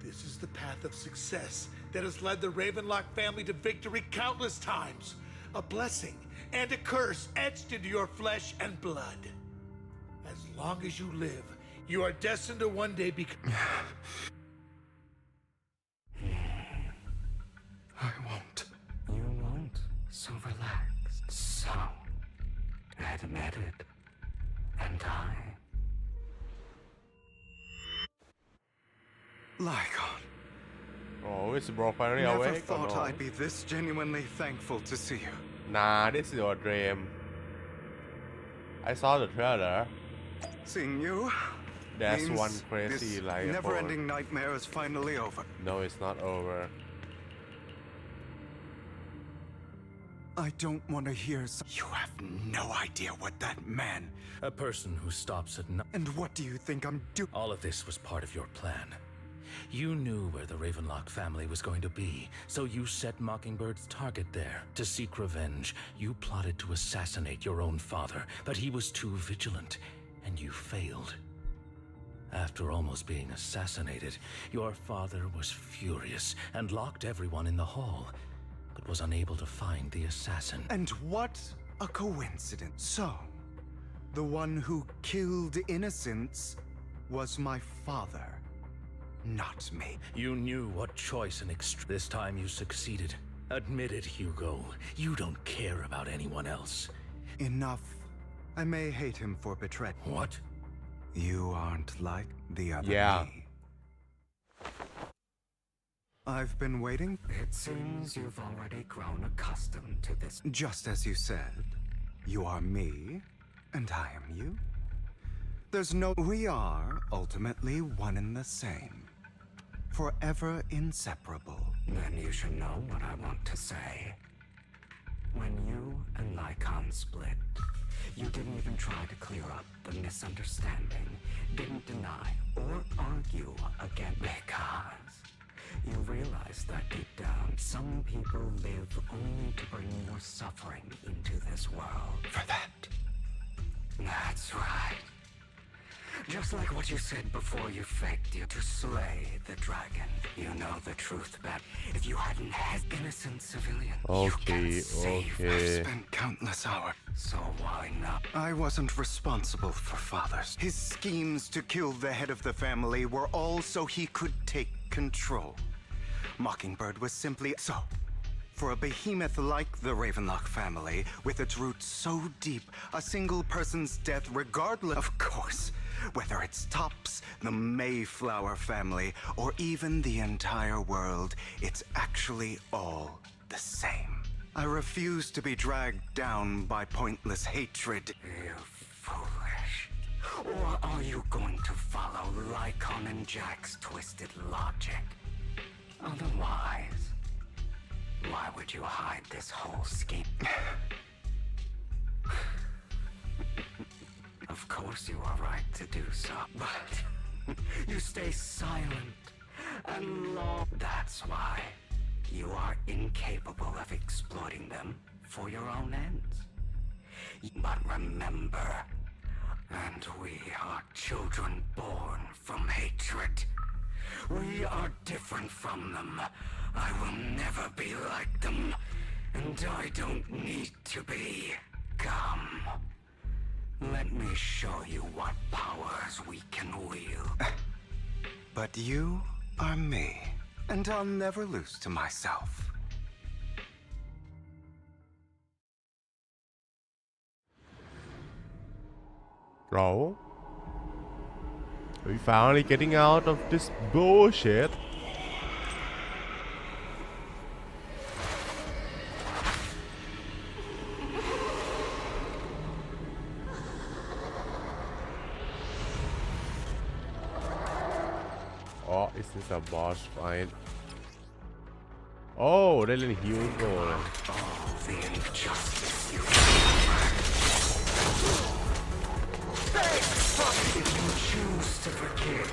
This is the path of success that has led the Ravenlock family to victory countless times. A blessing and a curse etched into your flesh and blood. As long as you live, you are destined to one day become. I won't. You won't. So relax. So. Admit it. And I. Lygon. Oh, is bro finally Never awake or thought no? I'd be this genuinely thankful to see you. Nah, this is your dream. I saw the trailer. Seeing you. That's means one crazy this life. never-ending nightmare is finally over. No, it's not over. I don't want to hear. You have no idea what that man. A person who stops at nothing. And what do you think I'm doing? All of this was part of your plan. You knew where the Ravenlock family was going to be, so you set Mockingbird's target there. To seek revenge, you plotted to assassinate your own father, but he was too vigilant, and you failed. After almost being assassinated, your father was furious and locked everyone in the hall, but was unable to find the assassin. And what a coincidence. So, the one who killed innocents was my father, not me. You knew what choice and this time you succeeded. Admit it, Hugo. You don't care about anyone else. Enough. I may hate him for betrayal. What? You aren't like the other me. I've been waiting. It seems you've already grown accustomed to this. Just as you said, you are me, and I am you. There's no. We are ultimately one and the same. Forever inseparable. Then you should know what I want to say. When you and Lycon split, you didn't even try to clear up the misunderstanding, didn't deny or argue again because you realize that deep down, some people live only to bring more suffering into this world. For that. That's right. Just like what you said before you faked you to slay the dragon. You know the truth, but if you hadn't had innocent civilians, you can save. I've spent countless hours. So why not? I wasn't responsible for Father's. His schemes to kill the head of the family were all so he could take control. Mockingbird was simply so. For a behemoth like the Ravenlock family, with its roots so deep, a single person's death, regardless, of course, whether it's Tops, the Mayflower family, or even the entire world, it's actually all the same. I refuse to be dragged down by pointless hatred. You foolish. Or are you going to follow Lycon and Jack's twisted logic? Otherwise, why would you hide this whole scheme? Of course you are right to do so, but you stay silent and long. That's why you are incapable of exploiting them for your own ends. But remember, and we are children born from hatred. We are different from them. I will never be like them, and I don't need to be. Come. Let me show you what powers we can wield. But you are me, and I'll never lose to myself. Bro, are we finally getting out of this bullshit? Oh, is this a boss fight? Oh, ได้เล่นฮิวโก้เลย If you choose to forgive,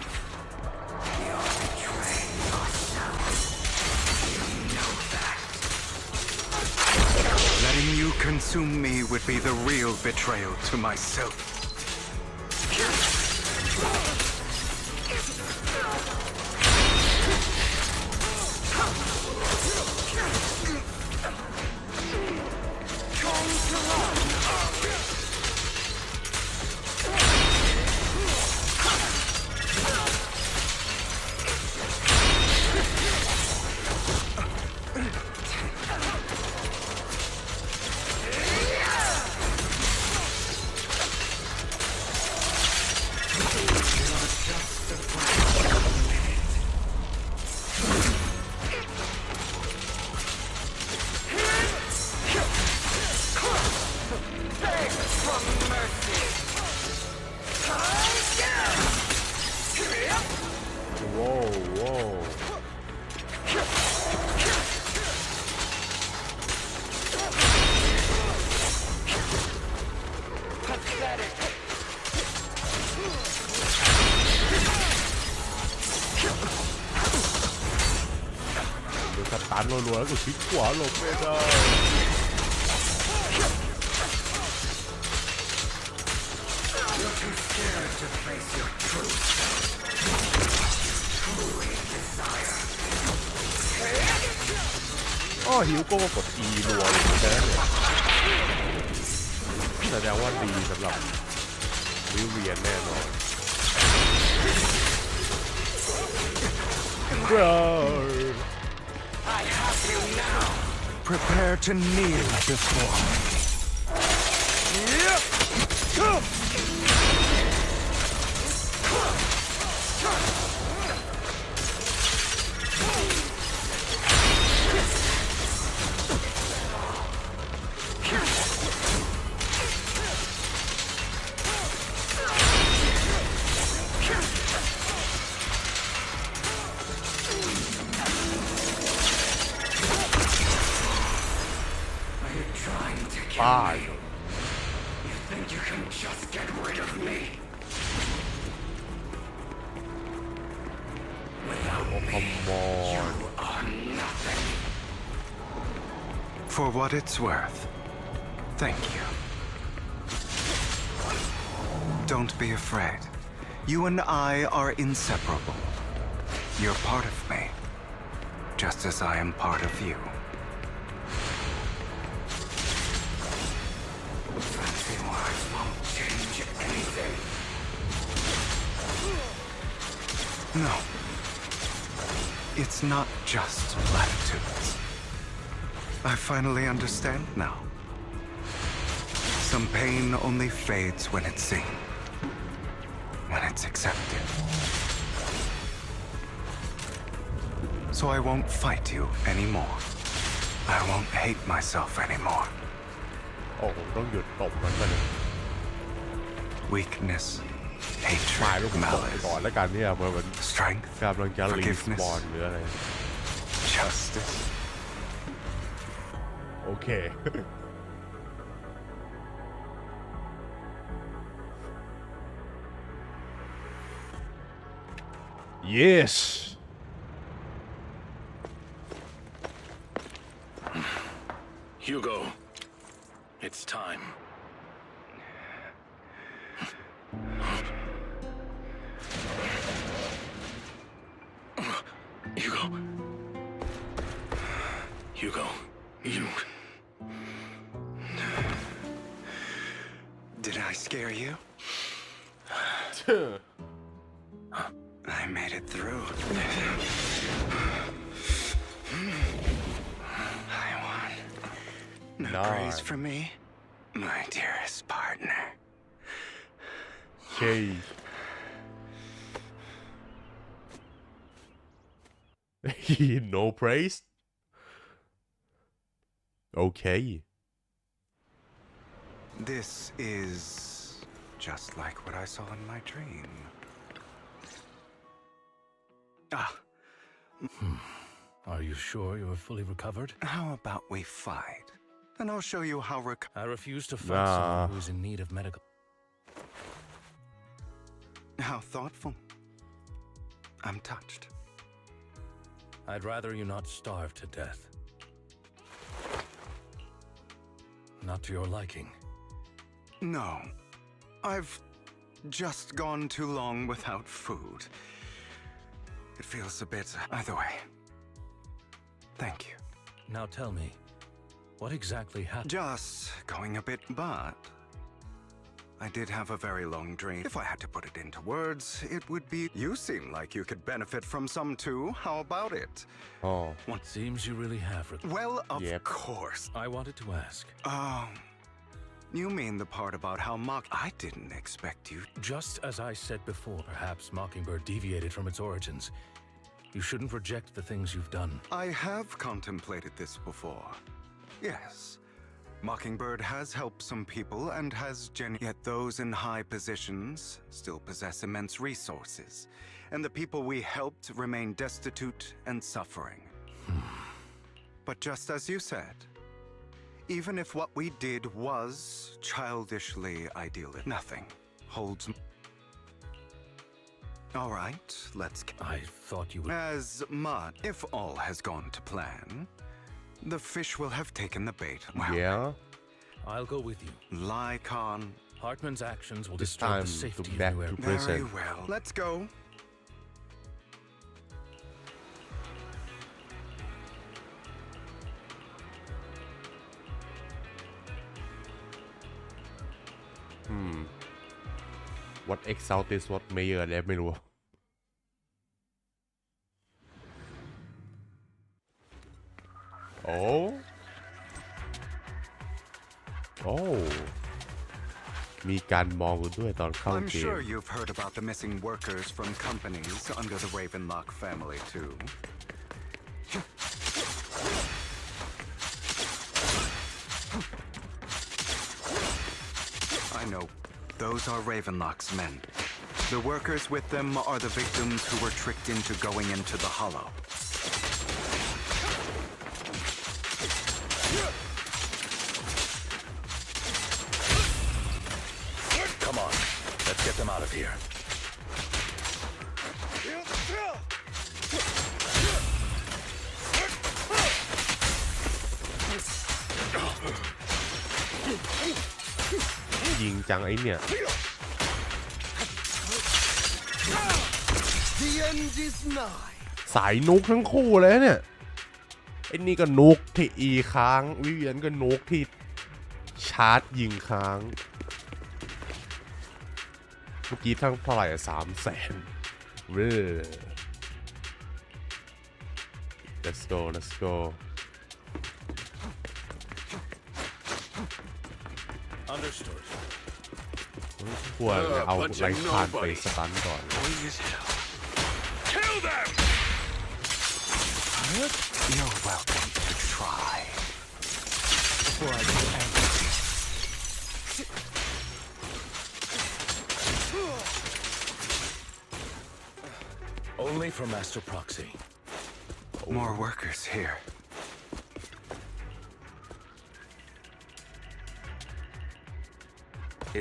you're betraying yourself. You know that. Letting you consume me would be the real betrayal to myself.ตันรัวๆแล้วก็ชิดขวาหลบไม่ได้ You're too scared to face your truth. Truly desire. อ๋อฮิวโก้กด E รัวเลยแค่นั้นเนี่ยแสดงว่าดีสำหรับวิเวียนแน่นอน Bro. I have you now. Prepare to kneel before me. Bye. You think you can just get rid of me? Without me, come on. You are nothing. For what it's worth, thank you. Don't be afraid. You and I are inseparable. You're part of me, just as I am part of you. Fancy words won't change anything. No. It's not just platitudes. I finally understand now. Some pain only fades when it's seen, when it's accepted. So I won't fight you anymore. I won't hate myself anymore. โอ้ผมต้องหยุดตบมันก่อน Weakness, หมายลู hatred, กตบก่อน malice, แล้วกันเนี่ยมัน strength, กำลังจะรีส forgiveness, ปอนหรืออะไร justice. โอเค yes Hugo, it's time. Hugo, you... Did I scare you? I made it through. I won. No praise for me, my dearest partner. Okay. No praise? Okay. This is just like what I saw in my dream. Ah. Are you sure you're fully recovered? How about we fight? And I'll show you how I refuse to fight someone who's in need of medical... How thoughtful. I'm touched. I'd rather you not starve to death. Not to your liking. No. I've just gone too long without food. It feels a bit... Either way. Thank you. Now tell me, what exactly happened? Just going a bit, but... I did have a very long dream. If I had to put it into words, it would be... You seem like you could benefit from some too. How about it? Oh. What seems you really have... Well, of course. I wanted to ask. You mean the part about how I didn't expect you... Just as I said before, perhaps Mockingbird deviated from its origins. You shouldn't reject the things you've done. I have contemplated this before. Yes. Mockingbird has helped some people and has yet those in high positions still possess immense resources. And the people we helped remain destitute and suffering. But just as you said, even if what we did was childishly idealistic, nothing holds... All right, let's... I thought you would... As much, if all has gone to plan, the fish will have taken the bait. Well, yeah? I'll go with you. Lycon. Hartman's actions will This disturb time the safety back of to New prison. Very well. Let's go. What exalted what mayor อะไรไม่รู้ Oh. Oh. มีการมองกันด้วยตอนเข้า I'm เกม sure you've heard about the missing workers from companies under the Ravenlock family too. I know. Those are Ravenlock's men. The workers with them are the victims who were tricked into going into the Hollow. Come on, let's get them out of here.ยิงจังไอ้เนี่ย สายนุกทั้งคู่เลยเนี่ยไอ้นี่ก็นุกที่อีค้างวิเวียนก็นุกที่ชาร์จยิงค้างเมื่อกี้ทั้งเท่าไหร่300,000เว้ย let's go Understood. ควรเอาไลฟ์คานไปสตันก่อน Kill them! You're welcome to try. Before I get angry. Only for Master Proxy. More workers here.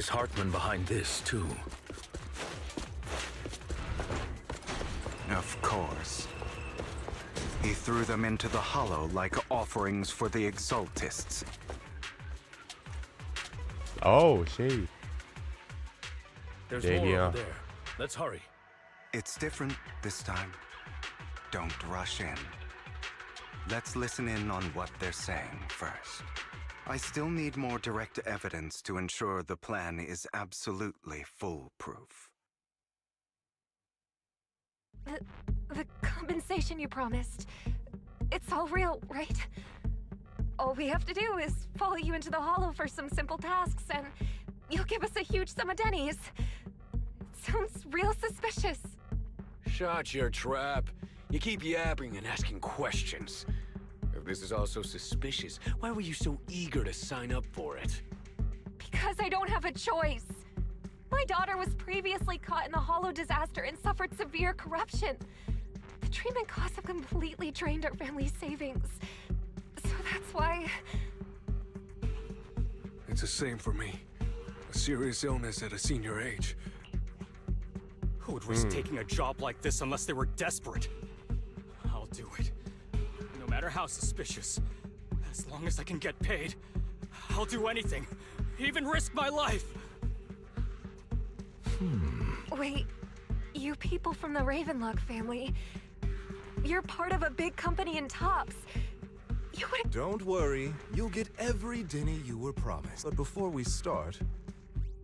Is Hartman behind this, too? Of course. He threw them into the hollow like offerings for the Exaltists. Oh, shit. There's Yeah, more yeah. over there. Let's hurry. It's different this time. Don't rush in. Let's listen in on what they're saying first. I still need more direct evidence to ensure the plan is absolutely foolproof. The compensation you promised. It's all real, right? All we have to do is follow you into the hollow for some simple tasks, and you'll give us a huge sum of dennies. Sounds real suspicious. Shut your trap. You keep yapping and asking questions. If this is all so suspicious, why were you so eager to sign up for it? Because I don't have a choice. My daughter was previously caught in the hollow disaster and suffered severe corruption. The treatment costs have completely drained our family's savings. So that's why... It's the same for me. A serious illness at a senior age. Who would risk taking a job like this unless they were desperate? I'll do it. No matter how suspicious. As long as I can get paid, I'll do anything. Even risk my life. Wait, you people from the Ravenlock family, you're part of a big company in Tops. You would... Don't worry, you'll get every denny you were promised. But before we start,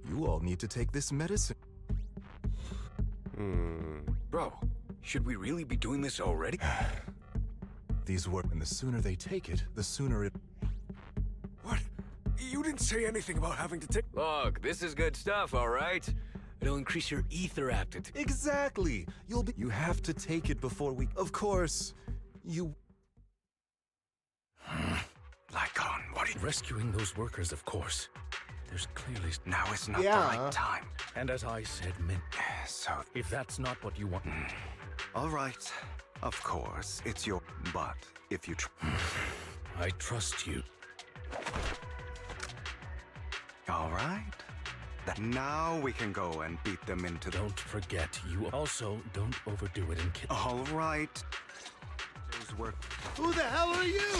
you all need to take this medicine. Bro, should we really be doing this already? These work, and the sooner they take it, the sooner it... What? You didn't say anything about having to take... Look, this is good stuff, all right? It'll increase your ether aptitude. Exactly! You'll be... You have to take it before we... Of course, you... Lycon, what are you... Rescuing those workers, of course. There's clearly... Now is not the right time. And as I said, Mint, So... if that's not what you want... All right. Of course, it's your... But if you... I trust you. All right. Now we can go and beat them into the... Don't forget, you also don't overdo it and kill... All right. Those were... Who the hell are you?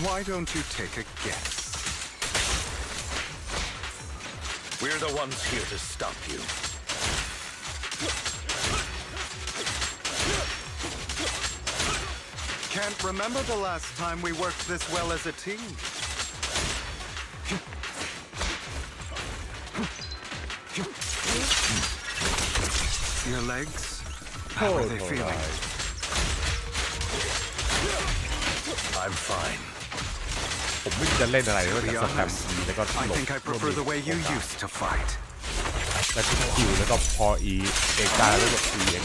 Why don't you take a guess? We're the ones here to stop you. Can't remember the last time we worked this well as a team. Your legs? How are they feeling? I'm fine. ผมไม่รู้จะเล่นอะไรแล้ว To แต่ be สแปม honest, แล้วก็ I think I prefer the way you used to fight. แล้วที่คิวแล้วก็พออีเอกตาแล้วก็อีเอ็ก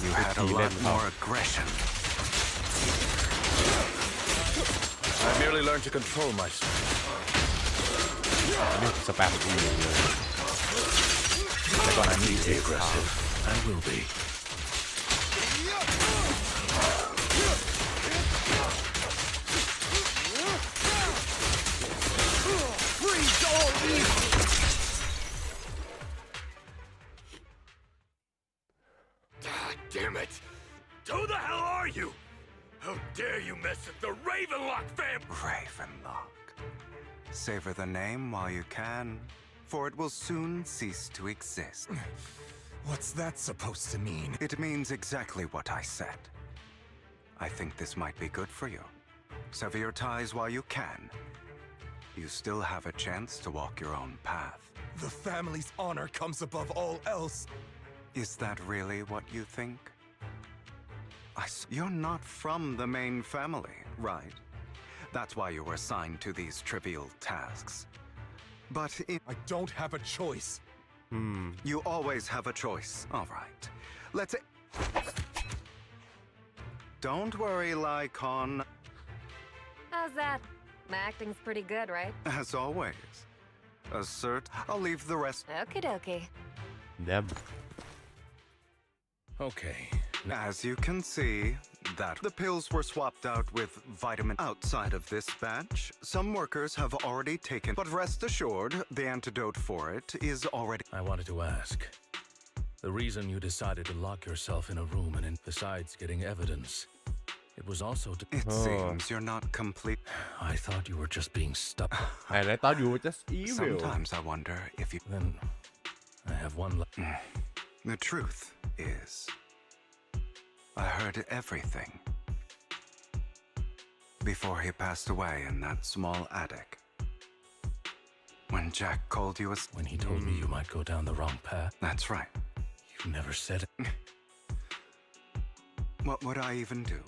You had a lot more aggression. I merely learned to control myself. นี่สแปมอีเลยแต่ก่อนอันนี้ Be aggressive. I will be. Freeze all evil! God damn it! Who the hell are you? How dare you mess with the Ravenlock family? Ravenlock. Savor the name while you can, for it will soon cease to exist. What's that supposed to mean? It means exactly what I said. I think this might be good for you. Sever your ties while you can. You still have a chance to walk your own path. The family's honor comes above all else. Is that really what you think? You're not from the main family, right? That's why you were assigned to these trivial tasks. But I don't have a choice. You always have a choice. All right. Let's... Don't worry, Lycon. How's that? My acting's pretty good, right? As always. Assert. I'll leave the rest. Okie dokie. Damn. Okay. As you can see, that the pills were swapped out with vitamin outside of this batch. Some workers have already taken, but rest assured, the antidote for it is already... I wanted to ask. The reason you decided to lock yourself in a room and besides getting evidence, it was also to... It seems you're not complete. I thought you were just being stubborn. And I thought you were just evil. Sometimes I wonder if you... Then I have one The truth is, I heard everything before he passed away in that small attic. When Jack called you a... When he told me you might go down the wrong path. That's right. You never said it. What would I even do?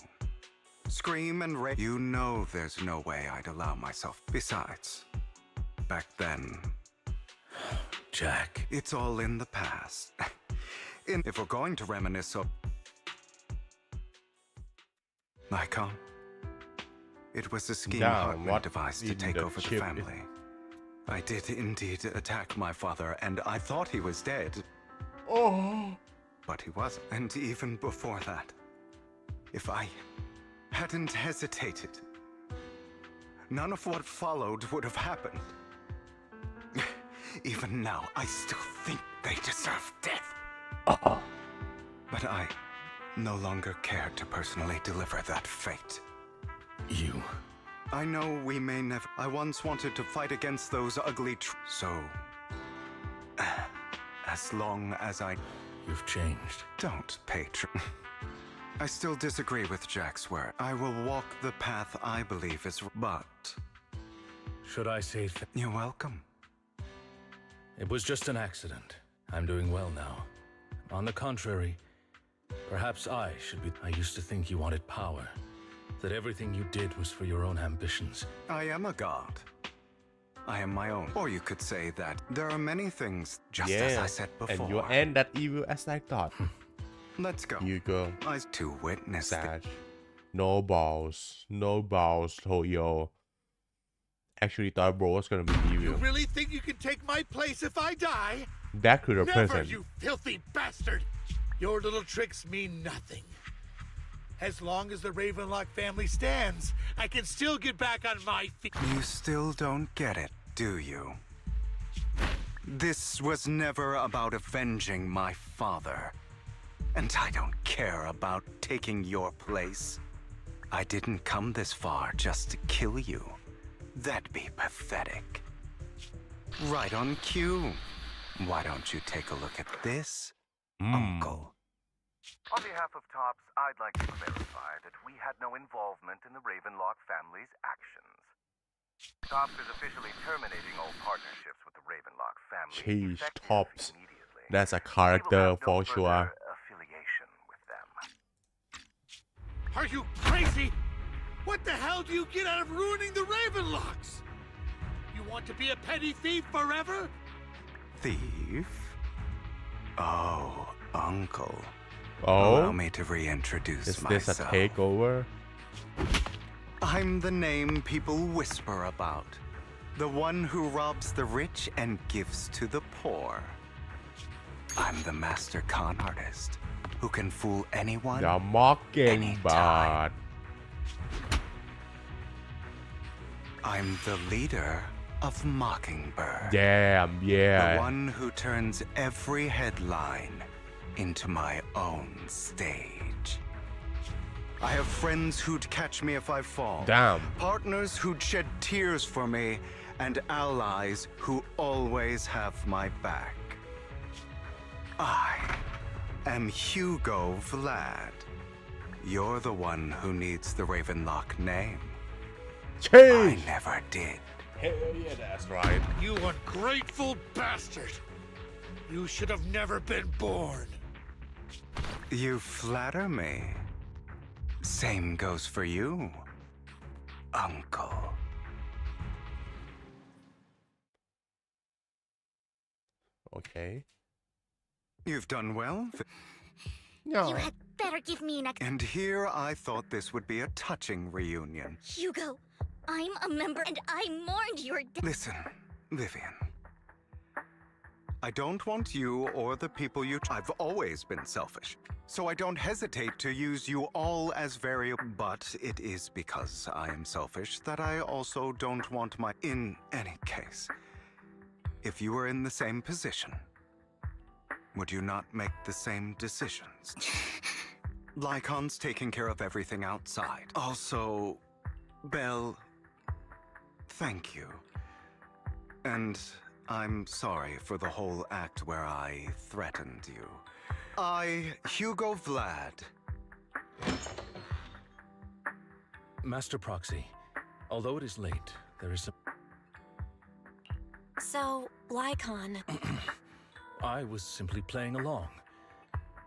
Scream and rage? You know there's no way I'd allow myself. Besides, back then... Jack. It's all in the past. If we're going to reminisce of... Lycon, it was a scheme Hartman devised to take over the family. I did indeed attack my father, and I thought he was dead. Oh. But he wasn't. And even before that, if I hadn't hesitated, none of what followed would have happened. Even now, I still think they deserve death. But I no longer care to personally deliver that fate. You... I know we may never... I once wanted to fight against those ugly so... as long as I... You've changed. Don't, patron. I still disagree with Jack's word. I will walk the path I believe is... But... Should I say You're welcome. It was just an accident. I'm doing well now. On the contrary, perhaps I should be... I used to think you wanted power. That everything you did was for your own ambitions. I am a god. I am my own. Or you could say that there are many things, just as I said before. And you ain't that evil as I thought. Let's go. You go. To witness that. No balls. No balls, Toyo. Actually thought bro was gonna be evil. You really think you can take my place if I die? That could have Never, present. you filthy bastard! Your little tricks mean nothing. As long as the Ravenlock family stands, I can still get back on my feet. You still don't get it, do you? This was never about avenging my father. And I don't care about taking your place. I didn't come this far just to kill you. That'd be pathetic. Right on cue. Why don't you take a look at this, Uncle? On behalf of TOPS, I'd like to clarify that we had no involvement in the Ravenlock family's actions. TOPS is officially terminating all partnerships with the Ravenlock family. Jeez, TOPS. That's a character for sure. Affiliation with them. Are you crazy? What the hell do you get out of ruining the Ravenlocks? You want to be a petty thief forever? Thief? Oh, Uncle. Oh? Allow me to reintroduce Is myself. this a takeover? I'm the name people whisper about. The one who robs the rich and gives to the poor. I'm the master con artist who can fool anyone. The Mockingbird. I'm the leader of Mockingbird. Damn, yeah. The one who turns every headline into my own stage. I have friends who'd catch me if I fall. Damn. Partners who'd shed tears for me, and allies who always have my back. I am Hugo Vlad. You're the one who needs the Ravenlock name. Change. I never did. Hell yeah, that's right. You ungrateful bastard! You should have never been born. You flatter me. Same goes for you. uncle. Okay. You've done well. You had better give me an And here I thought this would be a touching reunion. Hugo, I'm a member and I mourned your death. Listen, Vivian. I don't want you or the people you... I've always been selfish, so I don't hesitate to use you all as variable. But it is because I am selfish that I also don't want my... In any case, if you were in the same position, would you not make the same decisions? Lycon's taking care of everything outside. Also, Belle, thank you. And I'm sorry for the whole act where I threatened you. I, Hugo Vlad. Master Proxy, although it is late, there is some... So, Lycon... I was simply playing along.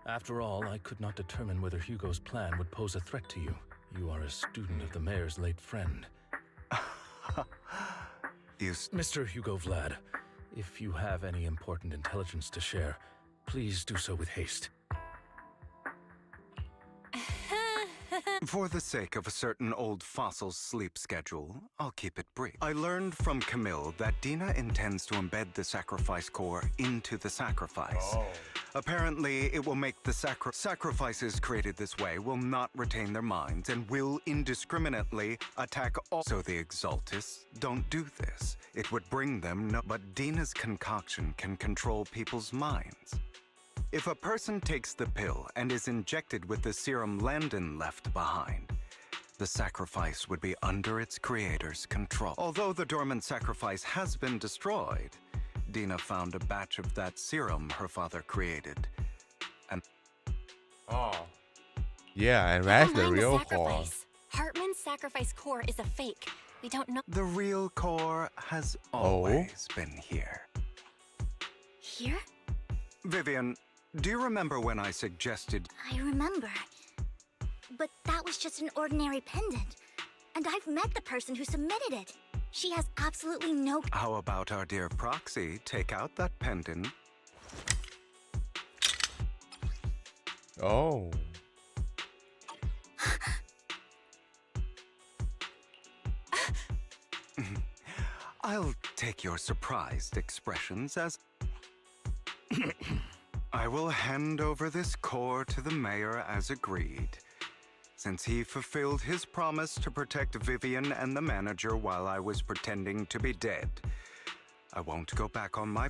After all, I could not determine whether Hugo's plan would pose a threat to you. You are a student of the mayor's late friend. Mr. Hugo Vlad, if you have any important intelligence to share, please do so with haste. For the sake of a certain old fossil's sleep schedule, I'll keep it brief. I learned from Camille that Dina intends to embed the sacrifice core into the sacrifice. Apparently, it will make the sacrifices created this way will not retain their minds and will indiscriminately attack all. So the Exaltists don't do this. It would bring them no. But Dina's concoction can control people's minds. If a person takes the pill and is injected with the serum Landon left behind, the sacrifice would be under its creator's control. Although the dormant sacrifice has been destroyed, Dina found a batch of that serum her father created. And oh, yeah, and that's the real core. Hartman's sacrifice core is a fake. We don't know. The real core has always been here. Here? Vivian, do you remember when I suggested... I remember. But that was just an ordinary pendant. And I've met the person who submitted it. She has absolutely no... How about our dear Proxy take out that pendant? Oh. I'll take your surprised expressions as... I will hand over this core to the mayor as agreed, since he fulfilled his promise to protect Vivian and the manager while I was pretending to be dead. I won't go back on my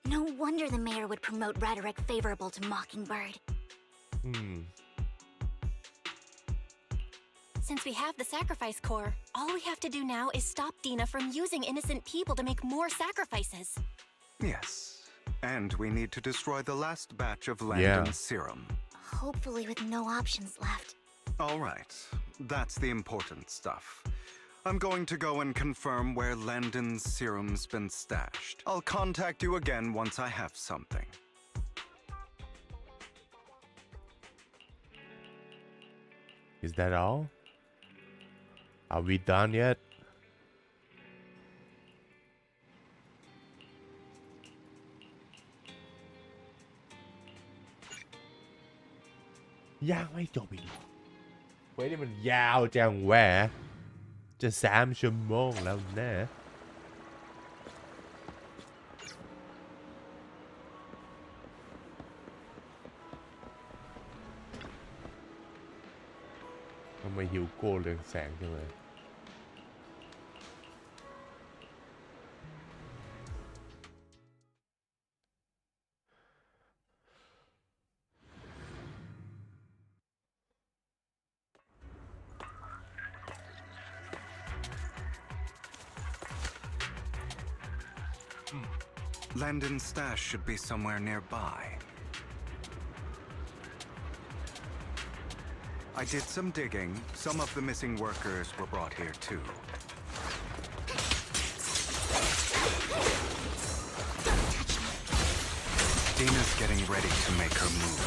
No wonder the mayor would promote rhetoric favorable to Mockingbird. Since we have the sacrifice core, all we have to do now is stop Dina from using innocent people to make more sacrifices. Yes, and we need to destroy the last batch of Landon's serum. Hopefully with no options left. All right, that's the important stuff. I'm going to go and confirm where Landon's serum's been stashed. I'll contact you again once I have something. Is that all? Are we done yet? Yang ไม่จบอีกเว้ยนี่มันยาวจังแหวะจะ3 ชั่วโมงแล้วนะทำไมฮิวโก้เรืองแสงจังเลย Landon's stash should be somewhere nearby. I did some digging. Some of the missing workers were brought here too. Dina's getting ready to make her move.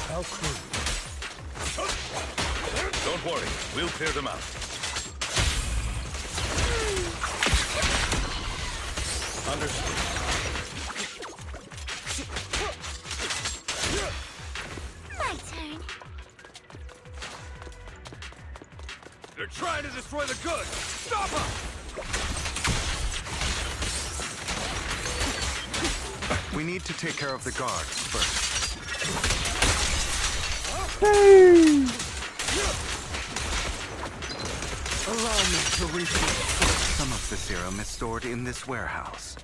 How cruel. Don't worry, we'll clear them out. Understood. My turn. They're trying to destroy the goods! Stop them! We need to take care of the guards first. Allow me to refill. Some of the serum is stored in this warehouse.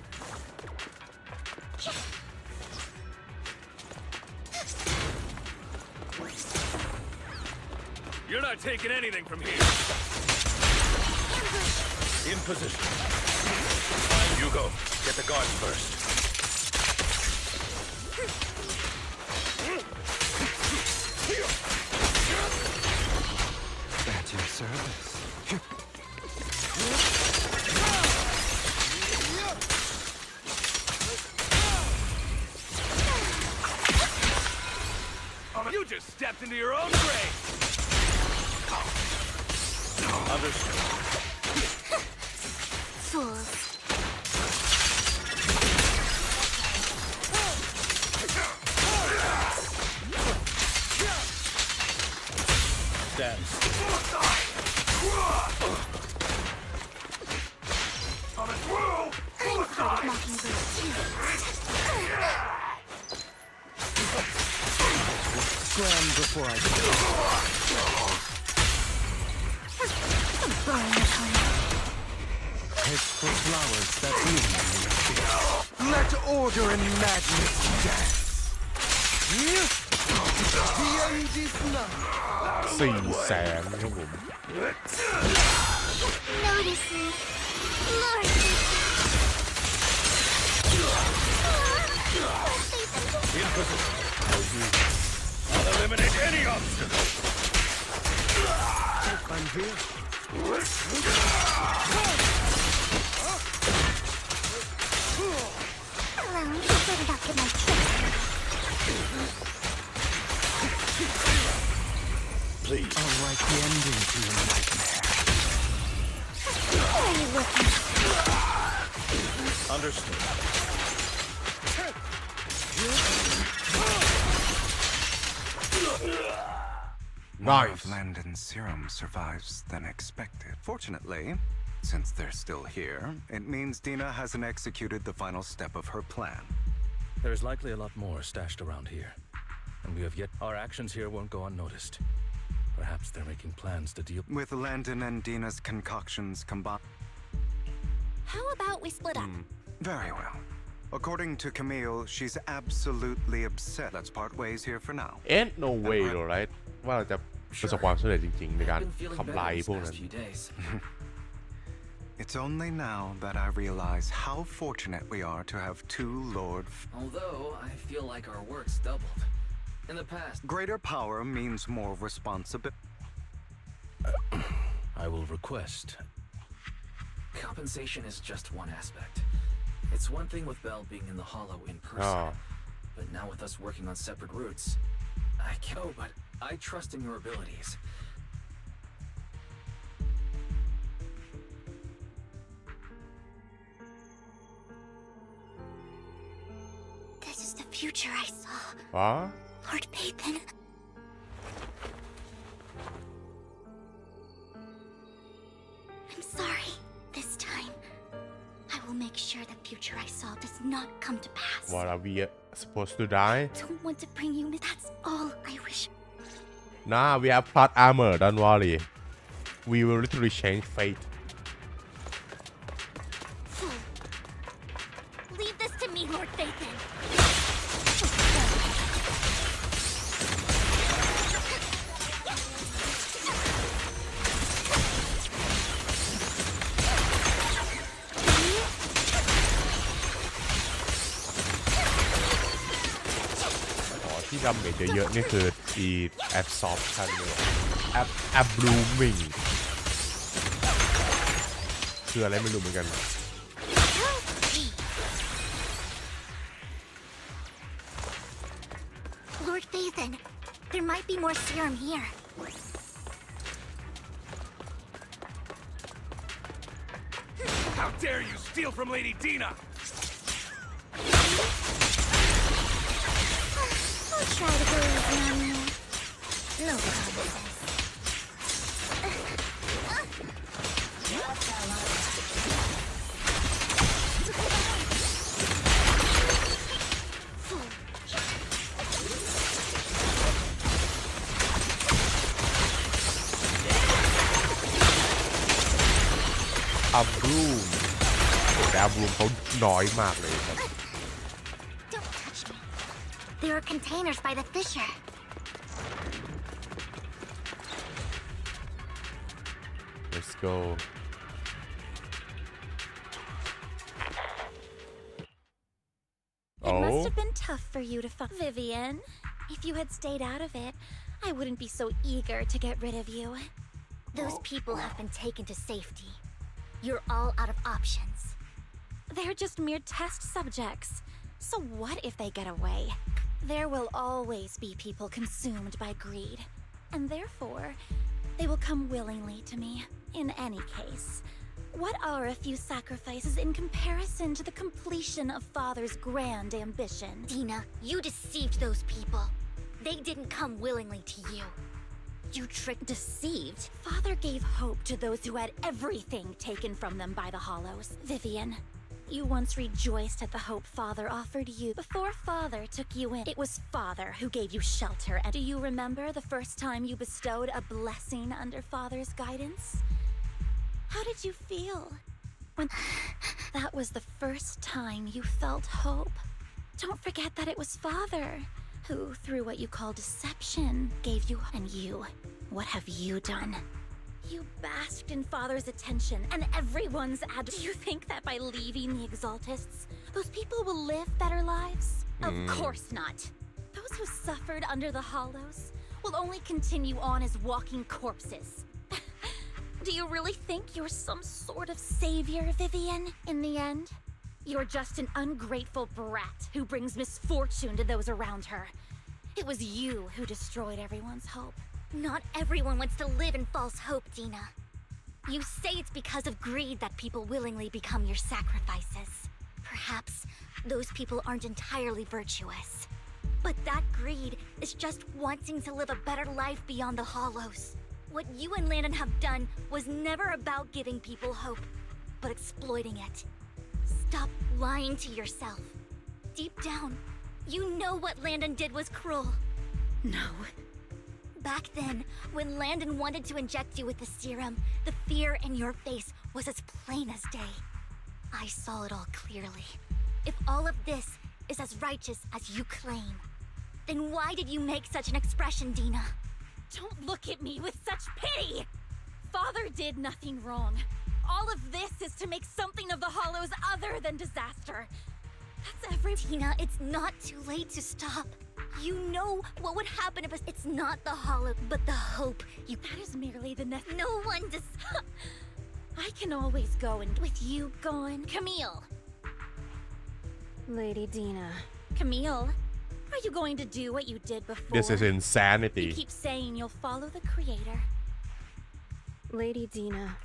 You're not taking anything from here. In position. You go. Get the guards first. At your service. You just stepped into your own grave! Understood. Fools. Stand still. I'm part of Mockingbird's too. Scram before I get Head for flowers that bloom in your feet. Let order and madness dance. The end is nigh. 400,000ครับผม Notice me. Lord. In position. I'll eliminate any obstacle. I'm here. Allow me to set it up with my trick. Please. I'll write the ending to your nightmare. Where are you looking? Understood. More of Landon's serum survives than expected. Fortunately, since they're still here, it means Dina hasn't executed the final step of her plan. There's likely a lot more stashed around here. And we have yet... Our actions here won't go unnoticed. Perhaps they're making plans to deal... With Landon and Dina's concoctions combined... How about we split up? Very well. According to Camille, she's absolutely upset. Let's part ways here for now. Ain't no way right ว่าเราจะประสบความสำเร็จจริงๆในการทำลายพวกนั้น It's only now that I realize how fortunate we are to have two Lord... Although, I feel like our work's doubled. In the past... Greater power means more responsibility. I will request. Compensation is just one aspect. It's one thing with Belle being in the Hollow in person. But now with us working on separate routes, I can't... Oh, but I trust in your abilities. This is the future I saw. Lord Pathan. I'm sorry. This time, I will make sure the future I saw does not come to pass. What are we supposed to die? I don't want to bring you. That's all I wish. Nah, we have plot armor. Don't worry. We will literally change fate. Leave this to me, Lord Pathan. ที่ดำเมจเยอะๆนี่คือ absorption เลย blooming คืออะไรไม่รู้เหมือนกัน Lord Pathan, there might be more serum here. dare you steal from Lady Dina? I'll try to go easy on you. No promises. A broom แต่บลูมเขาน้อยมากเลยครับ Don't touch me. There are containers by the fissure. Let's go. It must have been tough for you to find Vivian. If you had stayed out of it, I wouldn't be so eager to get rid of you. Those people have been taken to safety. You're all out of options. They're just mere test subjects. So what if they get away? There will always be people consumed by greed. And therefore, they will come willingly to me. In any case, what are a few sacrifices in comparison to the completion of Father's grand ambition? Dina, you deceived those people. They didn't come willingly to you. You tricked, deceived. Father gave hope to those who had everything taken from them by the Hollows. Vivian, you once rejoiced at the hope Father offered you. Before Father took you in, it was Father who gave you shelter. And do you remember the first time you bestowed a blessing under Father's guidance? How did you feel when that was the first time you felt hope? Don't forget that it was Father who, through what you call deception, gave you. And you, what have you done? You basked in Father's attention and everyone's Do you think that by leaving the Exaltists, those people will live better lives? Of course not. Those who suffered under the Hollows will only continue on as walking corpses. Do you really think you're some sort of savior, Vivian? In the end, you're just an ungrateful brat who brings misfortune to those around her. It was you who destroyed everyone's hope. Not everyone wants to live in false hope, Dina. You say it's because of greed that people willingly become your sacrifices. Perhaps those people aren't entirely virtuous. But that greed is just wanting to live a better life beyond the Hollows. What you and Landon have done was never about giving people hope, but exploiting it. Stop lying to yourself. Deep down, you know what Landon did was cruel. No. Back then, when Landon wanted to inject you with the serum, the fear in your face was as plain as day. I saw it all clearly. If all of this is as righteous as you claim, then why did you make such an expression, Dina? Don't look at me with such pity! Father did nothing wrong. All of this is to make something of the Hollows other than disaster. That's every... Dina, it's not too late to stop. You know what would happen if it's not the Hollow, but the hope you... That is merely the No one does... I can always go and with you gone. Camille! Lady Dina. Camille, are you going to do what you did before? This is insanity. You keep saying you'll follow the Creator. Lady Dina.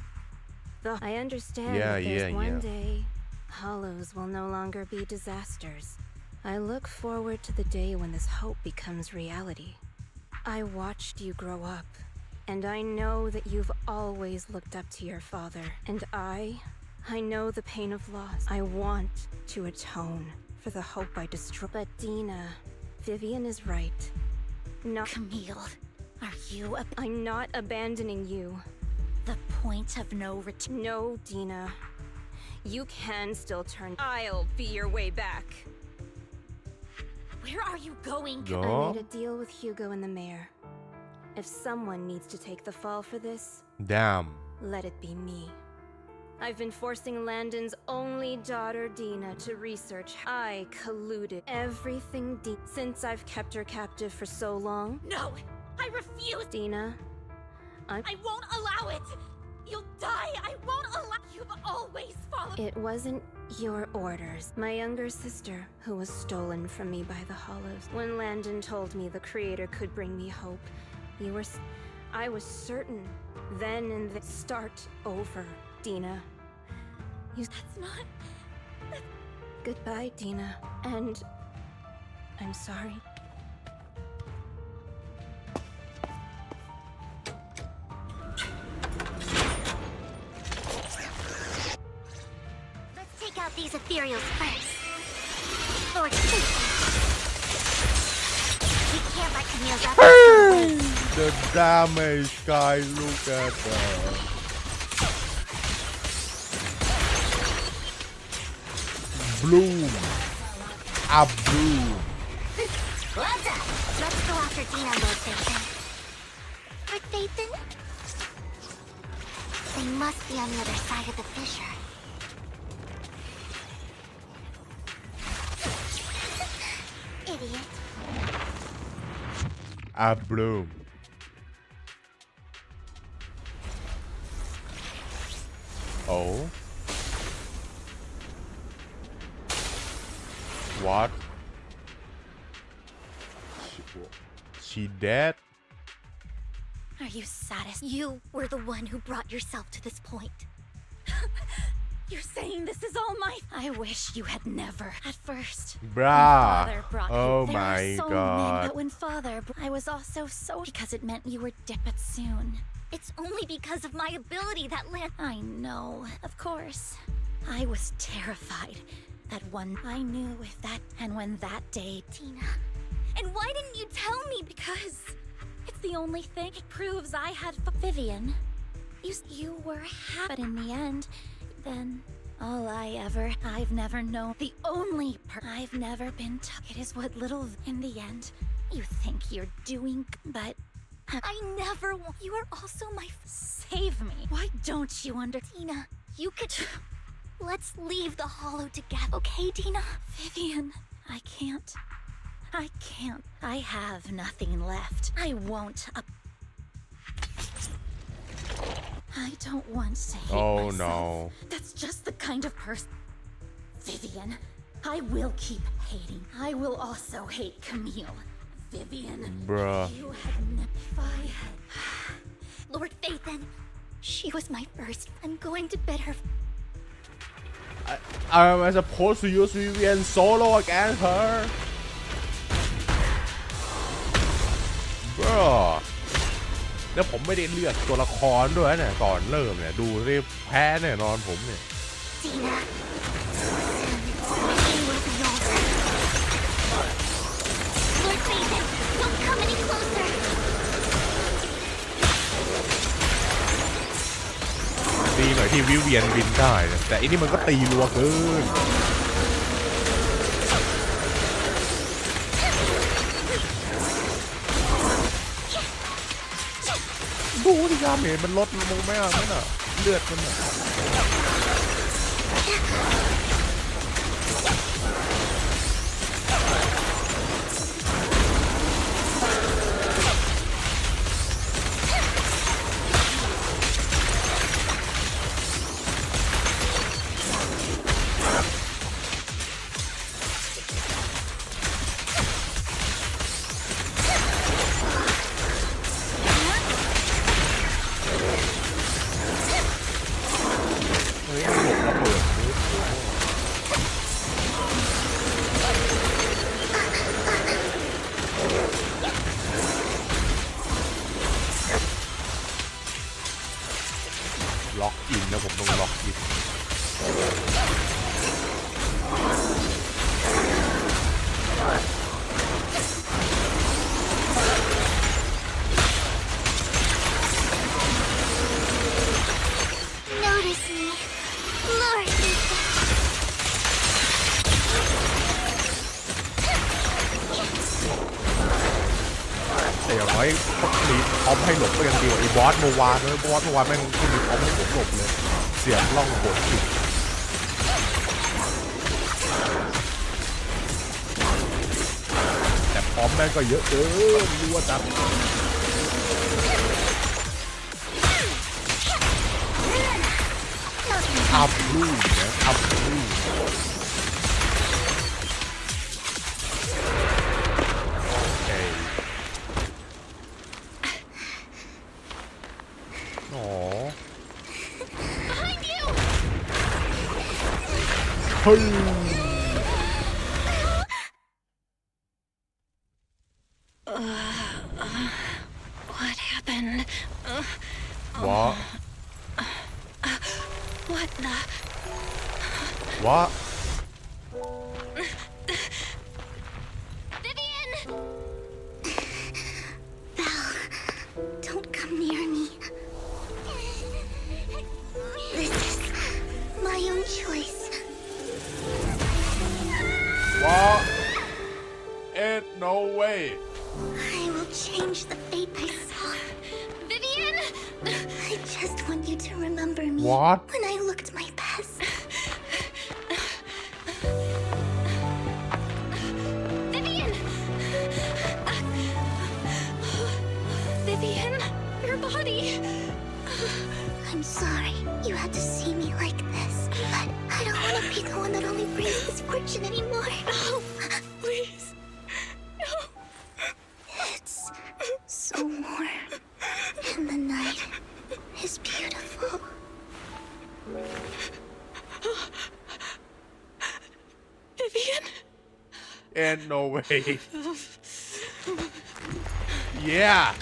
I understand that there's one day Hollows will no longer be disasters. I look forward to the day when this hope becomes reality. I watched you grow up, and I know that you've always looked up to your father. And I know the pain of loss. I want to atone for the hope I destroyed. But Dina, Vivian is right. Not Camille, are you I'm not abandoning you. The point of no return. No, Dina. You can still turn. I'll be your way back. Where are you going? I made a deal with Hugo and the mayor. If someone needs to take the fall for this, damn, let it be me. I've been forcing Landon's only daughter, Dina, to research. I colluded everything since I've kept her captive for so long. No, I refuse. Dina, I won't allow it. You'll die. I won't allow. You've always followed. It wasn't your orders. My younger sister, who was stolen from me by the Hollows. When Landon told me the Creator could bring me hope, I was certain then and then. Start over, Dina. That's not... Goodbye, Dina. And... I'm sorry. Let's take out these ethereals first. Lord, we can't let Camille's up. The damage, guys, look at that. Bloom. A bloom. Let's go after Dina, Lord Phaethon. Lord Phaethon? They must be on the other side of the fissure. Idiot. A bloom. Oh. What? She dead? Are you satisfied? You were the one who brought yourself to this point. You're saying this is all my... I wish you had never. At first. Bruh. Father brought Oh you. my There are so god. many, but when Father... I was also so... Because it meant you were dead, but soon. It's only because of my ability that I know. Of course. I was terrified. That one... I knew if that... And when that day... Tina... And why didn't you tell me? Because... It's the only thing. It proves I had... Vivian. You were happy. But in the end... Then... All I've never known. The only I've never been It is what little... In the end... You think you're doing... But... I never... You are also my... Save me. Why don't you Tina, you could... Let's leave the hollow together, okay, Dina? Vivian, I can't. I have nothing left. I won't. I don't want to hate myself. No. That's just the kind of person... Vivian, I will keep hating. I will also hate Camille. Vivian. Bruh. You had if I had... Lord Phaethon, she was my first. I'm going to bid her... I'm supposed to use Vivian solo against her. Bro แล้วผมไม่ได้เลือกตัวละครด้วยเนี่ยก่อนเริ่มเนี่ยดูสิแพ้แน่นอนผมเนี่ย Dina, it will be over. Lord Phaethon, don't come any closer. ดีหน่อยที่วิเวียนบินได้นะแต่อันนี้มันก็ตีรัวเกินดูที่ยามเห็นมันลดลงไหมอ่ะนั่นอ่ะเลือดมันอ่ะล็อกอินนะผมต้องล็อกอิน Notice me, Lord Phaethon. แต่อย่างน้อยมีพร้อมให้หลบก็ยังดีกว่าไอ้บอสเมื่อวานเลยบอสเมื่อวานแม่งไม่มีพร้อมให้ผมหลบเลยเสียงล่องหดผิดแต่พร้อมแม่งก็เยอะเกินรู้ว่าจับอัพลูกนะอัพลูก เฮ้ย What happened? What? What the? What? Vivian! Belle, don't come near me. This is my own choice. What? Ain't no way. I will change the fate I saw. Vivian! I just want you to remember me What? when I looked my best. Vivian! Vivian, your body. I'm sorry you had to see me like this, but I don't want to be the one that only brings misfortune anymore. No, please. No. It's so warm, and the night is beautiful. Vivian? Ain't no way. Yeah.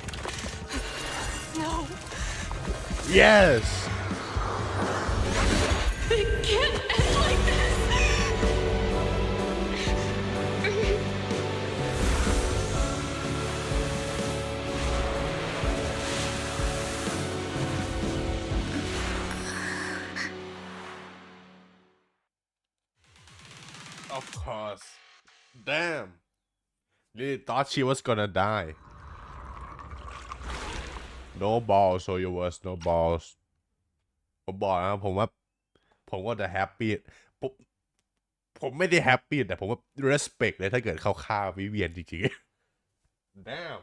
No. Yes. It can't end like this. Of course. Damn. Really thought she was gonna die. No balls, so you was no balls. ผมบอกนะผมว่าจะแฮปปี้ผมไม่ได้แฮปปี้แต่ผมว่า respect เลยถ้าเกิดเขาฆ่าวิเวียนจริงๆ Damn.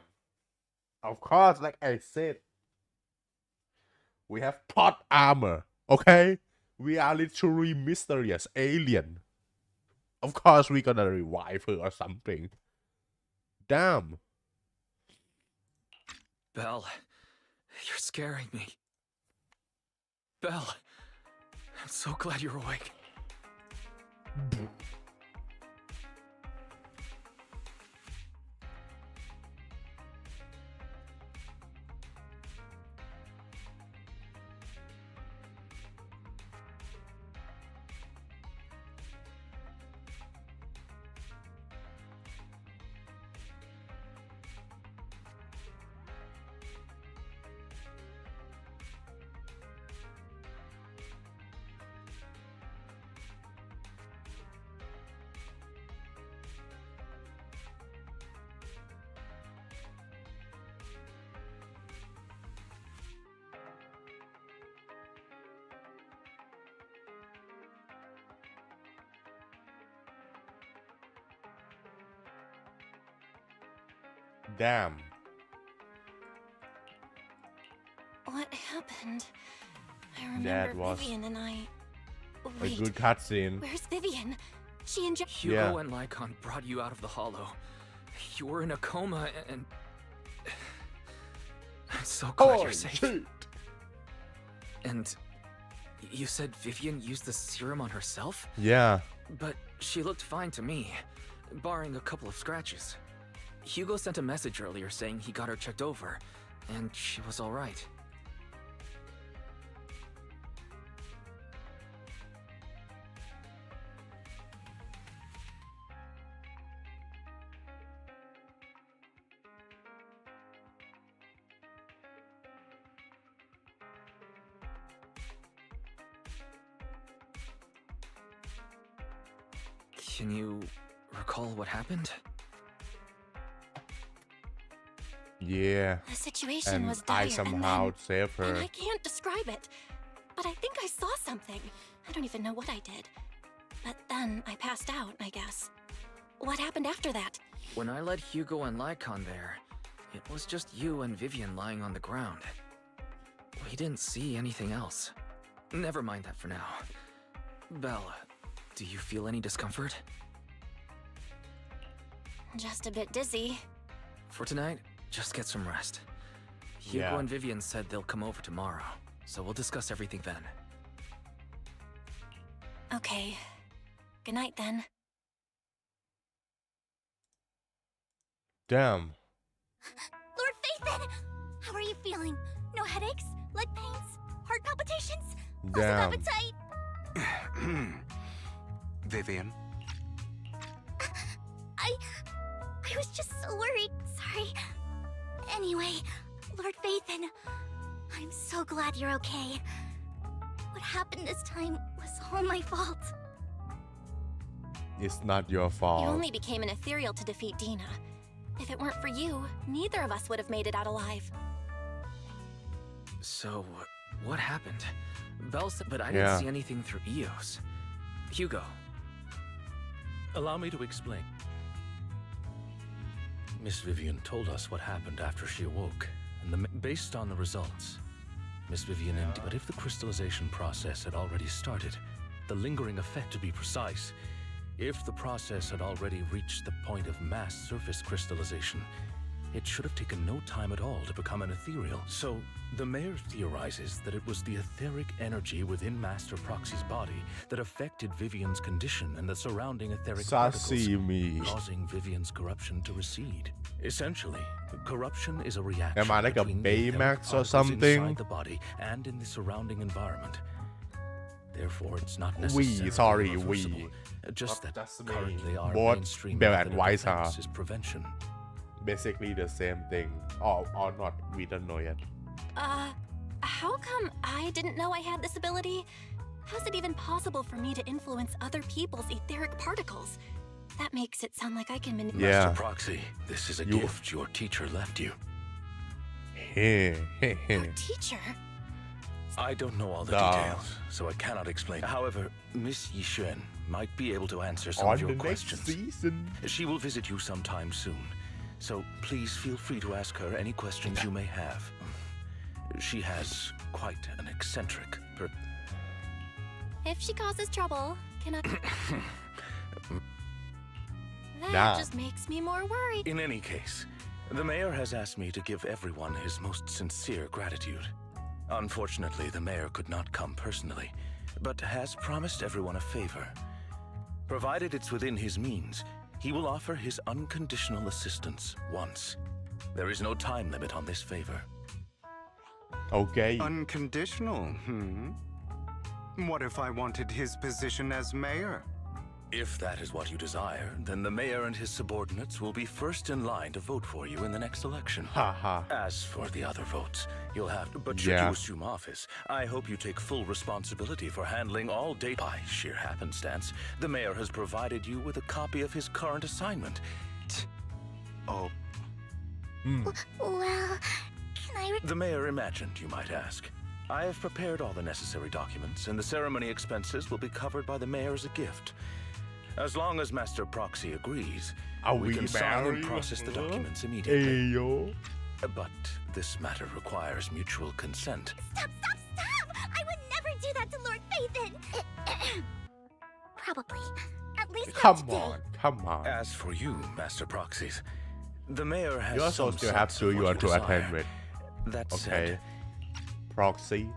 Of course, like I said, we have plot armor. Okay, we are literally mysterious alien. Of course, we gonna revive her or something. Damn. Belle, you're scaring me. Belle, I'm so glad you're awake. Damn. What happened? I That remember was Vivian and I. a Wait, good cutscene. where's Vivian? She and Hugo Yeah. and Lycon brought you out of the hollow. You were in a coma and... I'm so glad you're safe. Shit. And you said Vivian used the serum on herself? Yeah. But she looked fine to me, barring a couple of scratches. Hugo sent a message earlier saying he got her checked over, and she was all right. Can you recall what happened? Yeah. The situation And was dire, I somehow and saved then, her. and I can't describe it, but I think I saw something. I don't even know what I did. But then I passed out, I guess. What happened after that? When I led Hugo and Lycon there, it was just you and Vivian lying on the ground. We didn't see anything else. Never mind that for now. Belle, do you feel any discomfort? Just a bit dizzy. For tonight, just get some rest. Hugo Yeah. and Vivian said they'll come over tomorrow, so we'll discuss everything then. Okay. Good night, then. Damn. Lord Phaethon! How are you feeling? No headaches? Leg pains? Heart palpitations? Loss of Damn. appetite? Vivian? I was just so worried. Sorry. Anyway, Lord Phaethon, I'm so glad you're okay. What happened this time was all my fault. It's not your You fault. only became an ethereal to defeat Dina. If it weren't for you, neither of us would have made it out alive. So, what happened? Belle said, but I didn't Yeah. see anything through Eos. Hugo. Allow me to explain. Miss Vivian told us what happened after she awoke, and based on the results, Miss Vivian, but if the crystallization process had already started, the lingering effect to be precise, if the process had already reached the point of mass surface crystallization, it should have taken no time at all to become an ethereal. So, the mayor theorizes that it was the etheric energy within Master Proxy's body that affected Vivian's condition and the surrounding etheric particles, Sashimi. causing Vivian's corruption to recede. Essentially, corruption is a reaction Am I like a between the etheric Baymax or particles something? inside the body and in the surrounding environment. Therefore, it's not We, necessarily sorry, irreversible. we. Just that That's me. currently our Both mainstream Bell method and of Wise defense are is prevention. basically the same thing. Or not, we don't know yet. How come I didn't know I had this ability? How's it even possible for me to influence other people's etheric particles? That makes it sound like I can manipulate. Yeah. Master Proxy, this is a gift your teacher left you. Your teacher? I don't know all the Nah. details, so I cannot explain. However, Miss Yixuan might be able to answer some On of your the next questions. season. She will visit you sometime soon, so please feel free to ask her any questions you may have. She has quite an eccentric If she causes trouble, can I... That Nah. just makes me more worried. In any case, the mayor has asked me to give everyone his most sincere gratitude. Unfortunately, the mayor could not come personally, but has promised everyone a favor. Provided it's within his means, he will offer his unconditional assistance once. There is no time limit on this favor. Okay. Unconditional, What if I wanted his position as mayor? If that is what you desire, then the mayor and his subordinates will be first in line to vote for you in the next election. As for the other votes, you'll have to. But should Yeah. you assume office, I hope you take full responsibility for handling all data. By sheer happenstance, the mayor has provided you with a copy of his current assignment. Oh. Well, can I... The mayor imagined, you might ask. I have prepared all the necessary documents, and the ceremony expenses will be covered by the mayor as a gift. As long as Master Proxy agrees, we can sign and process the documents immediately. Ayo. But this matter requires mutual consent. Stop! I would never do that to Lord Phaethon! Probably. At least not Come today. on. As for you, Master Proxies, the mayor has You also some still have sense to of you what want to desire. attend with. That Okay. said, Proxy.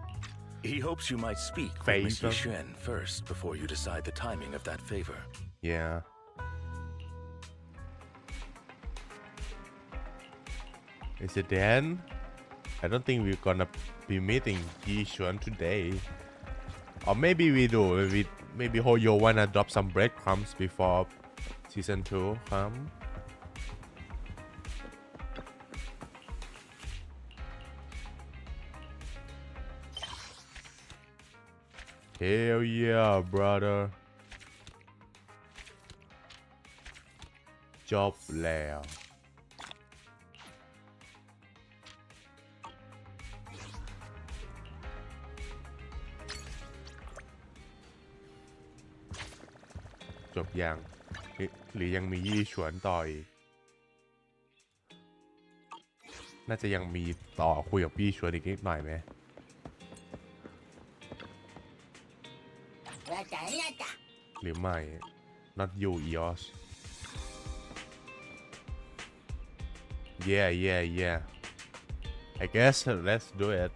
he hopes you might speak with Miss Favor. Yixuan first before you decide the timing of that favor. Yeah. Is it the end? I don't think we're gonna be meeting Yixuan today. Or maybe we do. Maybe Hoyo wanna drop some breadcrumbs before season 2 come. Hell yeah, brother. จบแล้ว จบยังหรือยังมียี่ฉวนต่ออีกน่าจะยังมีต่อคุยกับพี่ฉวนอีกนิดหน่อยไหมหรือไม่ not you Eos yeah I guess let's do it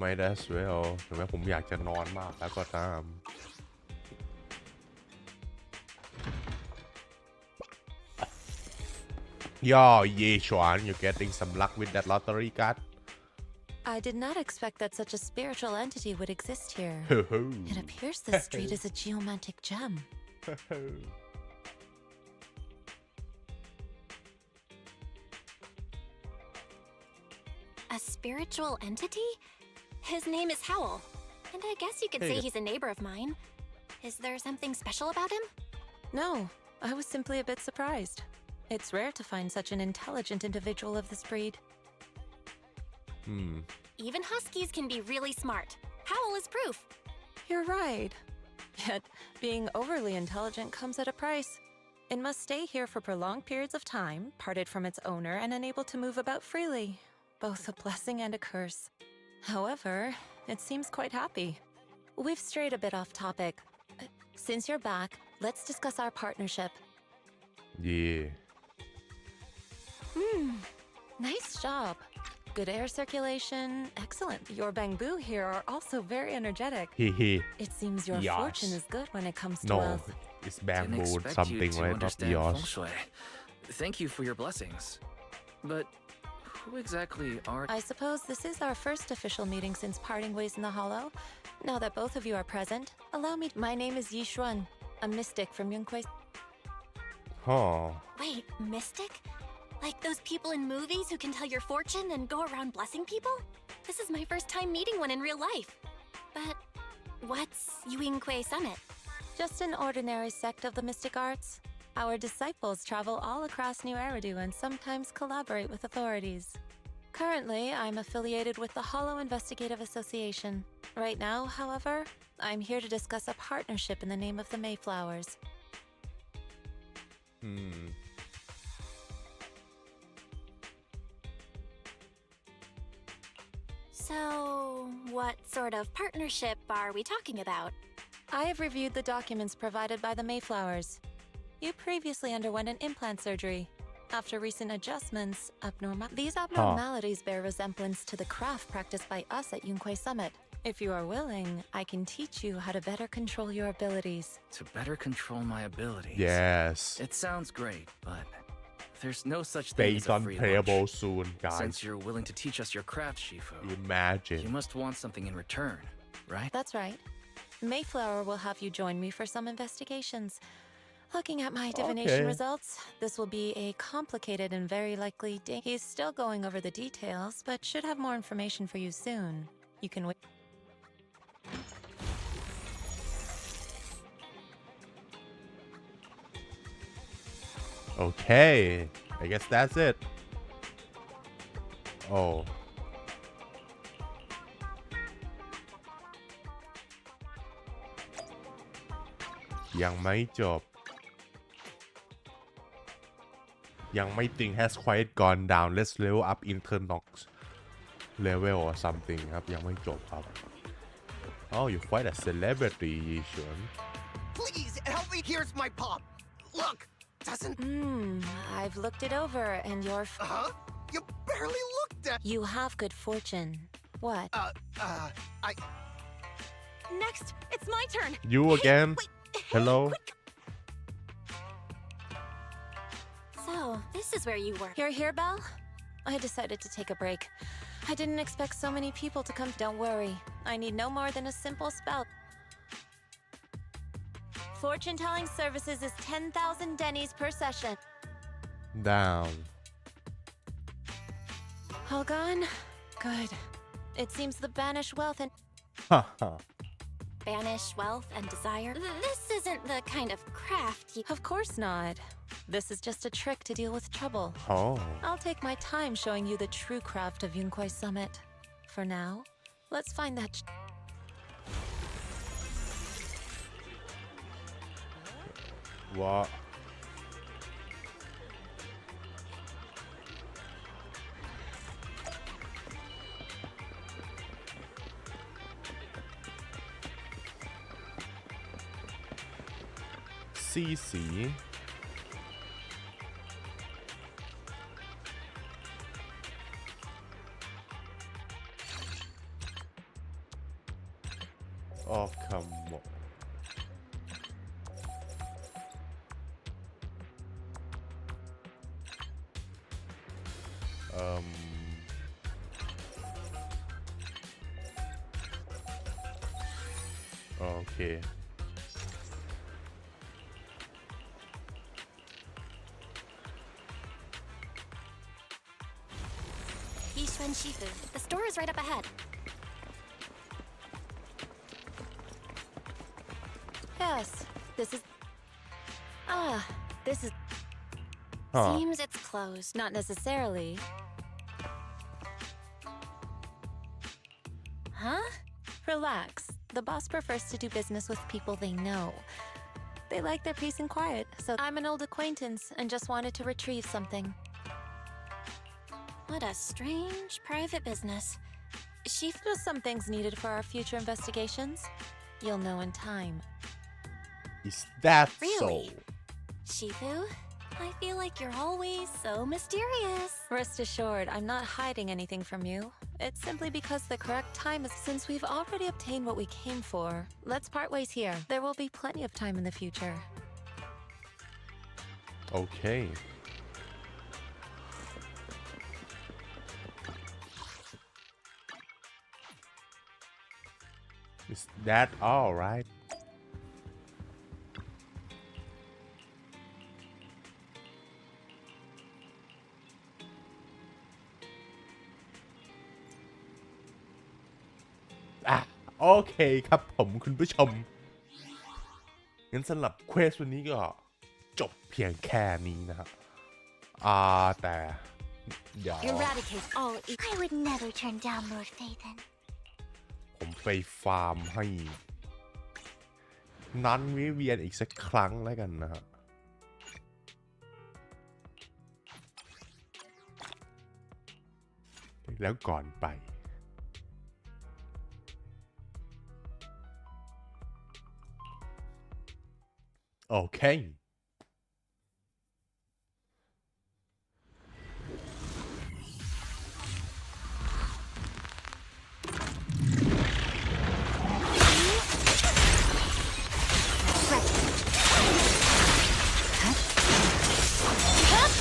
might as well ถึงแม้ผมอยากจะนอนมากแล้วก็ตาม Yo, Ye Chuan, you're getting some luck with that lottery card. I did not expect that such a spiritual entity would exist here. Ho ho. It appears the street is a geomantic gem. A spiritual entity? His name is Howl, and I guess you could say he's a neighbor of mine. Is there something special about him? No, I was simply a bit surprised. It's rare to find such an intelligent individual of this breed. Even huskies can be really smart. Howl is proof. You're right. Yet, being overly intelligent comes at a price. It must stay here for prolonged periods of time, parted from its owner and unable to move about freely. Both a blessing and a curse. However, it seems quite happy. We've strayed a bit off topic. Since you're back, let's discuss our partnership. Yeah. Nice job. Good air circulation. Excellent. Your bamboo here are also very energetic. Hehe. It seems your Yes. fortune is good when it comes to No, wealth. it's Didn't bamboo expect something, you to right? Not understand feng yours. shui. Thank you for your blessings. But who exactly are... I suppose this is our first official meeting since parting ways in the Hollow. Now that both of you are present, allow me. My name is Yi Xuan, a mystic from Yunquei. Huh. Wait, mystic? Like those people in movies who can tell your fortune and go around blessing people? This is my first time meeting one in real life. But what's Yunquei Summit? Just an ordinary sect of the mystic arts. Our disciples travel all across New Eridu and sometimes collaborate with authorities. Currently, I'm affiliated with the Hollow Investigative Association. Right now, however, I'm here to discuss a partnership in the name of the Mayflowers. So, what sort of partnership are we talking about? I have reviewed the documents provided by the Mayflowers. You previously underwent an implant surgery. After recent adjustments, these abnormalities bear resemblance to the craft practiced by us at Yunquei Summit. If you are willing, I can teach you how to better control your abilities. To better control my abilities. Yes. It sounds great, but there's no such thing as Based a on free payable lunch. soon, guys. Since you're willing to teach us your craft, Shifu, Imagine. you must want something in return, right? That's right. Mayflower will have you join me for some investigations. Looking at my divination Okay. results, this will be a complicated and very likely day. He's still going over the details, but should have more information for you soon. You can wait. Okay. I guess that's it. Oh. ยังไม่จบ ยังไม่ติง has quite gone down. Let's level up Internox level or something ครับ ยังไม่จบครับ Oh, you're quite a celebrity, Yi Xuan. Please help me. Here's my palm. Look, doesn't. I've looked it over, and you're. You barely looked at. You have good fortune. What? I. Next, it's my turn. You again? Hello? So, this is where you work. You're here, Belle? I decided to take a break. I didn't expect so many people to come. Don't worry. I need no more than a simple spell. Fortune-telling services is 10,000 dennies per session. Down. All gone? Good. It seems the banish wealth and... Haha. Banish wealth and desire. This isn't the kind of craft you... Of course not. This is just a trick to deal with trouble. Oh. I'll take my time showing you the true craft of Yunquei Summit. For now, let's find that... What? CC. Oh, come on. โอเค Yishun Shifu. The store is right up ahead. Yes, this is. This is. Seems it's closed. Not necessarily. Huh? Relax. The boss prefers to do business with people they know. They like their peace and quiet, so I'm an old acquaintance and just wanted to retrieve something. What a strange private business. Just some things needed for our future investigations. You'll know in time. Is that Really? so? Shifu, I feel like you're always so mysterious. Rest assured, I'm not hiding anything from you. It's simply because the correct time is since we've already obtained what we came for. Let's part ways here. There will be plenty of time in the future. Okay. Is that all right? Ah, โอเคครับผมคุณผู้ชมงั้นสำหรับเควสวันนี้ก็จบเพียงแค่นี้นะครับแต่เดี๋ยว Eradicate all I would never turn down Lord Phaethon. ผมไปฟาร์มให้นั้นวิเวียนอีกสักครั้งแล้วกันนะฮะแล้วก่อนไปโอเค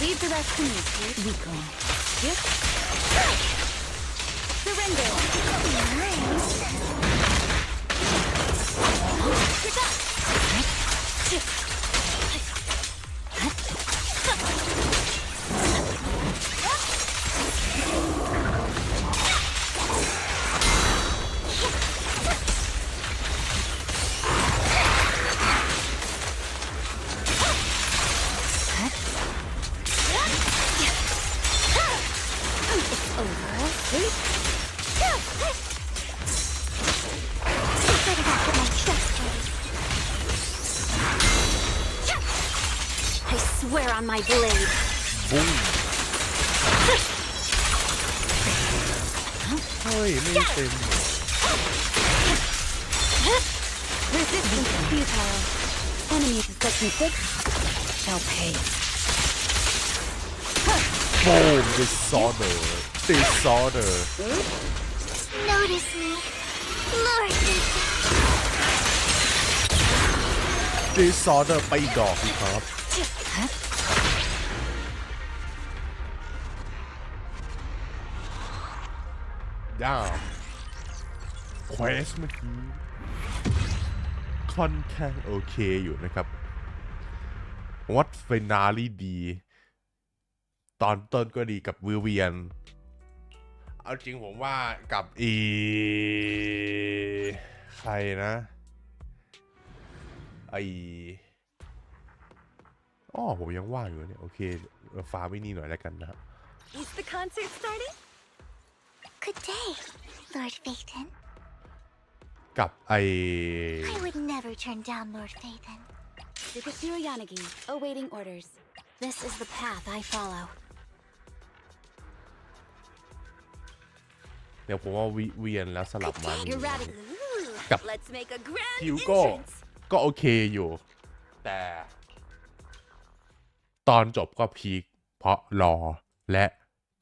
Leave the rest to me, please. Weakling. Yes. Surrender. Nice. Good job. I swear on my blade. Boom. เฮ้ยไม่เต็ม Resistance is futile. Enemies such as shall pay. Boom! Disorder. Disorder. Notice me, Lord Phaethon. Disorder ไปดอกดีครับด้าวเควสเมื่อกี้ค่อนข้างโอเคอยู่นะครับวัดเฟนาลีดี ตอนต้นก็ดีกับวิเวียนเอาจริงผมว่ากับใครนะผมยังว่างอยู่เนี่ยโอเคฟ้าไม่นี่หน่อยแล้วกันนะครับ Is the concert starting? Good day, Lord Phaethon. กับ I would never turn down Lord Phaethon. Sukasura Yanagi, awaiting orders. This is the path I follow. เดี๋ยวผมว่าเวียนแล้วสลับมานี่ Eradicate. กับ Let's make a grand ฮิว entrance. ก็โอเคอยู่แต่ตอนจบก็พีคเพราะรอและ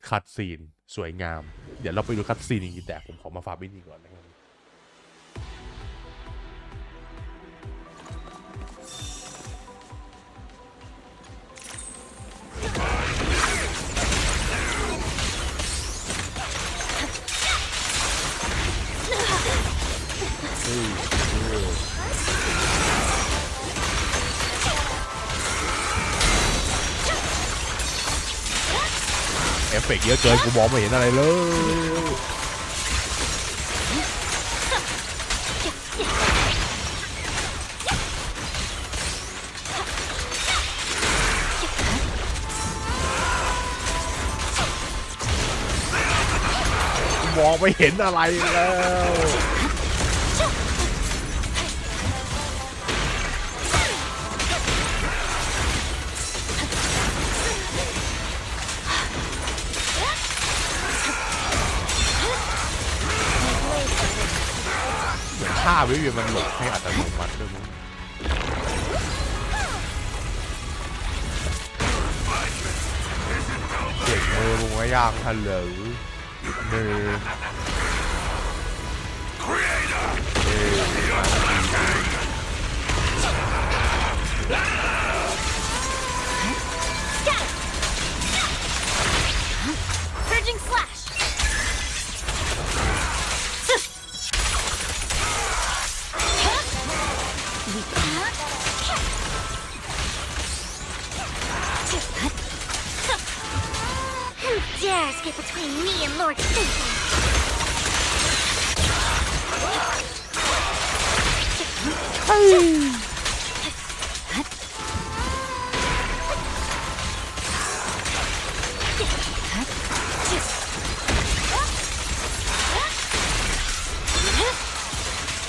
คัดซีนสวยงามเดี๋ยวเราไปดูคัดซีนจริงๆแต่ผมขอมาฟาร์บินนี่ก่อนนะครับ อฟเฟกต์เยอะเกินกูมองไม่เห็นอะไรเลยมองไม่เห็นอะไรแล้วท่าวิวมันหลบให้อัตโนมัติด้วยมั้งเก่งมือมึงไว้ย่างทันเลยมือPurging slash. Who dares get between me and Lord Satan?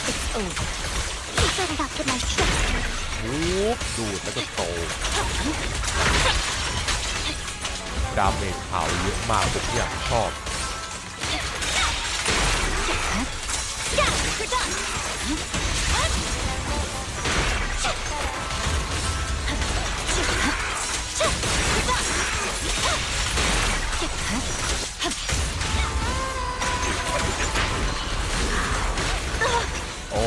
It's over. You better not get my trust dirty. ดูดแล้วก็โตดาเมจขาวเยอะมากผมอยากชอบ โอ้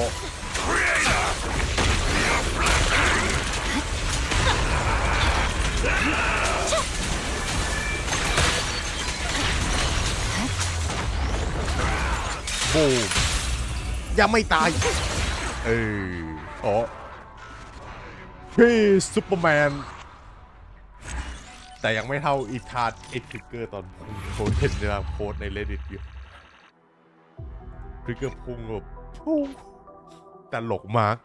บูมยังไม่ตายอ๋อพี่ซุปเปอร์แมนแต่ยังไม่เท่าอีทาร์ดเอ็กทริกเกอร์ตอนโพสเห็นนะครับโพสใน Reddit อยู่ทริกเกอร์พุ่งแบบพุ่งตลกมาก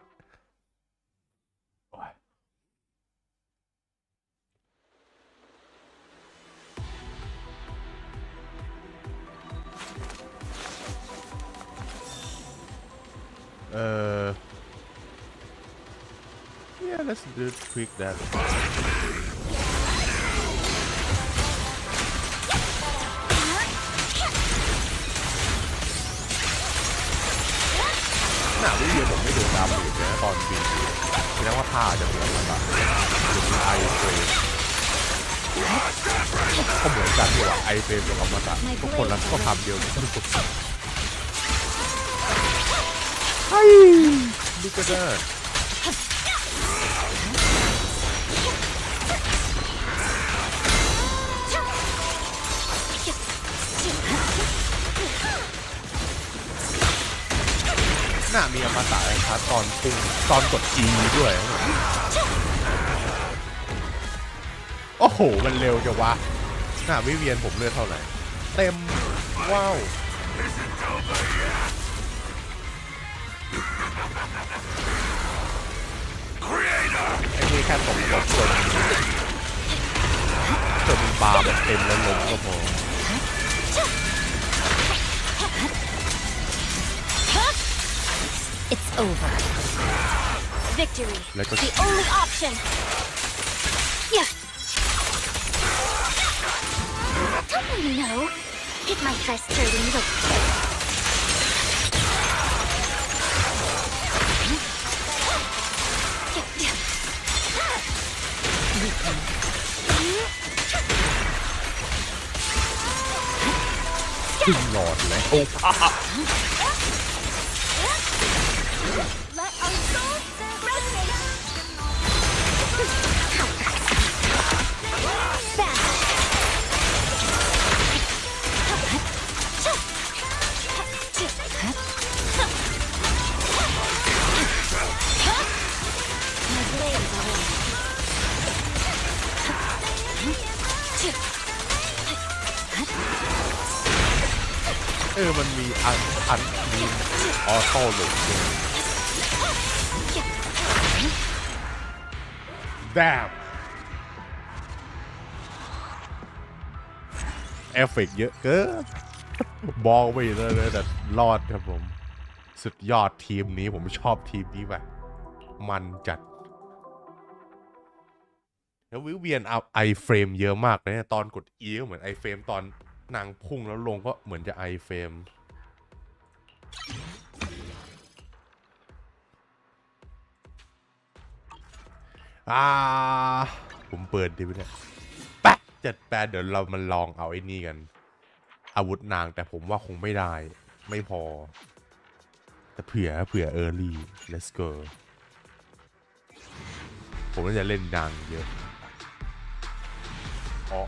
yeah, let's do quick that. หน้าวิเวียนผมไม่โดนดาเมจนะตอนบินแสดงว่าท่าจะเหมือนกันละจะมีไอเฟรมก็เหมือนกันที่ว่าไอเฟรมกับอมตะทุกคนแล้วก็ทำเดียวกันทุกคนเฮ้ยดูกันนะน่ามีอมตะนะครับตอนปุ่งตอนกด E ด้วยโอ้โหมันเร็วจังวะหน้าวิเวียนผมเลือดเท่าไหร่เต็มว้าวไอ้นี่แค่ตกจนบาร์มันเต็มแล้วล้มก็พอ It's over. Victory. The only option. Yeah. Don't you know? Hit my first dirty look. King Lord แล้ว Let our souls resonate. My blades are ready. มันมีมีออโต้หลุดแดมเอฟเฟกต์เยอะเกินบองไปเลยแต่รอดครับผมสุดยอดทีมนี้ผมชอบทีมนี้ว่ะมันจัดแล้ววิเวียนเอาไอเฟรมเยอะมากเลยตอนกด E ก็เหมือนไอเฟรมตอนนางพุ่งแล้วลงก็เหมือนจะไอเฟรมผมเปิดดีไปเนี่ยแป๊ะ78เดี๋ยวเรามาลองเอาไอ้นี่กันอาวุธนางแต่ผมว่าคงไม่ได้ไม่พอแต่เผื่อเออร์ลี่ let's go ผมน่าจะเล่นนางเยอะอ๋อ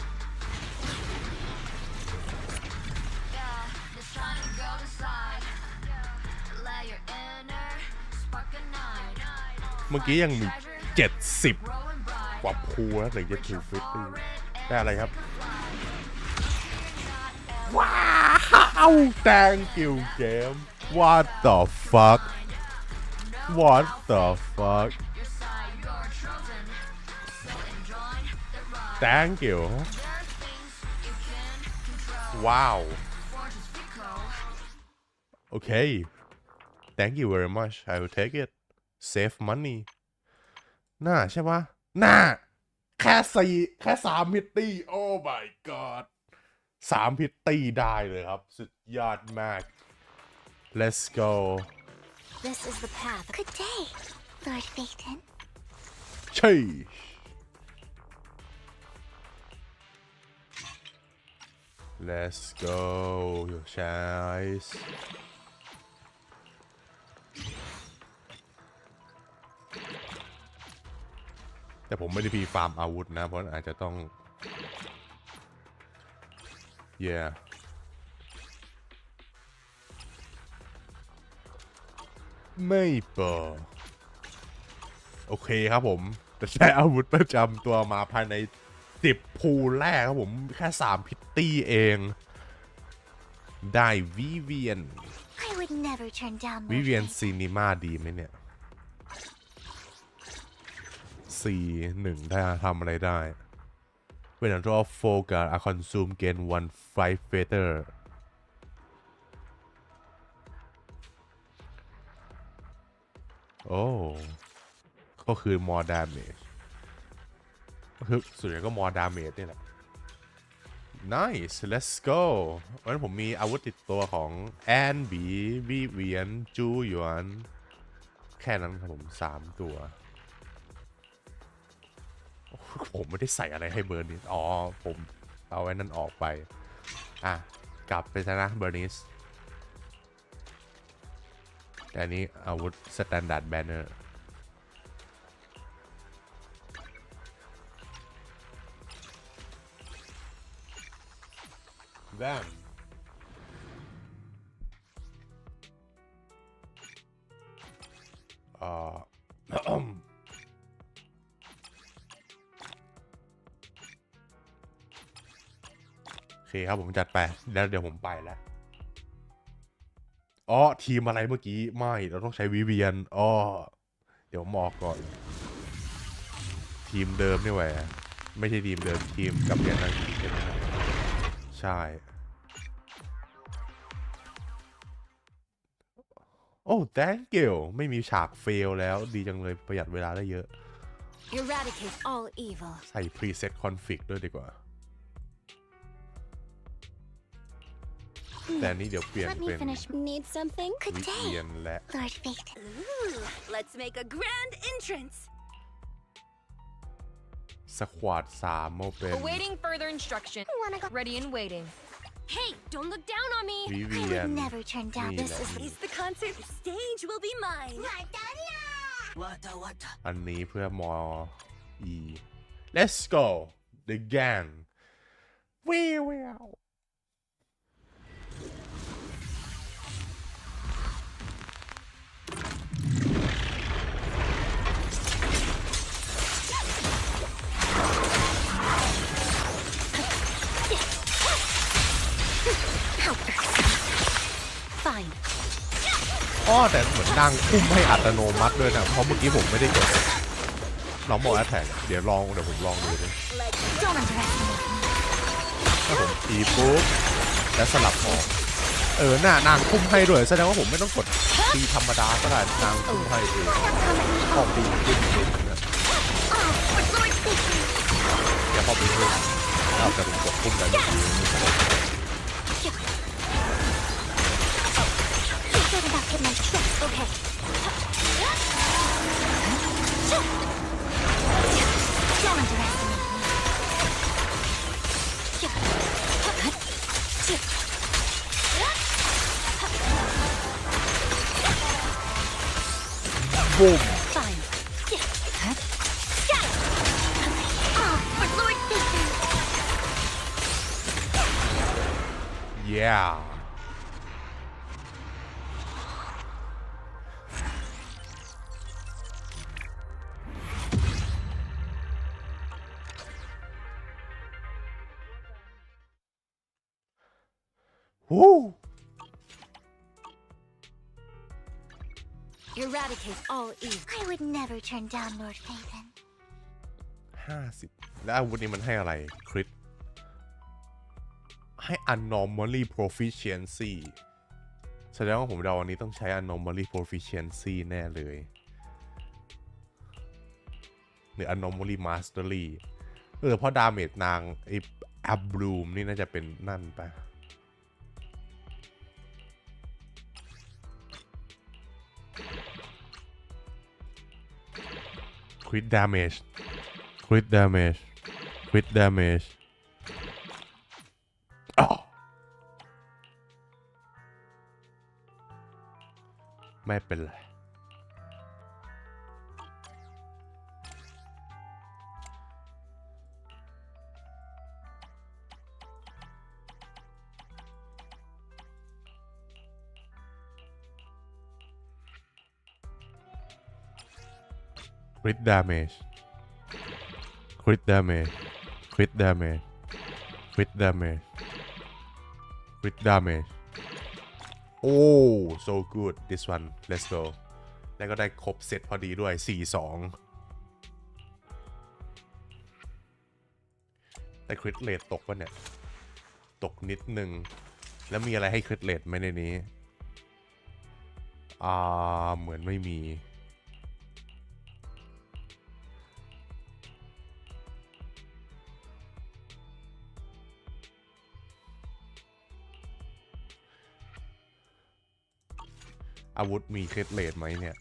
เมื่อกี้ยังมี70กว่าภูนะถึงจะถูกฟิตตี้ได้อะไรครับว้าว thank you game what the fuck thank you wow okay thank you very much I will take it save money น่าใช่ปะน่าแค่3พิตตี้ oh my god 3พิตตี้ได้เลยครับสุดยอดมาก let's go This is the path. Good day, Lord Phaeton. ใช่let's go your guys แต่ผมไม่ได้พีฟาร์มอาวุธนะเพราะอาจจะต้อง yeah ไม่เปิดโอเคครับผมแต่ใช้อาวุธประจำตัวมาภายใน10พูลแรกครับผมแค่3พิตตี้เองได้วิเวียนซีนีมาดีไหมเนี่ย4-1ได้ทำอะไรได้ When a draw 4 card are consumed gain 1 fight feather โอ้ก็คือ more damage คือส่วนใหญ่ก็ more damage นี่แหละ nice let's go เพราะฉะนั้นผมมีอาวุธติดตัวของแอนบีวิเวียนจูหยวนแค่นั้นครับผม3ตัวผมไม่ได้ใส่อะไรให้เบอร์นิสอ๋อผมเอาไว้นั่นออกไปกลับไปชนะเบอร์นิสแต่อันนี้อาวุธ Standard Banner แบมโอเคครับผมจัดไปแล้วเดี๋ยวผมไปแล้วทีมอะไรเมื่อกี้ไม่เราต้องใช้วิเวียนเดี๋ยวมอกก่อนทีมเดิมนี่แหละไม่ใช่ทีมเดิมทีมกับเรียนอังกฤษใช่ไหมใช่โอ้ thank you ไม่มีฉากเฟลแล้วดีจังเลยประหยัดเวลาได้เยอะ Eradicate all evil ใส่ preset config ด้วยดีกว่าแต่นี้เดี๋ยวเปลี่ยนเป็น Need something? วิเวียนและ Lord Phaeton. Let's make a grand entrance. สควอต3โมเป็น Awaiting further instruction. Ready and waiting. Hey, don't look down on me. วิเวียน Never turn down. This is the concert. The stage will be mine. อันนี้เพื่อมอ E let's go the gang วิว อ๋อแต่เหมือนนางคุ้มให้อัตโนมัติด้วยนะเพราะเมื่อกี้ผมไม่ได้กดน้องบอกแอทแทกเดี๋ยวผมลองดูดิถ้าผมตีปุ๊บแล้วสลับออกนางคุ้มให้ด้วยแสดงว่าผมไม่ต้องกดตีธรรมดาก็ได้นางคุ้มให้เองออกตีขึ้นนะเดี๋ยวพอไปดูเอาแต่ผมกดคุ้มได้ไม่ดีบูมyeah Woo! Eradicate all evil. I would never turn down Lord Faven. 50แล้วอาวุธนี้มันให้อะไรคริตให้ anomaly proficiency แสดงว่าผมเดาวันนี้ต้องใช้ anomaly proficiency แน่เลยหรือ anomaly mastery เพราะดาเมจนางไอ้ abloom นี่น่าจะเป็นนั่นปะcrit damage crit damage crit damage ไม่เป็นไรcrit damage crit damage crit damage crit damage crit damage oh so good this one let's go แล้วก็ได้ครบเสร็จพอดีด้วย 4-2 แต่คริตเรทตกปะเนี่ยตกนิดนึงแล้วมีอะไรให้คริตเรทไหมในนี้เหมือนไม่มีอาวุธมีเคล็ดเลดไหมเนี่ย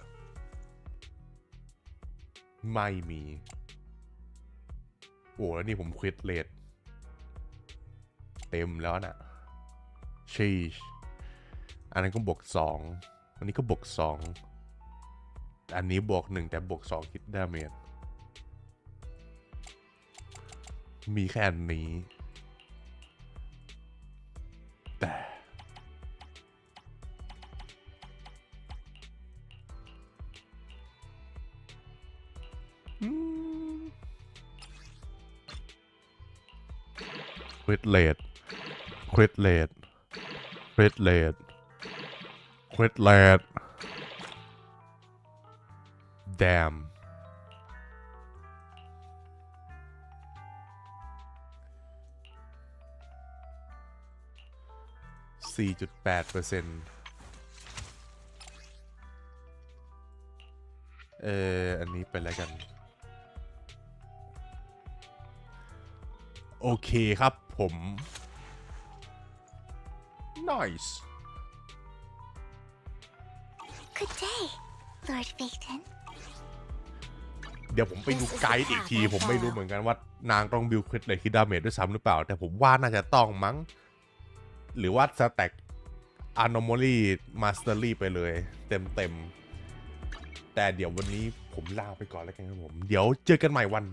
ไม่มีโอ้แล้วนี่ผมเคล็ดเลดเต็มแล้วนะชีชอันนั้นก็บวก2อันนี้ก็บวก2อันนี้บวก1แต่บวก2คิดดาเมจมีแค่อันนี้แต่คริตเลดคริตเลดคริตเลดคริตเลด damn 4.8% อันนี้ไปแล้วกันโอเคครับผม nice Good day, Lord Phaeton. เดี๋ยวผมไปดูไกด์อีกทีผมไม่รู้เหมือนกันว่านางต้องบิวคริตเลยคิดดาเมจด้วยซ้ำหรือเปล่าแต่ผมว่าน่าจะต้องมั้งหรือว่าสแต็ก anomaly mastery ไปเลยเต็มแต่เดี๋ยววันนี้ผมลาไปก่อนแล้วกันครับผมเดี๋ยวเจอกันใหม่วัน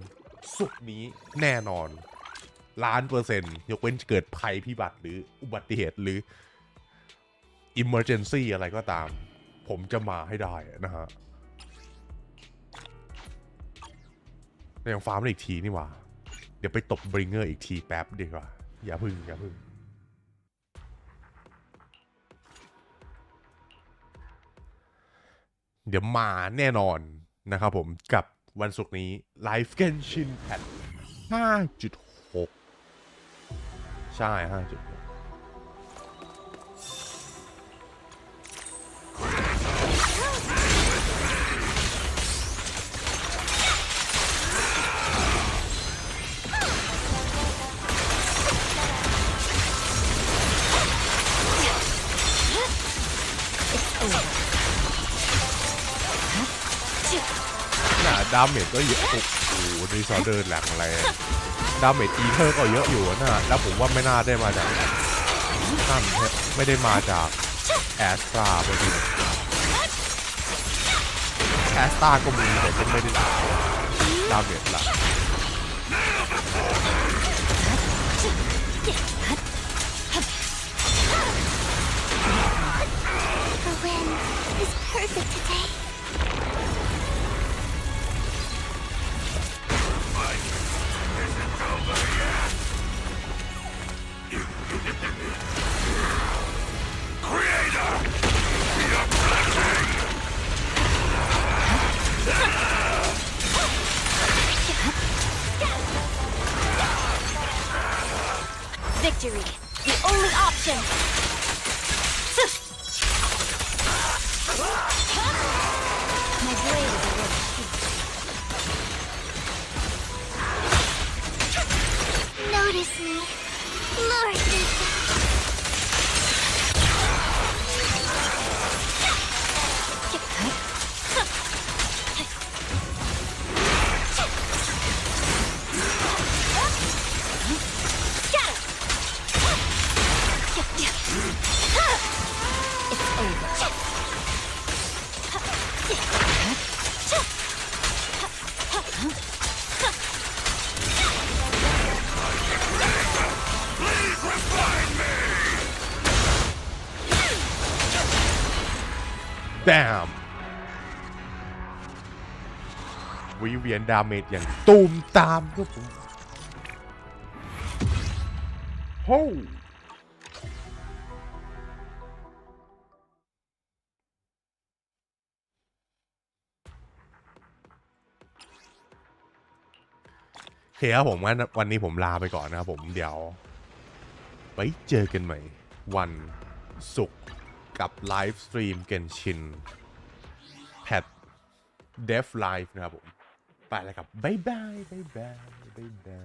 ศุกร์นี้แน่นอน1,000,000%ยกเว้นเกิดภัยพิบัติหรืออุบัติเหตุหรือ emergency อะไรก็ตามผมจะมาให้ได้นะฮะยังฟาร์มได้อีกทีนี่หว่าเดี๋ยวไปตบบริงเกอร์อีกทีแป๊บดีกว่าอย่าพึ่ง เดี๋ยวมาแน่นอนนะครับผมกับวันศุกร์นี้ Live Genshin Patch 5.6 ใช่ 5.6ดาเมจก็เยอะโอ้โหดีซอเดอร์แหลกอะไรดาเมจอีเทอร์ก็เยอะอยู่นะแล้วผมว่าไม่น่าได้มาจากนั่นไม่ได้มาจากแอสตราไปดิแอสตราก็มีแต่ไม่ได้ดาเมจหลักThe wind is perfect today. Victory, the only option. My blade is a little sheep. Notice me, Lord Zuko. Damn วิเวียนดาเมจอย่างตูมตามครับผมโฮ้โอเคครับผมงั้นวันนี้ผมลาไปก่อนนะครับผมเดี๋ยวไว้เจอกันใหม่วันศุกร์กับไลฟ์สตรีมเกนชินแพทเดฟไลฟ์นะครับผมไปแล้วครับบ๊ายบายบ๊ายบายบ๊ายบาย